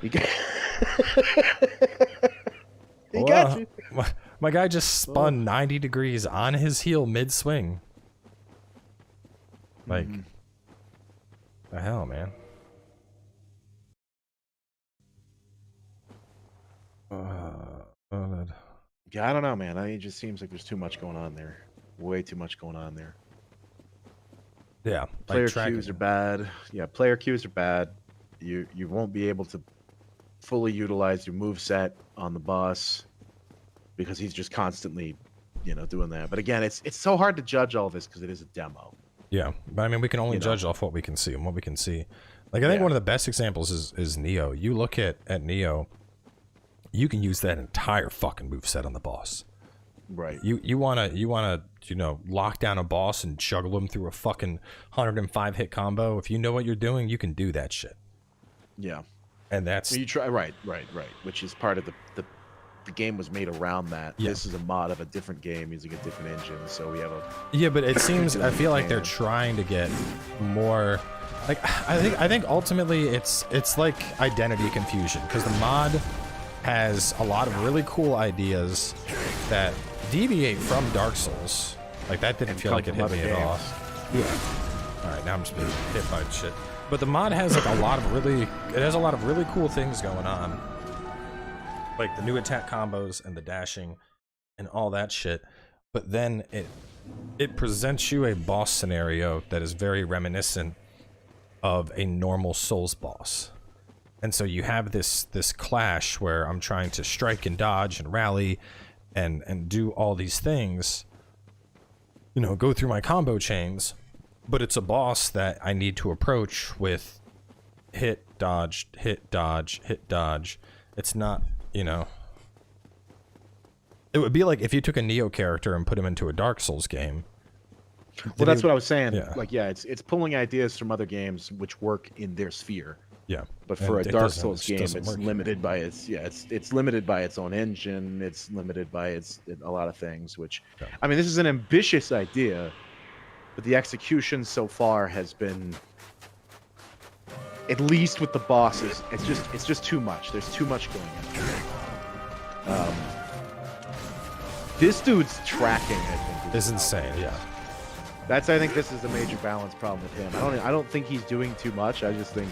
He got you. My guy just spun 90 degrees on his heel mid-swing. Like, the hell, man. Yeah, I don't know, man. It just seems like there's too much going on there. Way too much going on there. Yeah, Player queues are bad. Yeah, player queues are bad. You won't be able to fully utilize your move set on the boss because he's just constantly, doing that. But again, it's so hard to judge all this because it is a demo. Yeah, but I mean, we can only judge off what we can see, and what we can see. Like, I think one of the best examples is Neo. You look at Neo, you can use that entire fucking moveset on the boss. Right. You wanna lock down a boss and juggle him through a fucking 105 hit combo. If you know what you're doing, you can do that shit. Yeah. And that's you try right. Which is part of the game was made around that. Yeah. This is a mod of a different game using a different engine, so we have a but it seems I feel like they're trying to get more. Like I think ultimately it's like identity confusion, because the mod has a lot of really cool ideas that deviate from Dark Souls. Like, that didn't feel like it hit me at all. Yeah. All right, now I'm just being hit by shit. But the mod has like a lot of really cool things going on, like the new attack combos and the dashing and all that shit. But then it presents you a boss scenario that is very reminiscent of a normal Souls boss. And so you have this clash where I'm trying to strike and dodge and rally and do all these things, go through my combo chains, but it's a boss that I need to approach with hit, dodge, hit, dodge, hit, dodge. It's not, it would be like if you took a Neo character and put him into a Dark Souls game. Well, that's what I was saying. Yeah. Like, yeah, it's pulling ideas from other games which work in their sphere. Yeah, but for a Dark Souls game, it's limited by it's limited by its own engine. It's limited by a lot of things. Which, I mean, this is an ambitious idea, but the execution so far has been, at least with the bosses, it's just too much. There's too much going on. This dude's tracking, I think, is insane. Yeah, I think this is a major balance problem with him. I don't think he's doing too much. I just think.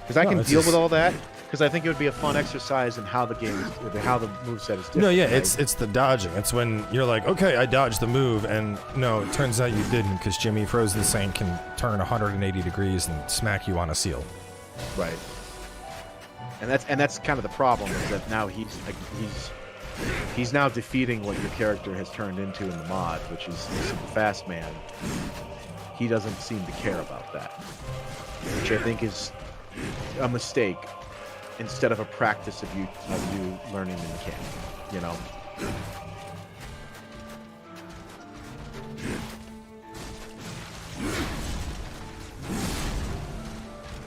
Because I can deal with all that, because I think it would be a fun exercise in how the game is, how the moveset is different. No, yeah, right? It's the dodging. It's when you're like, okay, I dodged the move, and no, it turns out you didn't, because Jimmy Froze the Saint can turn 180 degrees and smack you on a seal. Right. And that's kind of the problem, is that now he's now defeating what your character has turned into in the mod, which is the fast man. He doesn't seem to care about that, which I think is a mistake instead of a practice of you learning the mechanic,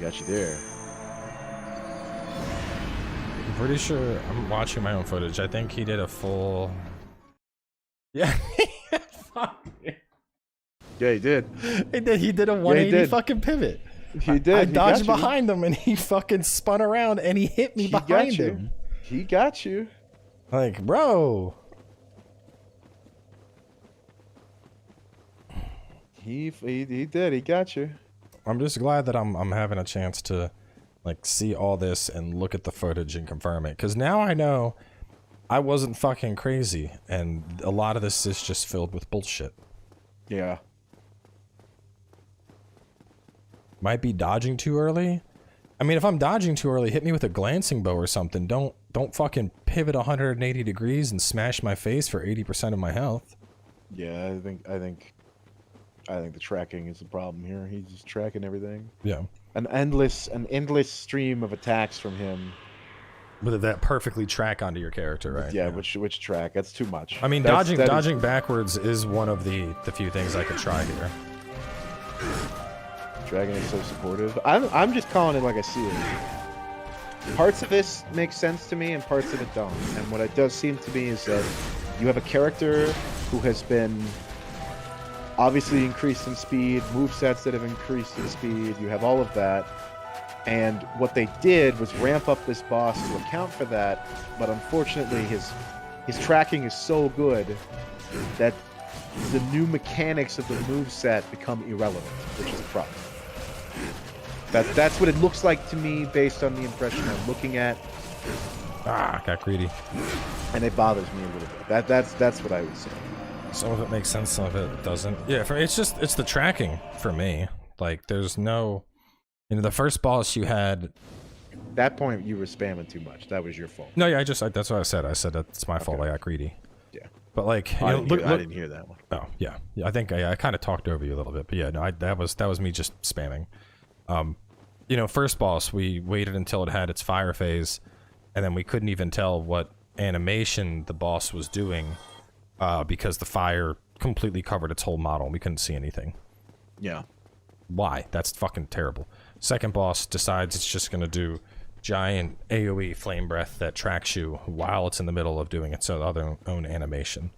Got you there. I'm pretty sure I'm watching my own footage. I think he did a full. Yeah. Fuck. Yeah, he did. He did a 180 fucking pivot. He did. I dodged behind him, and he fucking spun around, and he hit me behind him. He got you. Like, bro. He did. He got you. I'm just glad that I'm having a chance to, like, see all this and look at the footage and confirm it, because now I know I wasn't fucking crazy, and a lot of this is just filled with bullshit. Yeah. Might be dodging too early. I mean, if I'm dodging too early, hit me with a glancing bow or something. Don't fucking pivot 180 degrees and smash my face for 80% of my health. Yeah, I think the tracking is the problem here. He's just tracking everything. Yeah. An endless stream of attacks from him. But that perfectly track onto your character, right? Yeah, which track? That's too much. I mean, dodging backwards is one of the few things I could try here. Dragon is so supportive. I'm just calling it like I see it. Parts of this make sense to me, and parts of it don't. And what it does seem to me is that you have a character who has been obviously increased in speed, movesets that have increased in speed. You have all of that, and what they did was ramp up this boss to account for that. But unfortunately, his tracking is so good that the new mechanics of the moveset become irrelevant, which is a problem. That's what it looks like to me based on the impression I'm looking at. Ah, got greedy. And it bothers me a little bit. That's what I would say. Some of it makes sense, some of it doesn't. Yeah, it's the tracking for me. Like, there's no, you know, the first boss you had. At that point, you were spamming too much. That was your fault. No, yeah, that's what I said. I said that's my fault. I got greedy. Yeah. But like, I you know, didn't hear that one. Oh yeah, yeah. I think I kind of talked over you a little bit, but yeah, no, that was me just spamming. You know, first boss, we waited until it had its fire phase, and then we couldn't even tell what animation the boss was doing, because the fire completely covered its whole model. We couldn't see anything. Yeah. Why? That's fucking terrible. Second boss decides it's just gonna do giant AoE flame breath that tracks you while it's in the middle of doing its other own animation.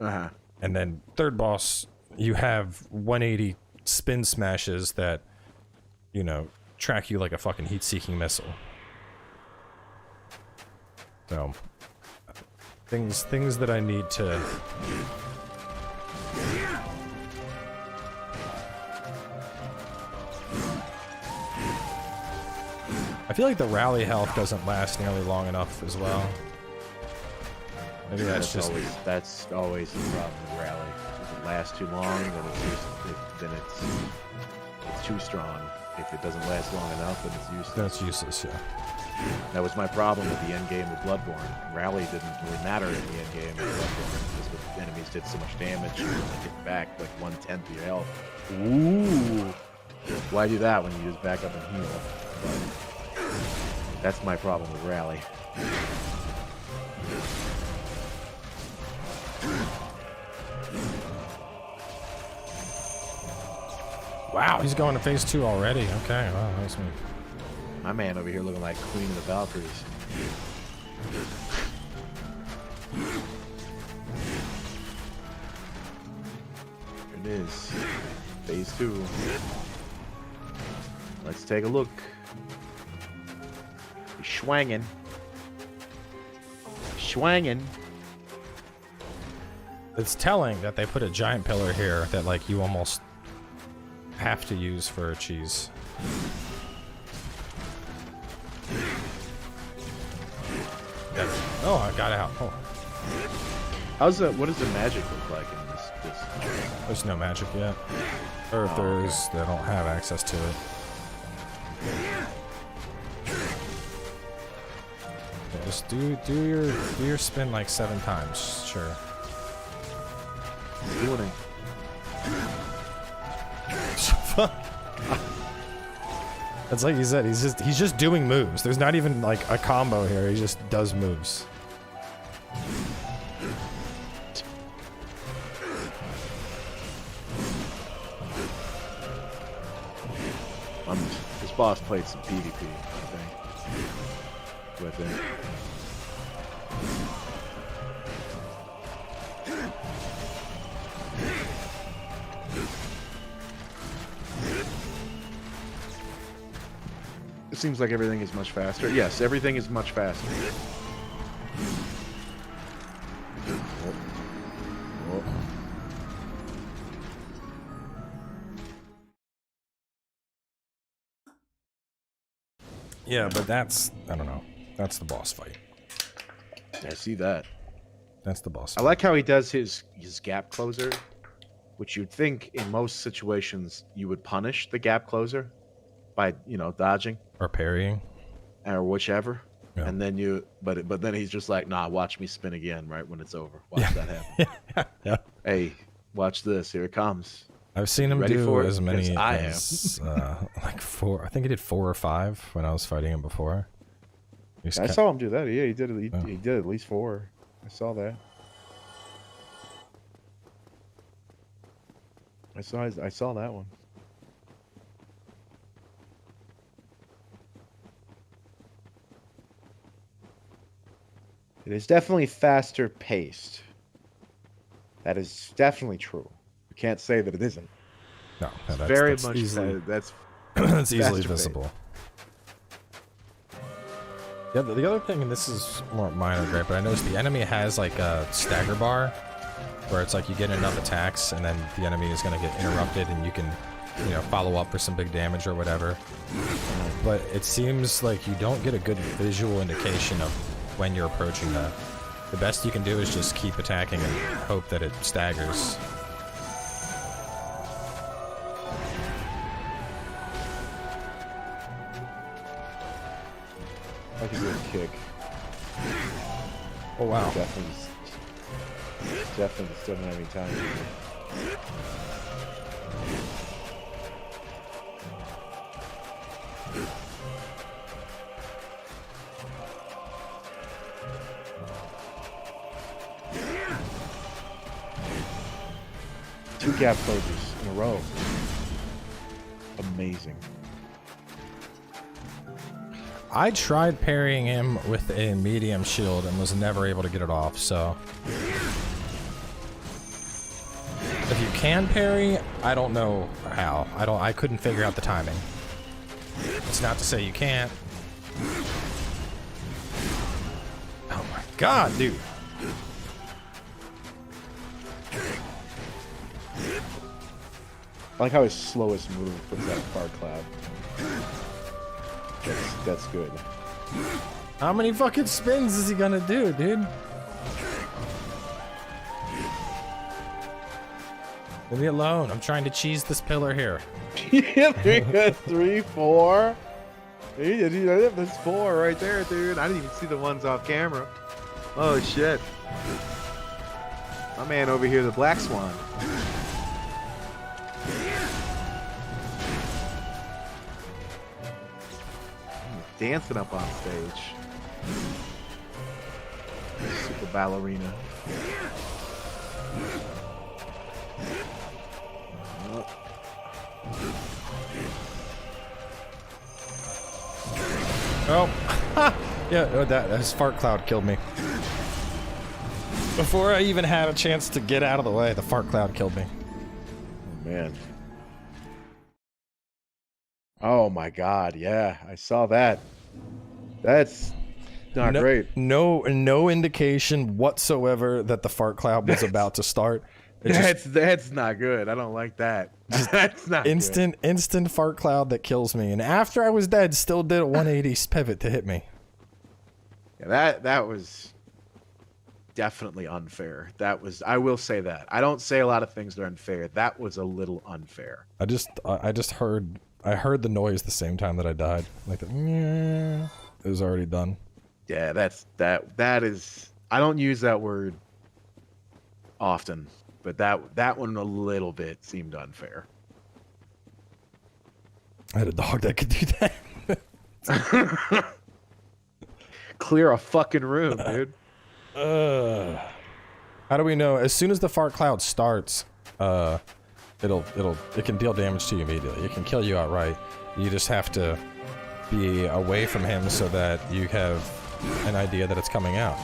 Uh-huh. And then third boss, you have 180 spin smashes that, you know, track you like a fucking heat-seeking missile. So, things that I need to... I feel like the rally health doesn't last nearly long enough as well. Maybe that's always the problem with rally. If it lasts too long, then it's too strong. If it doesn't last long enough, then it's useless. That's useless, yeah. That was my problem with the end game with Bloodborne. Rally didn't really matter in the end game with Bloodborne because the enemies did so much damage and they get back like 1/10 of your health. Ooh! Why do that when you just back up and heal? But that's my problem with rally. Wow, he's going to phase 2 already. Okay, wow, that's me. My man over here looking like Queen of the Valkyries. Here it is. Phase 2. Let's take a look. He's schwangin'. Schwangin'. It's telling that they put a giant pillar here that, like, you almost have to use for a cheese. Yep. Oh, I got out. Oh. What does the magic look like in this? There's no magic yet. Or if there is, they don't have access to it. Yeah, just do your spin like 7 times, sure. Doing it. That's like you said, he's just doing moves. There's not even like a combo here, he just does moves. This boss played some PvP, I think. With it. It seems like everything is much faster. Yes, everything is much faster. Yeah, but that's, I don't know. That's the boss fight. I see that. That's the boss I fight. like how he does his gap closer, which you'd think in most situations you would punish the gap closer by, you know, dodging Or parrying. or whichever. Yeah. And then but then he's just like, nah, watch me spin again right when it's over. Watch that happen. Yeah. Hey, watch this. Here it comes. I've seen him Ready do for it? as many Because I as like 4. I think he did 4 or 5 when I was fighting him before. I saw him do that. Yeah, he did. He did at least 4. I saw that. I saw that one. It is definitely faster paced. That is definitely true. You can't say that it isn't. No, It's that's, very that's much easily, that's it's easily faster visible. Yeah, the other thing, and this is more minor gripe, but I noticed the enemy has like a stagger bar, where it's like you get enough attacks, and then the enemy is going to get interrupted, and you can, you know, follow up for some big damage or whatever. But it seems like you don't get a good visual indication of when you're approaching that. The best you can do is just keep attacking and hope that it staggers. I can do a kick. Oh wow. Definitely still don't have any time. Two gap closers in a row. Amazing. I tried parrying him with a medium shield and was never able to get it off, so... If you can parry, I don't know how. I couldn't figure out the timing. It's not to say you can't. Oh my god, dude. I like how his slowest move puts that far cloud. That's good. How many fucking spins is he gonna do, dude? Leave me alone. I'm trying to cheese this pillar here. Yeah, 3, 4. There's 4 right there, dude. I didn't even see the ones off camera. Oh shit. My man over here, the Black Swan. Dancing up on stage. Super ballerina. Oh, yeah, that his fart cloud killed me. Before I even had a chance to get out of the way, the fart cloud killed me. Oh, man. Oh my god, yeah, I saw that. That's not great. No indication whatsoever that the fart cloud was about to start. That's not good. I don't like that. That's not instant fart cloud that kills me. And after I was dead, still did a 180 pivot to hit me. Yeah, that was definitely unfair. I will say that. I don't say a lot of things that are unfair. That was a little unfair. I just heard the noise the same time that I died. Like it was already done. Yeah, that is, I don't use that word often, but that one a little bit seemed unfair. I had a dog that could do that. Clear a fucking room, dude. How do we know? As soon as the fart cloud starts, it can deal damage to you immediately. It can kill you outright. You just have to be away from him so that you have an idea that it's coming out.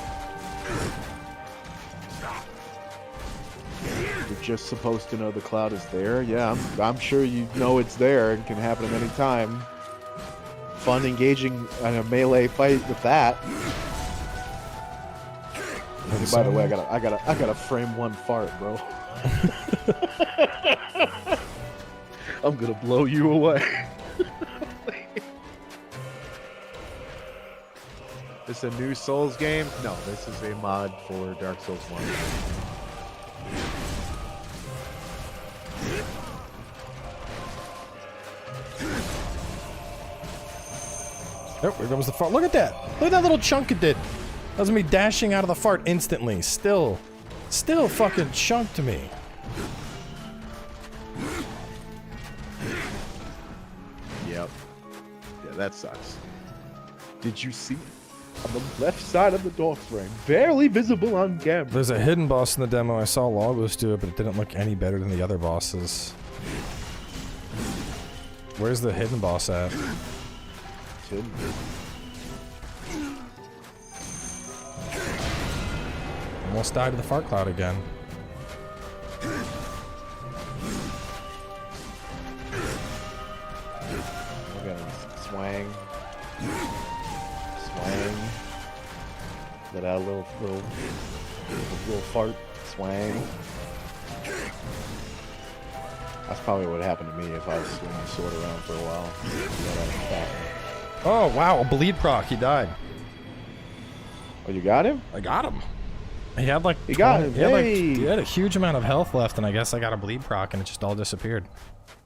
You're just supposed to know the cloud is there. Yeah, I'm sure you know it's there and can happen at any time. Fun engaging in a melee fight with that. And by the way, I gotta frame one fart, bro. I'm gonna blow you away. This a new Souls game? No, this is a mod for Dark Souls 1. Oh, here comes the fart. Look at that. Look at that little chunk it did. That was me dashing out of the fart instantly. Still fucking chunked me. Yep. Yeah, that sucks. Did you see on the left side of the door frame? Barely visible on camera. There's a hidden boss in the demo. I saw Logos do it, but it didn't look any better than the other bosses. Where's the hidden boss at? Almost died to the fart cloud again. Look at him swang. Let out a little fart. Swang. That's probably what happened to me if I was swinging the sword around for a while. Oh wow, a bleed proc, he died. Oh, you got him? I got him. He had like he got him. He had a huge amount of health left, and I guess I got a bleed proc, and it just all disappeared.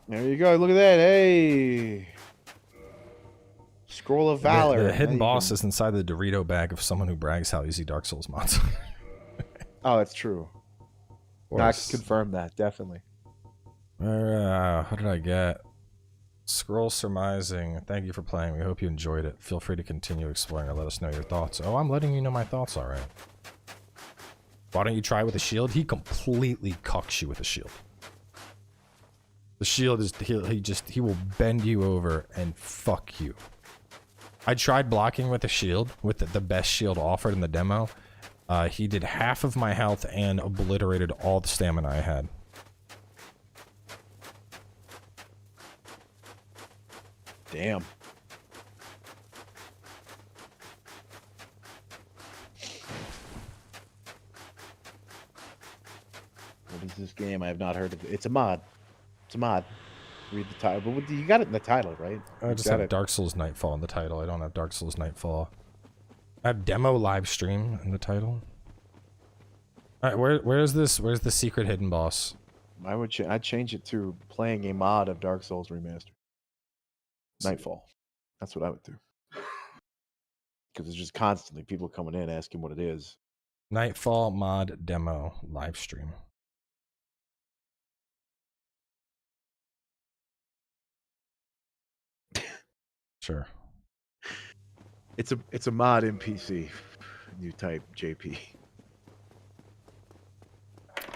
There you go. Look at that. Hey. Scroll of Valor. The hidden boss is inside the Dorito bag of someone who brags how easy Dark Souls mods. Oh, that's true. I can confirm that, definitely. What did I get? Scroll surmising. Thank you for playing. We hope you enjoyed it. Feel free to continue exploring or let us know your thoughts. Oh, I'm letting you know my thoughts, alright. Why don't you try with a shield? He completely cucks you with a shield. The shield is, he will bend you over and fuck you. I tried blocking with a shield, with the best shield offered in the demo. He did half of my health and obliterated all the stamina I had. Damn. What is this game? I have not heard of it. It's a mod. It's a mod. Read the title. But you got it in the title, right? I just have Dark Souls Nightfall in the title. I don't have Dark Souls Nightfall. I have demo live stream in the title. Alright, where's the secret hidden boss? I'd change it to playing a mod of Dark Souls Remastered. Nightfall. That's what I would do. Because it's just constantly people coming in asking what it is. Nightfall mod demo live stream. Sure. It's a mod NPC. You type JP.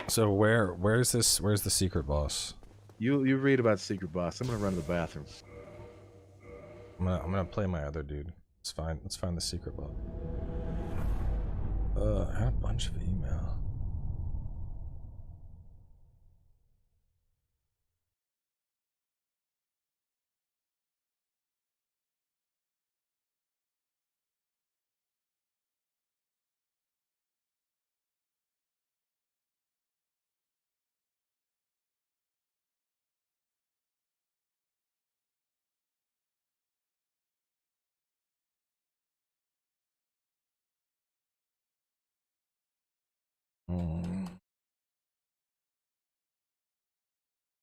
So where's the secret boss? You read about secret boss. I'm gonna run to the bathroom. I'm gonna play my other dude. It's fine. Let's find the secret boss. I had a bunch of email.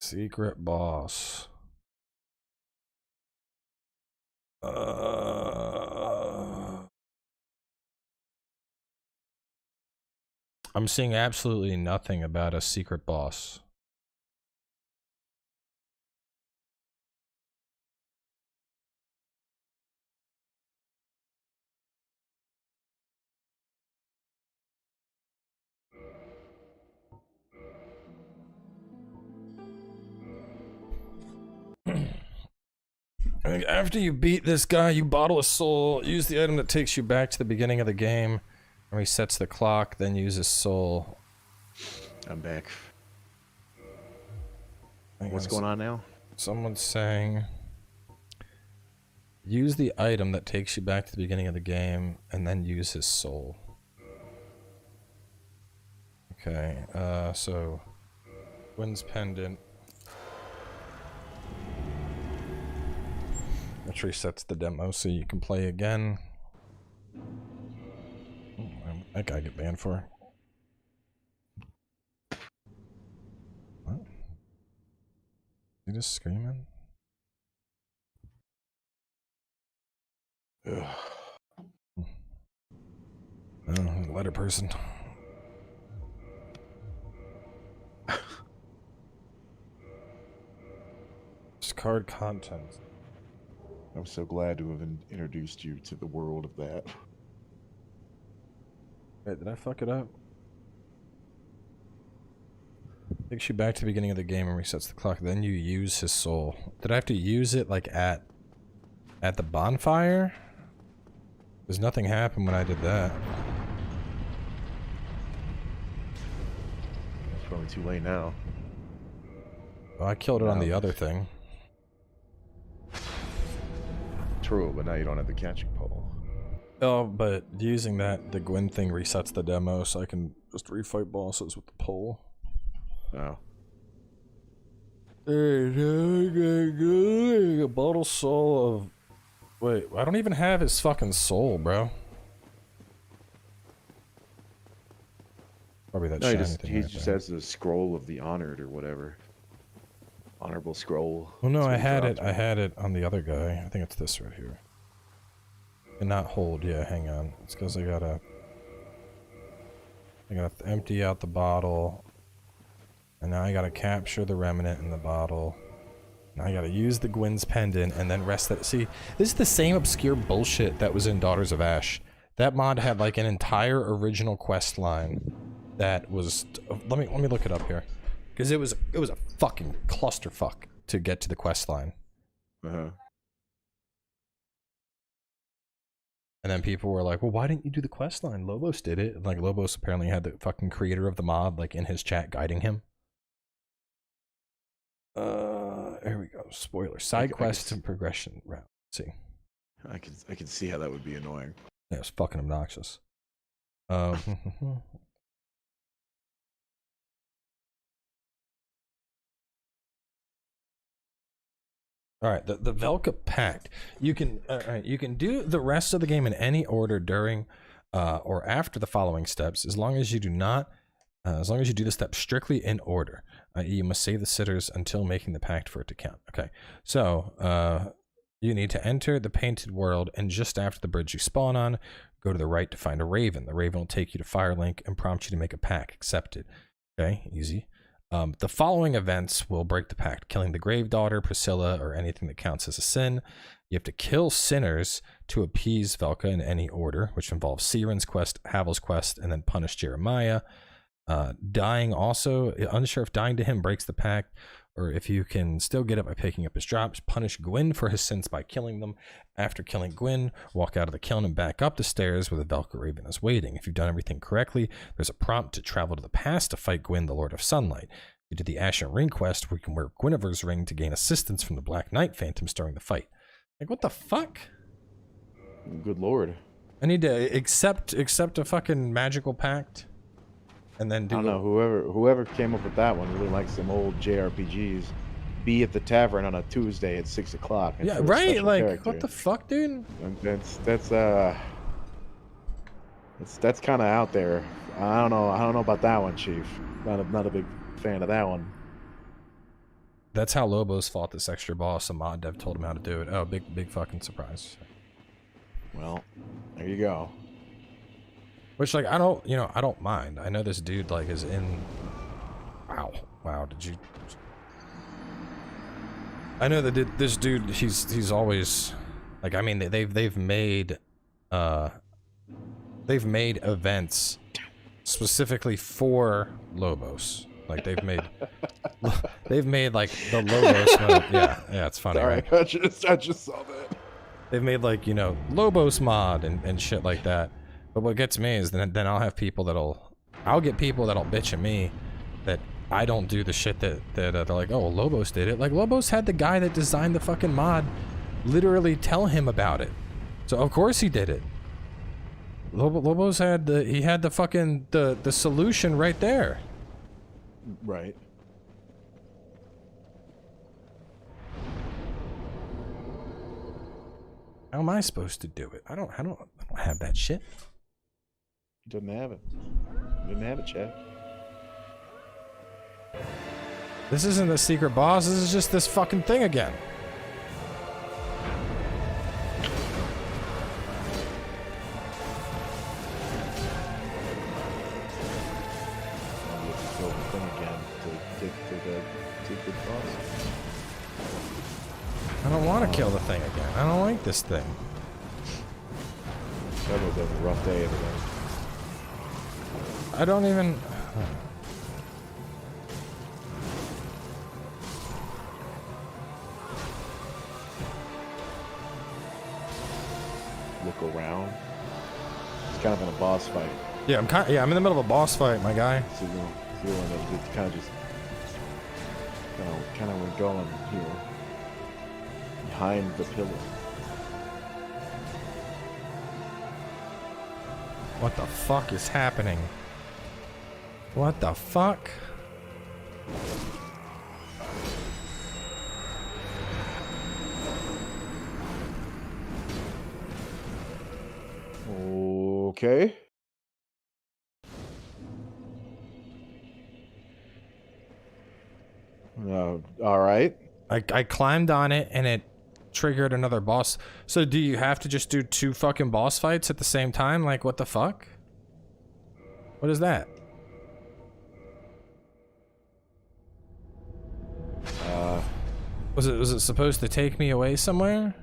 Secret boss. I'm seeing absolutely nothing about a secret boss. After you beat this guy, you bottle a soul, use the item that takes you back to the beginning of the game, and resets the clock, then use his soul. I'm back. What's going on now? Someone's saying, use the item that takes you back to the beginning of the game, and then use his soul. Okay, so, Wynn's Pendant. Which resets the demo so you can play again. That guy get banned for. What? He just screaming? Ugh. Oh, letter person. Discard content. I'm so glad to have introduced you to the world of that. Wait, did I fuck it up? Takes you back to the beginning of the game and resets the clock. Then you use his soul. Did I have to use it like at the bonfire? Because nothing happened when I did that. It's probably too late now. Well, I killed it on the other thing. True, but now you don't have the catching pole. Oh, but using that, the Gwyn thing resets the demo, so I can just refight bosses with the pole. Oh. A bottle soul of... Wait, I don't even have his fucking soul, bro. Probably that No, shiny thing. he right just there. has the scroll of the honored or whatever. Honorable scroll. Well, no, That's I what he had dropped it. me. I had it on the other guy. I think it's this right here. Cannot hold. Yeah, hang on. It's because I gotta empty out the bottle, and now I gotta capture the remnant in the bottle. Now I gotta use the Gwyn's pendant and then rest that. See, this is the same obscure bullshit that was in Daughters of Ash. That mod had like an entire original quest line that was. Let me look it up here, because it was a fucking clusterfuck to get to the quest line. Uh-huh. And then people were like, well, why didn't you do the quest line? Lobos did it. And like, Lobos apparently had the fucking creator of the mod, like, in his chat guiding him. Here we go. Spoiler. Side quests and progression route. Let's see. I can see how that would be annoying. Yeah, it's fucking obnoxious. All right, the Velka Pact. You can you can do the rest of the game in any order during or after the following steps, as long as you do not, as long as you do the steps strictly in order. You must save the sitters until making the pact for it to count. Okay, so you need to enter the painted world, and just after the bridge you spawn on, go to the right to find a raven. The raven will take you to Firelink and prompt you to make a pact. Accepted. Okay, easy. The following events will break the pact: killing the Grave Daughter, Priscilla, or anything that counts as a sin. You have to kill sinners to appease Velka in any order, which involves Siren's quest, Havel's quest, and then punish Jeremiah. Dying also, unsure if dying to him breaks the pact, or if you can still get it by picking up his drops. Punish Gwyn for his sins by killing them. After killing Gwyn, walk out of the kiln and back up the stairs where the Velka Raven is waiting. If you've done everything correctly, there's a prompt to travel to the past to fight Gwyn, the Lord of Sunlight. You did the Ashen Ring quest, where you can wear Guinevere's ring to gain assistance from the Black Knight Phantoms during the fight. Like, what the fuck? Good lord. I need to accept a fucking magical pact, and then do. I don't know. Whoever came up with that one really likes some old JRPGs. Be at the tavern on a Tuesday at 6 o'clock. Yeah, right. Like, what the fuck, dude? And that's kind of out there. I don't know about that one, Chief. Not a big fan of that one. That's how Lobos fought this extra boss. A mod dev told him how to do it. Oh, big fucking surprise. Well, there you go. Which, like, I don't mind. I know this dude, like, is in. Wow. Did you? I know that this dude. He's always, like, I mean, they've made events specifically for Lobos. Like, they've made like the Lobos mode. Yeah, it's funny. Sorry, right? I just saw that. They've made, like, you know, Lobos mod and shit like that. But what gets me is then I'll have people I'll get people that'll bitch at me that I don't do the shit that they're like, oh, Lobos did it. Like, Lobos had the guy that designed the fucking mod literally tell him about it. So of course he did it. Lobos had the fucking the solution right there. Right. How am I supposed to do it? I don't have that shit. Didn't have it. Didn't have it, Chad. This isn't a secret boss. This is just this fucking thing again. You have to kill the thing again to get to the secret boss. I don't want to kill the thing again. I don't like this thing. That was a rough day of it. I don't even. Look around. It's kind of in a boss fight. Yeah, I'm in the middle of a boss fight, my guy. So you kind of just kind of going here behind the pillar. What the fuck is happening? What the fuck? Okay. All right. I climbed on it and it triggered another boss. So do you have to just do 2 fucking boss fights at the same time? Like, what the fuck? What is that? Was it supposed to take me away somewhere?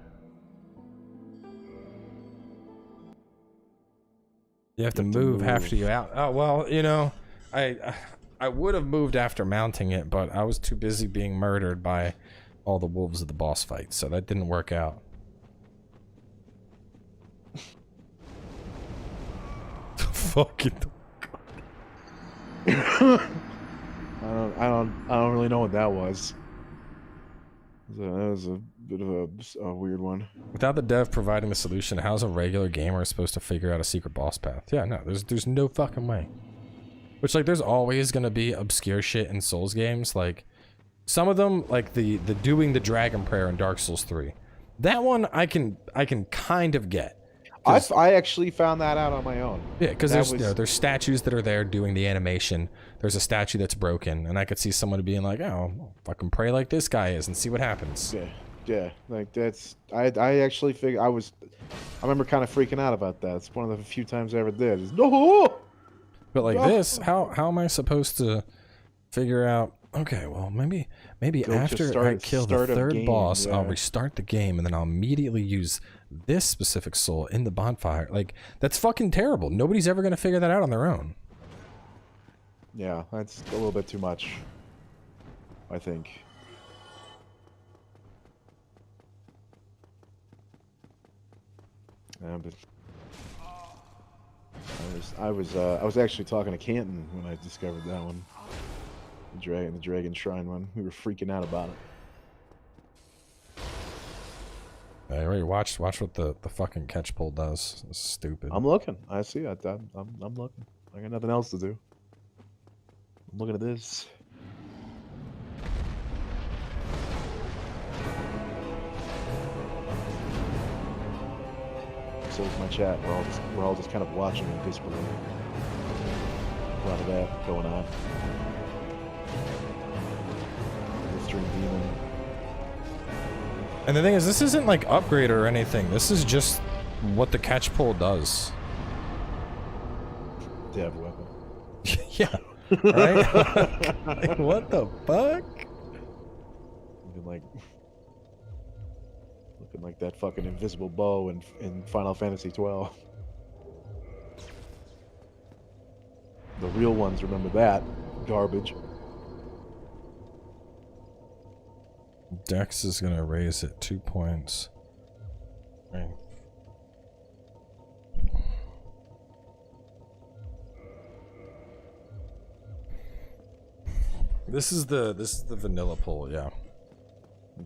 You have to move after you out. Oh, well, you know, I would have moved after mounting it, but I was too busy being murdered by all the wolves of the boss fight, so that didn't work out. Fucking. I don't really know what that was. That was a bit of a weird one. Without the dev providing the solution, how's a regular gamer supposed to figure out a secret boss path? Yeah, no, there's no fucking way. Which, like, there's always gonna be obscure shit in Souls games. Like, some of them, like the doing the dragon prayer in Dark Souls 3. That one I can kind of get. I actually found that out on my own. Yeah, because there's statues that are there doing the animation. There's a statue that's broken, and I could see someone being like, "Oh, I'll fucking pray like this guy is and see what happens." Yeah, like that's. I actually figured I remember kind of freaking out about that. It's one of the few times I ever did. It's, no. But like this, how am I supposed to figure out? Okay, well maybe after I kill the third boss, I'll restart the game, and then I'll immediately use this specific soul in the bonfire. Like, that's fucking terrible. Nobody's ever gonna figure that out on their own. Yeah, that's a little bit too much, I think. Yeah, but I was actually talking to Canton when I discovered that one. The Dragon Shrine one. We were freaking out about it. I already watched what the fucking catch pull does. It's stupid. I'm looking. I see it. I'm looking. I got nothing else to do. I'm looking at this. So is my chat. We're all just kind of watching in disbelief. A lot of that going on. Livestream demon. And the thing is, this isn't like upgrade or anything. This is just what the catch pull does. Dev weapon. Yeah. Right? Like, what the fuck? Looking like that fucking invisible bow in Final Fantasy 12. The real ones remember that garbage. Dex is gonna raise it 2 points. Right. This is the vanilla pull, yeah.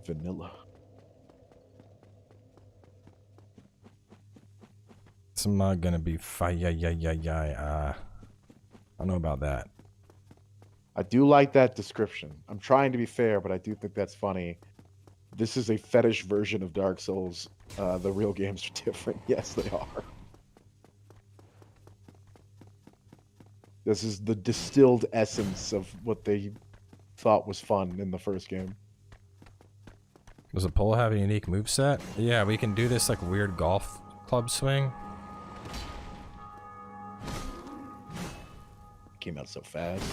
Vanilla. It's not gonna be I don't know about that. I do like that description. I'm trying to be fair, but I do think that's funny. This is a fetish version of Dark Souls. The real games are different. Yes, they are. This is the distilled essence of what they thought was fun in the first game. Does a pull have a unique moveset? Yeah, we can do this like weird golf club swing. Came out so fast.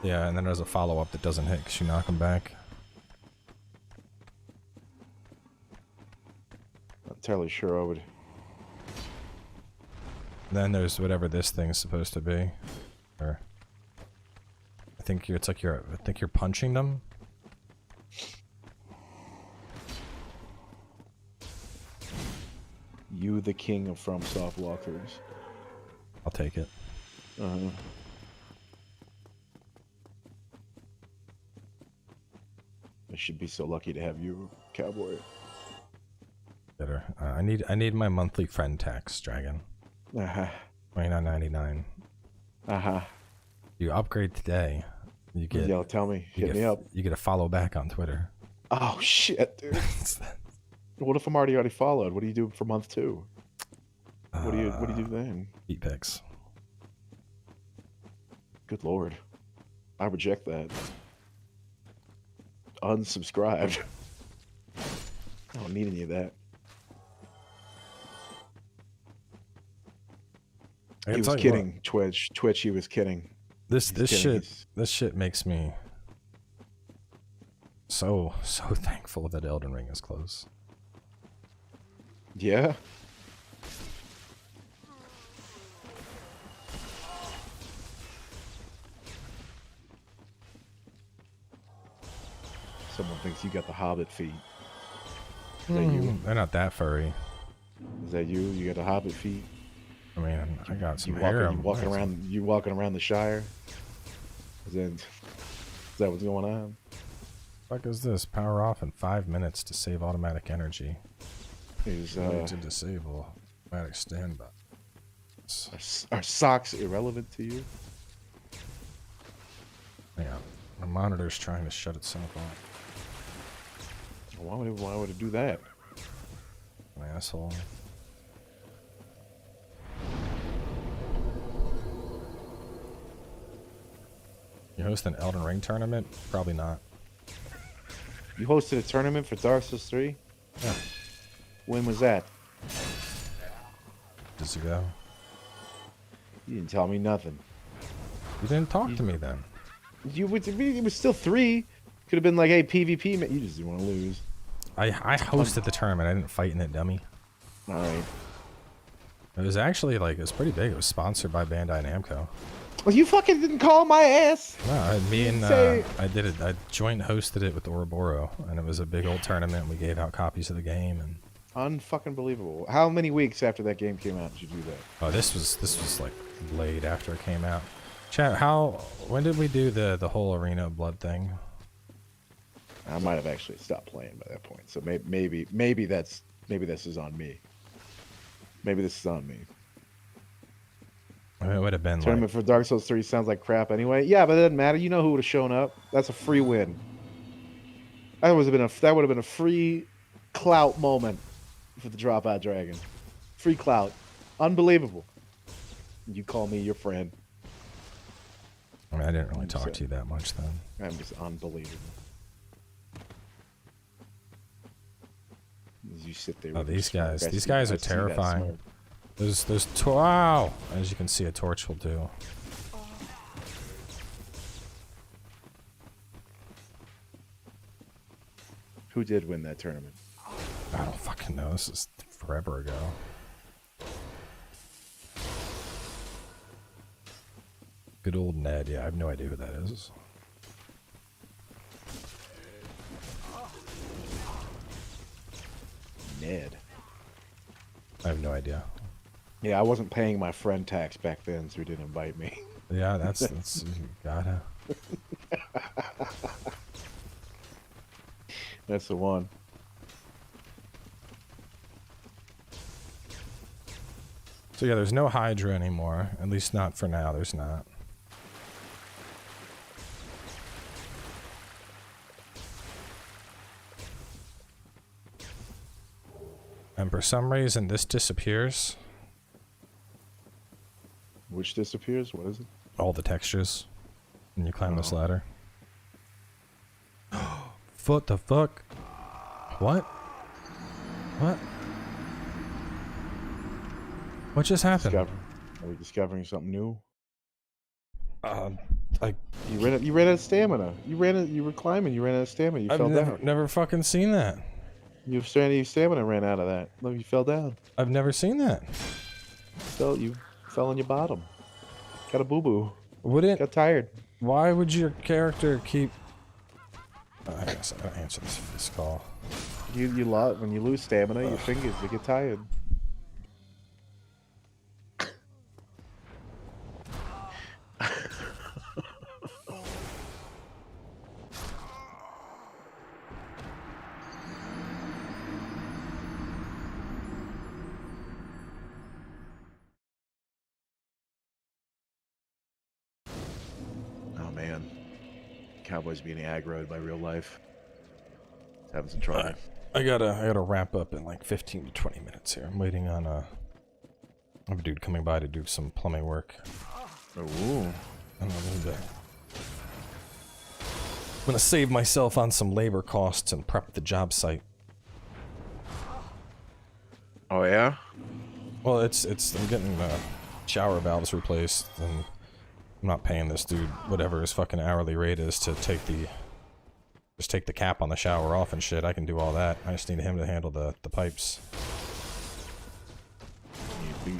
Yeah, and then there's a follow-up that doesn't hit because you knock them back. Not entirely sure I would. Then there's whatever this thing is supposed to be. Or I think you're punching them. You the king of FromSoft walkthroughs. I'll take it. I should be so lucky to have you, Cowboy. Better. I need my monthly friend tax, Dragon. $29.99. You upgrade today. You get. Yo, tell me. Hit me up. You get a follow back on Twitter. Oh shit, dude. What if I'm already followed? What do you do for month 2? What do you do then? Eat pics. Good lord. I reject that. unsubscribed. I don't need any of that. He was kidding. What? Twitch. He was kidding. This shit makes me so thankful that Elden Ring is close. Yeah. Someone thinks you got the Hobbit feet. Is that you? They're not that furry. Is that you? You got the Hobbit feet? I mean, I got some hair. You walking around the Shire? Is that what's going on? What the fuck is this? Power off in 5 minutes to save automatic energy. To disable automatic standby. Are socks irrelevant to you? Yeah, my monitor's trying to shut itself off. Why would it do that? An asshole. You host an Elden Ring tournament? Probably not. You hosted a tournament for Dark Souls 3? Yeah. When was that? Days ago. You didn't tell me nothing. You didn't talk to me then. It was still 3. Could have been like, hey, PvP. You just didn't want to lose. I hosted the tournament. I didn't fight in it, dummy. All right. It was actually like, it was pretty big. It was sponsored by Bandai Namco. Well, you fucking didn't call my ass. No, me and I did it. I joint hosted it with Ouroboros, and it was a big old tournament. We gave out copies of the game, and unfucking believable. How many weeks after that game came out did you do that? Oh, this was like late after it came out. Chat, when did we do the whole Arena of Blood thing? I might have actually stopped playing by that point. So maybe this is on me. Maybe this is on me. I mean, it would have been tournament for Dark Souls 3 sounds like crap anyway. Yeah, but it doesn't matter. You know who would have shown up. That's a free win. That would have been a free clout moment for the Dropout Dragon. Free clout. Unbelievable. You call me your friend. I mean, I didn't really talk to you that much then. I'm just unbelievable. As you sit there. Oh, these guys are terrifying. Wow! As you can see, a torch will do. Who did win that tournament? I don't fucking know. This is forever ago. Good old Ned. Yeah, I have no idea who that is. Ned. I have no idea. Yeah, I wasn't paying my friend tax back then, so he didn't invite me. Yeah, that's you gotta. That's the one. So yeah, there's no Hydra anymore. At least not for now. There's not. And for some reason, this disappears. Which disappears? What is it? All the textures. And you climb this ladder. What the fuck? What? What? What just happened? Are we discovering something new? You ran out of stamina. You were climbing. You ran out of stamina. You fell down. I've never fucking seen that. Your stamina ran out of that. Look, you fell down. I've never seen that. You fell on your bottom. Got a boo-boo. Got tired. Why would your character keep... I guess I don't answer this call. When you lose stamina, your fingers, they get tired. Cowboys being aggroed by real life. Having some trouble. I gotta wrap up in like 15 to 20 minutes here. I'm waiting on a dude coming by to do some plumbing work. Oh. In a little bit. gonna save myself on some labor costs and prep the job site. Oh yeah. Well, I'm getting shower valves replaced, and I'm not paying this dude whatever his fucking hourly rate is to take the cap on the shower off and shit. I can do all that. I just need him to handle the pipes.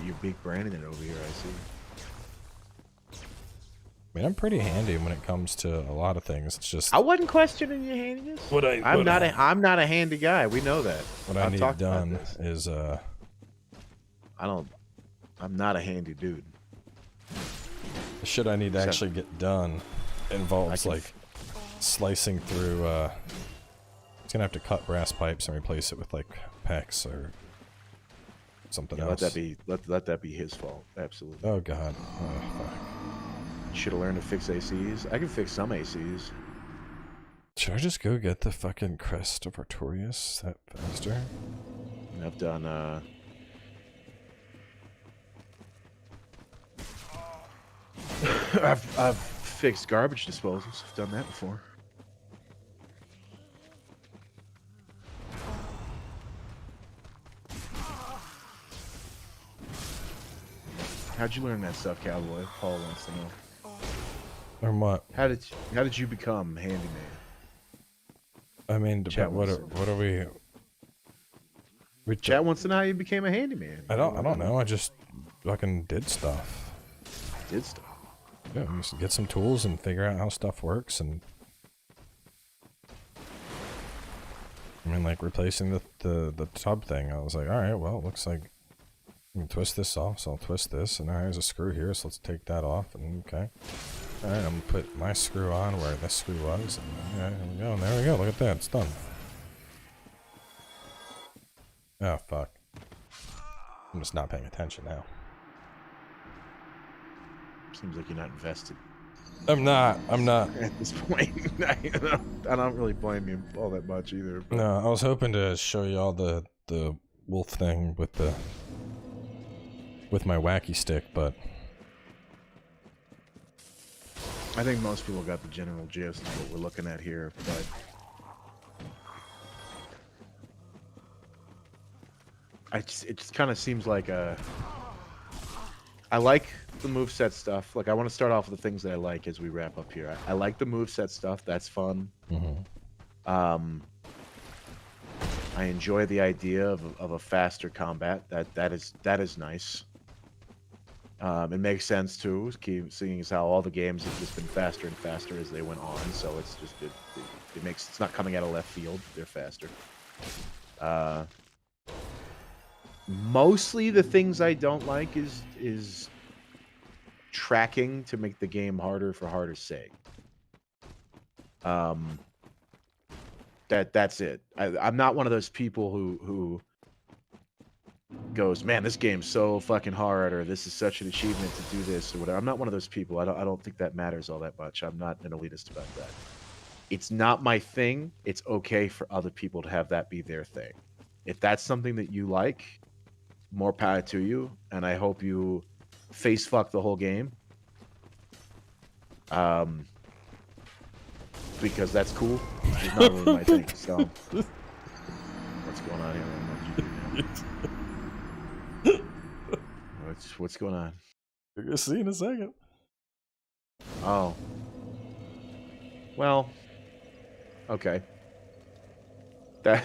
You're big branding it over here, I see. I mean, I'm pretty handy when it comes to a lot of things. It's just I wasn't questioning your handiness. I'm not a handy guy. We know that. What I need done is I'm not a handy dude. The shit I need to actually get done involves like slicing through. It's gonna have to cut brass pipes and replace it with like PEX or something else. Let that be his fault. Absolutely. Oh god. Oh, fuck. Should have learned to fix ACs. I can fix some ACs. Should I just go get the fucking Crest of Artorias? Is that faster? I've done I've fixed garbage disposals. I've done that before. How'd you learn that stuff, Cowboy? Paul wants to know. Learn what? How did you become handyman? I mean, what are we? Chat wants to know how you became a handyman. I don't know. I just fucking did stuff. Did stuff. Yeah, just get some tools and figure out how stuff works, and I mean, like replacing the tub thing. I was like, all right, well, it looks like you can twist this off, so I'll twist this, and there's a screw here, so let's take that off, and okay. All right, I'm gonna put my screw on where this screw was, and yeah, there we go, and there we go. Look at that, it's done. Oh fuck! I'm just not paying attention now. Seems like you're not invested. I'm not. At this point, I don't really blame you all that much either. But. No, I was hoping to show you all the wolf thing with my wacky stick, but I think most people got the general gist of what we're looking at here. But it just kind of seems like I like the moveset stuff. Like, I want to start off with the things that I like as we wrap up here. I like the moveset stuff. That's fun. Mm-hmm. I enjoy the idea of a faster combat. That is nice. It makes sense too, seeing as how all the games have just been faster and faster as they went on. So it's just it's not coming out of left field. They're faster. Mostly the things I don't like is tracking to make the game harder for harder's sake. That's it. I'm not one of those people who goes, man, this game's so fucking hard, or this is such an achievement to do this, or whatever. I'm not one of those people. I don't think that matters all that much. I'm not an elitist about that. It's not my thing. It's okay for other people to have that be their thing. If that's something that you like, more power to you, and I hope you face fuck the whole game. Because that's cool. It's not really my thing. So, what's going on here? What's going on? You're gonna see in a second. Oh. Well. Okay. That.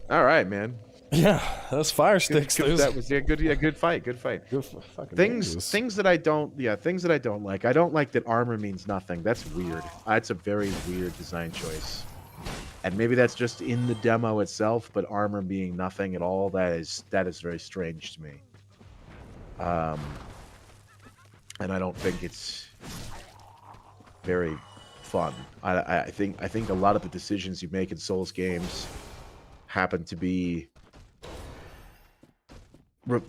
All right, man. Yeah, those fire sticks. That was good fight. Good fight. Good fucking things that I don't like. I don't like that armor means nothing. That's weird. It's a very weird design choice. And maybe that's just in the demo itself, but armor being nothing at all, that is very strange to me. And I don't think it's very fun. I think a lot of the decisions you make in Souls games happen to be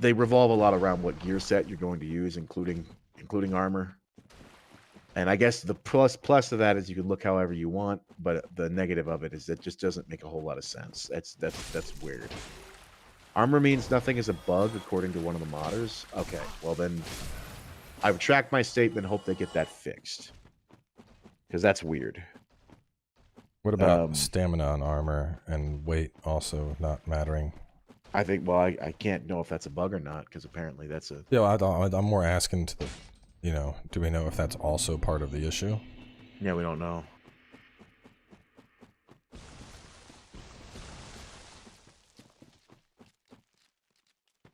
they revolve a lot around what gear set you're going to use, including armor. And I guess the plus of that is you can look however you want, but the negative of it is it just doesn't make a whole lot of sense. That's weird. Armor means nothing is a bug, according to one of the modders. Okay, well then, I retract my statement and hope they get that fixed. Because that's weird. What about stamina and armor and weight also not mattering? I think, well, I can't know if that's a bug or not, because apparently that's a... Yeah, I'm more asking to the, you know, do we know if that's also part of the issue? Yeah, we don't know.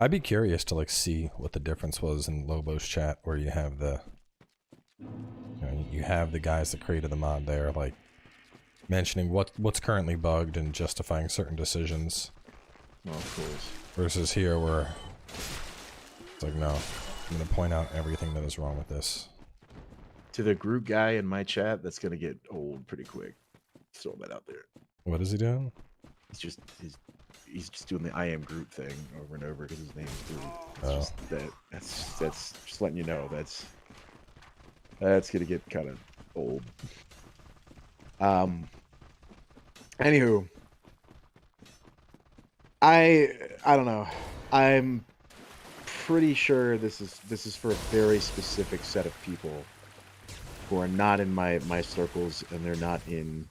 I'd be curious to like see what the difference was in Lobo's chat, where you have the, you know, you have the guys that created the mod there, like mentioning what's currently bugged and justifying certain decisions. Well, of course. Versus here, where it's like, no, I'm gonna point out everything that is wrong with this. To the group guy in my chat, that's gonna get old pretty quick. Throw that out there. What is he doing? He's just doing the I am Groot thing over and over because his name is Groot. Oh. That's just letting you know that's gonna get kind of old. Anywho, I don't know. I'm pretty sure this is for a very specific set of people who are not in my circles, and they're not in.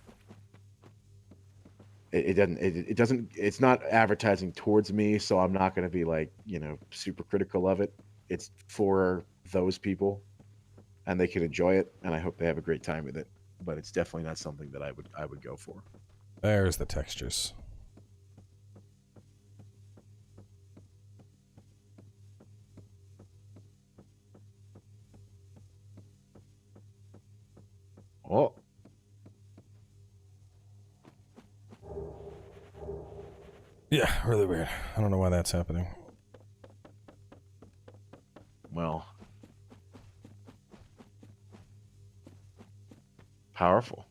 It's not advertising towards me, so I'm not going to be like, you know, super critical of it. It's for those people, and they can enjoy it, and I hope they have a great time with it. But it's definitely not something that I would go for. There's the textures. Oh. Yeah, really weird. I don't know why that's happening. Well. Powerful.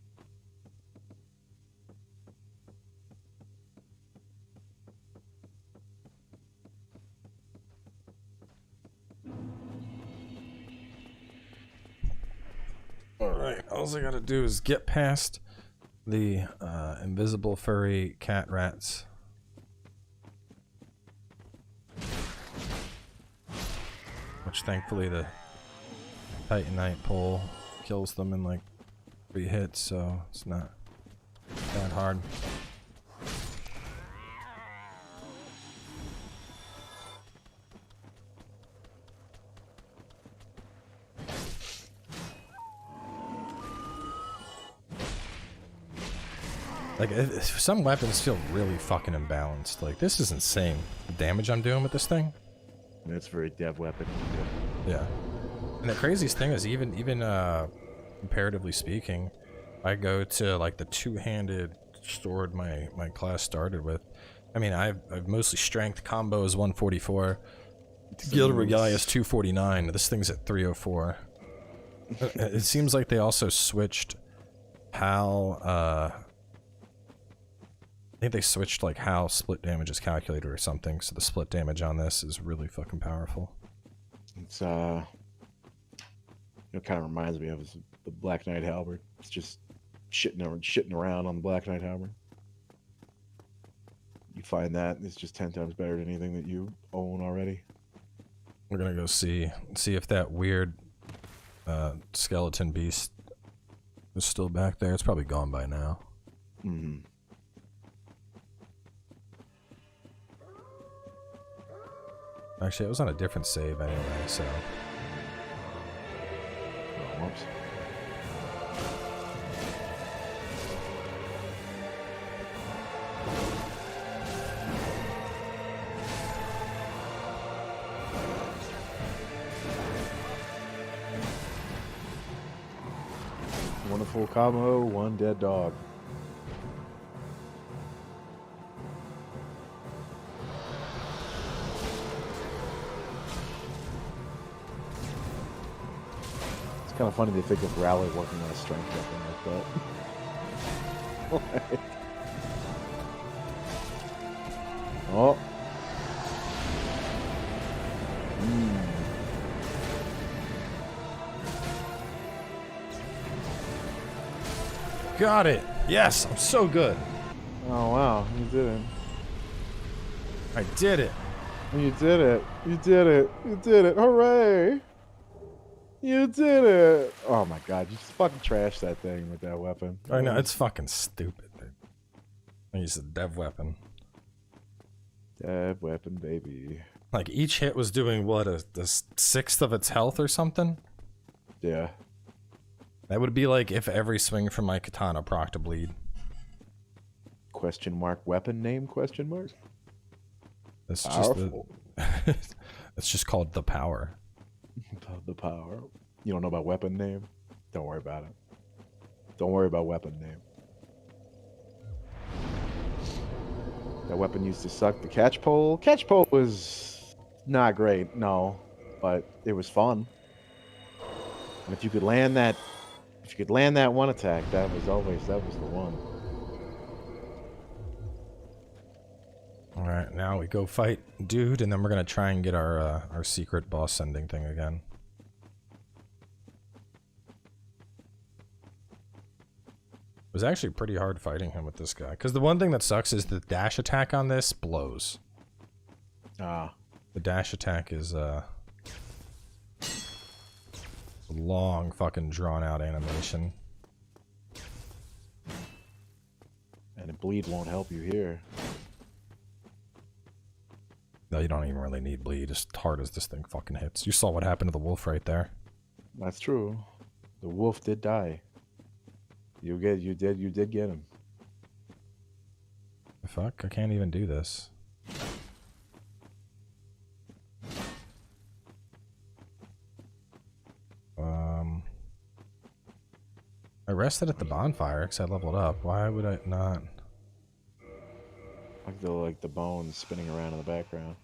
Alright, all I gotta do is get past the invisible furry cat rats. Which thankfully the Titanite pole kills them in like 3 hits, so it's not that hard. Like, some weapons feel really fucking imbalanced. Like, this is insane. The damage I'm doing with this thing. That's very dev weapon. Yeah. And the craziest thing is, even comparatively speaking, I go to like the two-handed sword my class started with. I mean, I've mostly strength. Combo is 144. Guild Regalia is 249. This thing's at 304. It seems like they also switched how I think they switched like how split damage is calculated or something, so the split damage on this is really fucking powerful. It's it kind of reminds me of the Black Knight halberd. It's just shitting around on the Black Knight halberd. You find that it's just 10 times better than anything that you own already. We're gonna go see if that weird skeleton beast is still back there. It's probably gone by now. Mm-hmm. Actually, it was on a different save anyway, so. Oh, whoops. Wonderful combo, one dead dog. It's kind of funny to think of Rally working on a strength weapon like that. Oh. Got it! Yes! I'm so good! Oh wow, you did it. I did it! You did it. You did it. You did it. Hooray! You did it! Oh my god, you just fucking trash that thing with that weapon. I know, it's fucking stupid, dude. I use a dev weapon. Dev weapon, baby. Like, each hit was doing, what, a sixth of its health or something? Yeah. That would be like if every swing from my katana proc to bleed. Question mark weapon name question mark? That's Powerful. just the... It's just called the power. The power. You don't know about weapon name? Don't worry about it. Don't worry about weapon name. That weapon used to suck. The catch pole. Catch pole was not great, no, but it was fun. And if you could land that, one attack, that was the one. All right, now we go fight dude, and then we're gonna try and get our secret boss sending thing again. It was actually pretty hard fighting him with this guy, because the one thing that sucks is the dash attack on this blows. Ah. The dash attack is a long fucking drawn out animation. And a bleed won't help you here. No, you don't even really need bleed, as hard as this thing fucking hits. You saw what happened to the wolf right there. That's true. The wolf did die. You did get him. The fuck? I can't even do this. I rested at the bonfire because I leveled up. Why would I not? Like the bones spinning around in the background.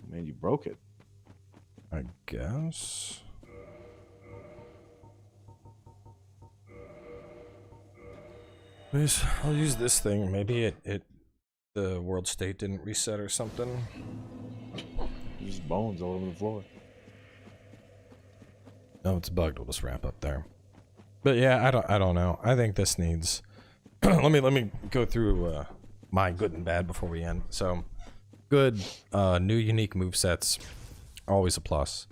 Man, you broke it. I guess. I'll use this thing. Maybe the world state didn't reset or something. Just bones all over the floor. No, it's bugged. We'll just wrap up there. But yeah, I don't know. I think this needs. let me go through my good and bad before we end. So, good, new unique movesets, always a plus.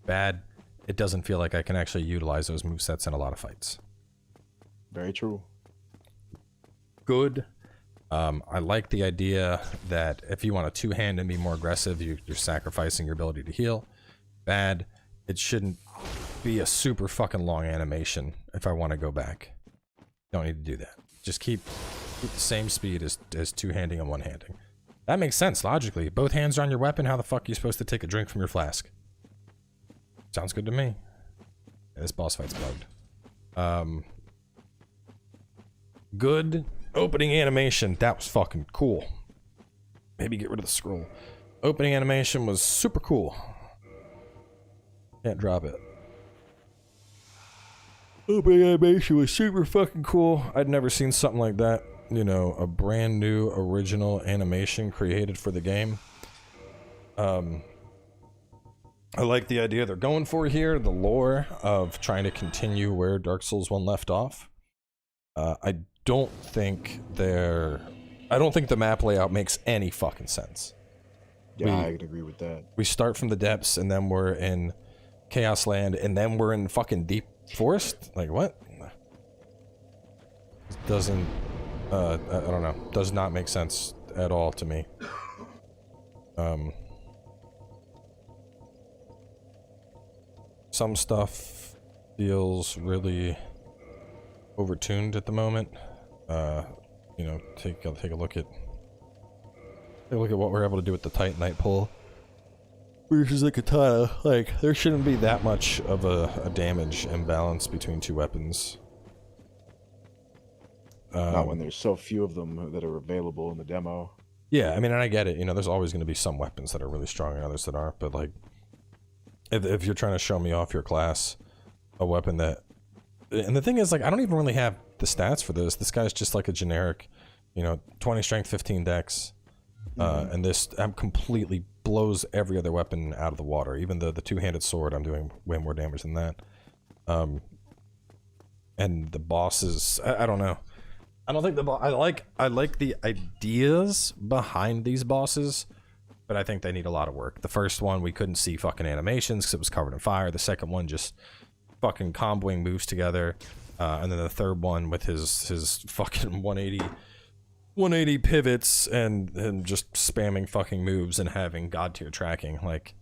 Bad, it doesn't feel like I can actually utilize those movesets in a lot of fights. Very true. Good. I like the idea that if you want to two-hand and be more aggressive, you're sacrificing your ability to heal. Bad, it shouldn't be a super fucking long animation if I want to go back. Don't need to do that. Just keep the same speed as two-handing and one-handing. That makes sense, logically. Both hands are on your weapon, how the fuck are you supposed to take a drink from your flask? Sounds good to me. Yeah, this boss fight's bugged. Good opening animation. That was fucking cool. Maybe get rid of the scroll. Opening animation was super cool. Can't drop it. Opening animation was super fucking cool. I'd never seen something like that. You know, a brand new original animation created for the game. I like the idea they're going for here, the lore of trying to continue where Dark Souls 1 left off. I don't think the map layout makes any fucking sense. Yeah, I can agree with that. We start from the depths, and then we're in Chaos Land, and then we're in fucking Deep Forest? Like, what? Doesn't, I don't know. Does not make sense at all to me. Some stuff feels really overtuned at the moment. You know, take a look at what we're able to do with the tight Nightfall versus the katana. Like, there shouldn't be that much of a damage imbalance between two weapons. Not when there's so few of them that are available in the demo. Yeah, I mean, and I get it. You know, there's always going to be some weapons that are really strong and others that aren't. But like, if you're trying to show me off your class, a weapon that, and the thing is, like, I don't even really have the stats for this. This guy's just like a generic, you know, 20 strength, 15 dex. And this completely blows every other weapon out of the water. Even the two-handed sword, I'm doing way more damage than that. And the bosses, I don't know. I don't think the I like the ideas behind these bosses, but I think they need a lot of work. The first one, we couldn't see fucking animations because it was covered in fire. The second one, just fucking comboing moves together. And then the third one with his fucking 180 pivots and just spamming fucking moves and having god tier tracking. Like,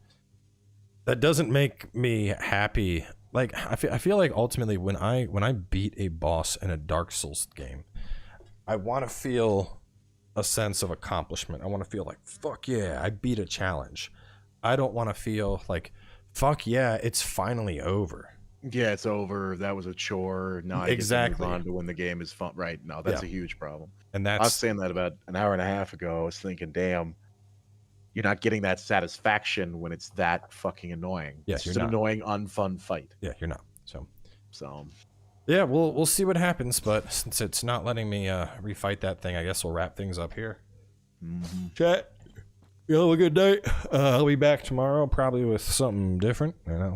that doesn't make me happy. Like, I feel like ultimately when I beat a boss in a Dark Souls game, I want to feel a sense of accomplishment. I want to feel like, fuck yeah, I beat a challenge. I don't want to feel like, fuck yeah, it's finally over. Yeah, it's over. That was a chore. Now I get to move on to when the game is fun. Right. No, that's a huge problem. And I was saying that about an hour and a half ago. I was thinking, damn, you're not getting that satisfaction when it's that fucking annoying. Yeah, it's just an annoying, unfun fight. Yeah, you're not. So yeah, we'll see what happens, but since it's not letting me refight that thing, I guess we'll wrap things up here. Chat, you have a good day. I'll be back tomorrow, probably with something different. I know.